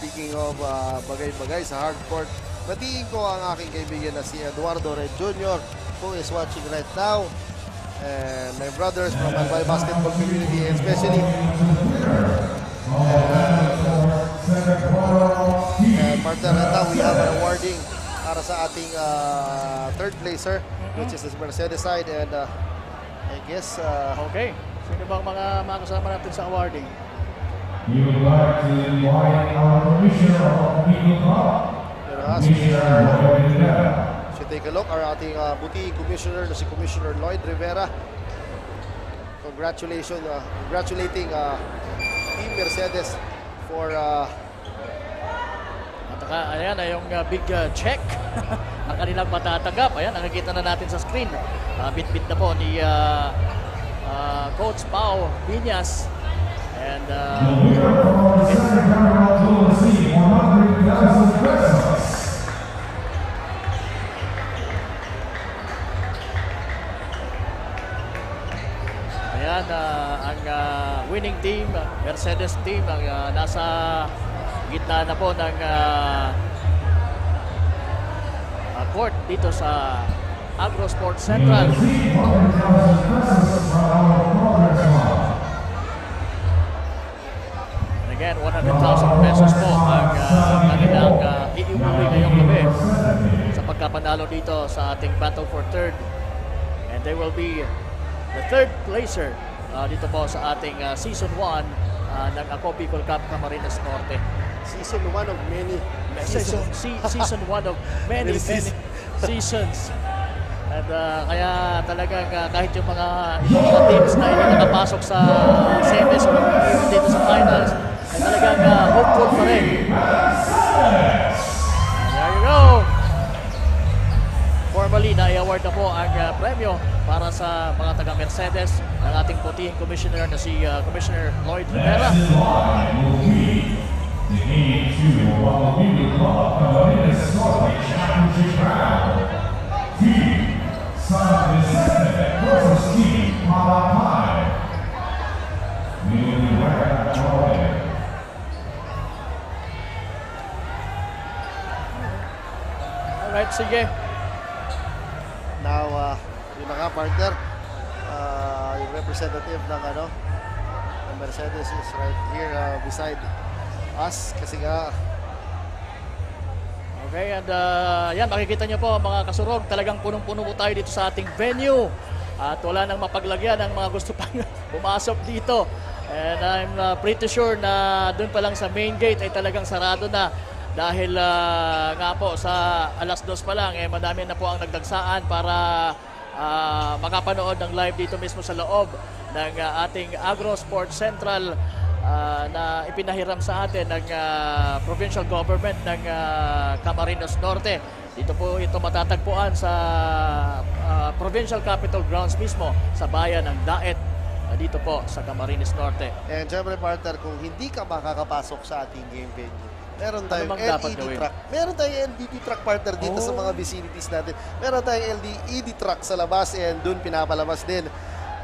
S1: speaking of bagay-bagay sa hard court, batiin ko ang aking kaibigan na si Eduardo Red Jr. who is watching right now. And my brothers from Albay basketball community, especially. And partner, right now we have an awarding para sa ating third placer, which is the Mercedes side. And I guess...
S2: okay. Sino bang mga kasama natin sa awarding?
S15: We would like to invite our Commissioner of Bicol Cup, Commissioner Lloyd Rivera.
S1: So take a look, our ating buti commissioner na si Commissioner Lloyd Rivera. Congratulating Team Mercedes for...
S2: ayan ay yung big check ang kanilang matatanggap. Ayan, nakikita na natin sa screen. Bit-bit na po ni Coach Pao Viñas. And ayan, ang winning team, Mercedes team, ang nasa gitna na po ng court dito sa Agro Sports Central. And again, 100,000 pesos po ang kanilang iiuwi ngayong gabi sa pagkapanalo dito sa ating Battle for Third. And they will be the third placer dito po sa ating Season 1 ng Ako Bicol Cup Camarines Norte.
S1: Season 1 of many
S2: season 1 of many seasons. At kaya talagang kahit yung mga teams na hindi nakapasok sa semis o dito sa finals, ay talagang hopeful pa rin. There you go. Formally, na-award na po ang premyo para sa mga taga-Mercedes ng ating putihing commissioner na si Commissioner Lloyd Rivera.
S15: The Game 2 of the Beagle Club Camarines Norte Championship Round. Team San Vicente versus Team Palapay. Newly wearing Jordan.
S2: Alright, sige.
S1: Now, yun na nga, partner. Yung representative ng Mercedes is right here beside us kasi nga.
S2: Okay, and yan, makikita nyo po mga kasurog, talagang punong-puno po tayo dito sa ating venue. At wala nang mapaglagyan ang mga gusto pang pumasok dito. And I'm pretty sure na dun pa lang sa main gate ay talagang sarado na. Dahil nga po sa alas 2 pa lang, madami na po ang nagdagsaan para makapanood ng live dito mismo sa loob ng ating Agro Sports Central na ipinahiram sa atin ng provincial government ng Camarines Norte. Dito po ito matatagpuan sa Provincial Capital Grounds mismo sa bayan ng Daet dito po sa Camarines Norte.
S1: And syempre partner, kung hindi ka makakapasok sa ating game venue, meron tayong LED truck. Meron tayong LED truck partner dito sa mga vicinities natin. Meron tayong LED truck sa labas and dun pinapalabas din.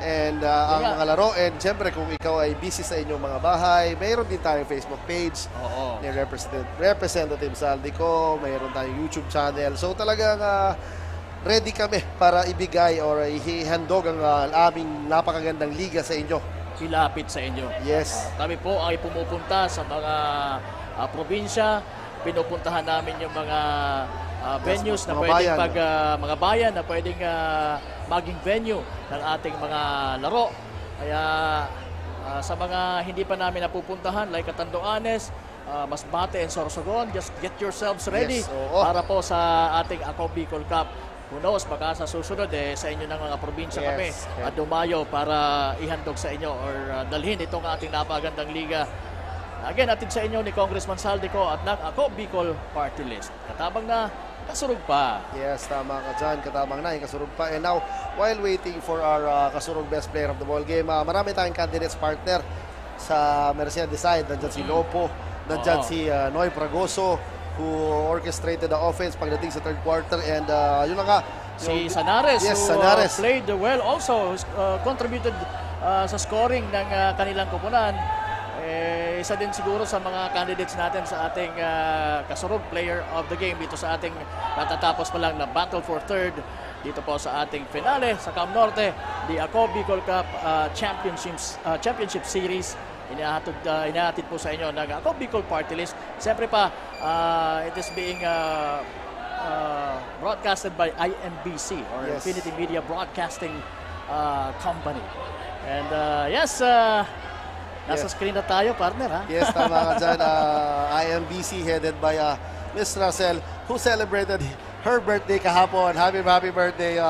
S1: And ang mga laro. And syempre kung ikaw ay busy sa inyong mga bahay, mayroon din tayong Facebook page ni Representative Saldico. Mayroon tayong YouTube channel. So talagang ready kami para ibigay or ihandog ang aming napakagandang liga sa inyo.
S2: Ilapit sa inyo.
S1: Yes.
S2: Kami po ay pumupunta sa mga probinsya. Pinupuntahan namin yung mga venues na pwedeng mga bayan na pwedeng maging venue ng ating mga laro. Kaya sa mga hindi pa namin napupuntahan like Catanduanes, Masbate and Sorsogon, just get yourselves ready para po sa ating Ako Bicol Cup. Who knows, baka sa susunod sa inyo ng mga probinsya kami at dumayo para ihandog sa inyo or dalhin itong ating napagandang liga. Again, atid sa inyo ni Congressman Saldico at ng Ako Bicol Party List. Katabang na, kasurog pa.
S1: Yes, tama ka dyan. Katabang na, kasurog pa. And now, while waiting for our kasurog best player of the ball game, marami tayong candidates partner sa Mercedes side. Nandyan si Lopo, nandyan si Noy Fragoso, who orchestrated the offense pagdating sa third quarter. And yun na nga.
S2: Si Sanares,
S1: Sanares
S2: played well also, contributed sa scoring ng kanilang kupunan. Isa din siguro sa mga candidates natin sa ating kasurog player of the game dito sa ating natatapos pa lang na Battle for Third dito po sa ating finale sa Cam Norte, the Ako Bicol Cup Championship Series. Inahatid po sa inyo ng Ako Bicol Party List. Siyempre pa, it is being broadcasted by IMBC or Infinity Media Broadcasting Company. And yes, nasa screen na tayo, partner, ha?
S1: Yes, tama ka dyan. IMBC headed by Miss Russell, who celebrated her birthday kahapon. Happy birthday,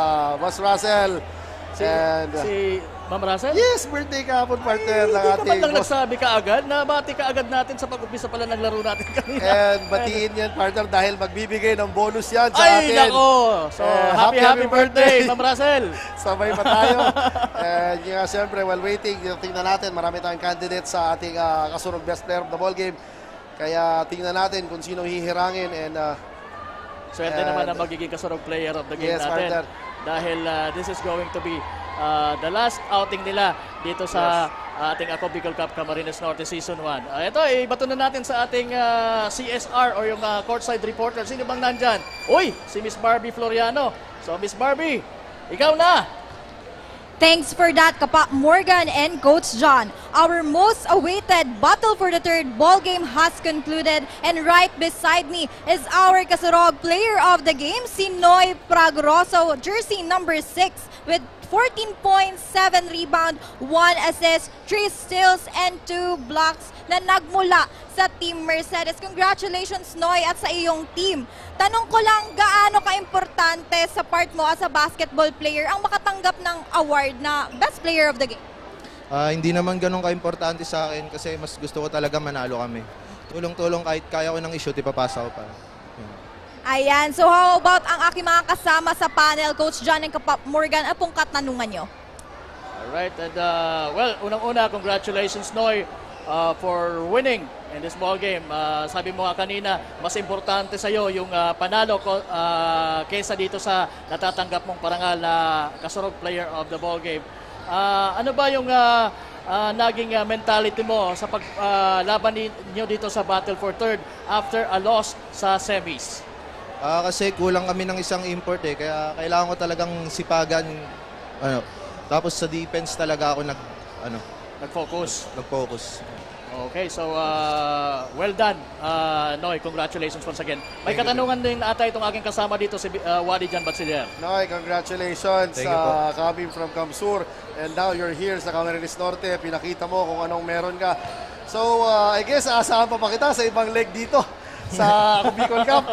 S1: Miss Russell.
S2: Si Ma'am Russell?
S1: Yes, birthday kahapon, partner.
S2: Hindi ka man lang nagsabi ka agad. Nabati ka agad natin sa pag-umpisa pala ng laro natin kanina.
S1: And batiin yan, partner, dahil magbibigay ng bonus yan sa
S2: Ay,
S1: atin.
S2: nako! So, happy birthday, Ma'am Russell!
S1: Sabay pa tayo. And siyempre, while waiting, tingnan natin, marami tayong candidates sa ating kasurog best player of the ball game. Kaya tingnan natin kung sino hihirangin. And
S2: swerte naman ang magiging kasurog player of the game natin. Partner. Dahil this is going to be the last outing nila dito sa ating Ako Bicol Cup Camarines Norte Season 1. Ito, ibato na natin sa ating CSR or yung courtside reporter. Sino bang nandyan? Uy, si Miss Barbie Floriano. So, Miss Barbie, ikaw na!
S3: Thanks for that, Kapa Morgan and Coach John. Our most awaited battle for the third ball game has concluded, and right beside me is our kasurog player of the game, si Noy Fragoso, jersey number 6 with 14 points, 7 rebound, 1 assist, 3 steals, and 2 blocks na nagmula sa Team Mercedes. Congratulations, Noy, at sa iyong team. Tanong ko lang, gaano ka-importante sa part mo as a basketball player ang makatanggap ng award na Best Player of the Game?
S16: Hindi naman ganun ka-importante sa akin kasi mas gusto ko talaga manalo kami. Tulong-tulong kahit kaya ko ng i-shoot, ipapasa ko pa.
S3: Ayan, so how about ang aking mga kasama sa panel, Coach John and Kapap Morgan, ano pong katanungan nyo?
S2: Alright, and well, unang-una, congratulations Noy for winning in this ball game. Sabi mo nga kanina, mas importante sa iyo yung panalo kaysa dito sa natatanggap mong parangal na Kasurog Player of the Ball Game. Ano ba yung naging mentality mo sa paglaban niyo dito sa Battle for Third after a loss sa semis?
S16: Kasi kulang kami ng isang import kaya kailangan ko talagang sipagan. Tapos sa defense talaga ako
S2: nag-focus. Okay, so well done, Noy. Congratulations once again. May katanungan din ata itong aking kasama dito, si Wadi Jan Batsilier.
S1: Noy, congratulations coming from Kamsur. And now you're here sa Camarines Norte. Pinakita mo kung anong meron ka. So, I guess, asahan pa kita sa ibang leg dito sa Bicol Cup.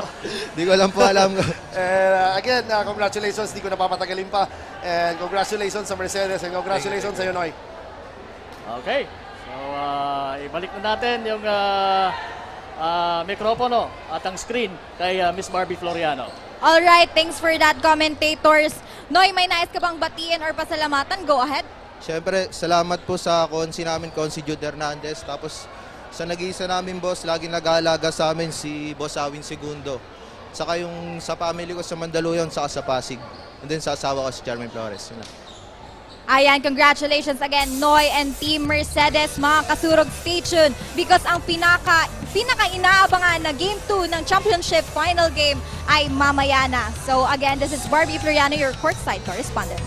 S16: Di ko lang po alam.
S1: Again, congratulations. Di ko napapatagalin pa. And congratulations sa Mercedes. And congratulations sa iyo, Noy.
S2: Okay. So, ibalik na natin yung mikropono at ang screen kay Miss Barbie Floriano.
S3: Alright, thanks for that, commentators. Noy, may nais ka bang batiin or pasalamatan? Go ahead.
S16: Siyempre, salamat po sa konsi namin, Konsi Jude Hernandez. Tapos sa nag-iisa namin boss, laging nag-aalaga sa amin si Boss Awin Segundo. Saka yung sa family ko sa Mandaluyong, saka sa Pasig. And then sa asawa ko si Charmaine Flores.
S3: Ayan, congratulations again, Noy and Team Mercedes, mga Kasurog, stay tuned because ang pinaka-inaabangan na Game 2 ng Championship Final Game ay mamaya na. So again, this is Barbie Floriano, your courtside correspondent.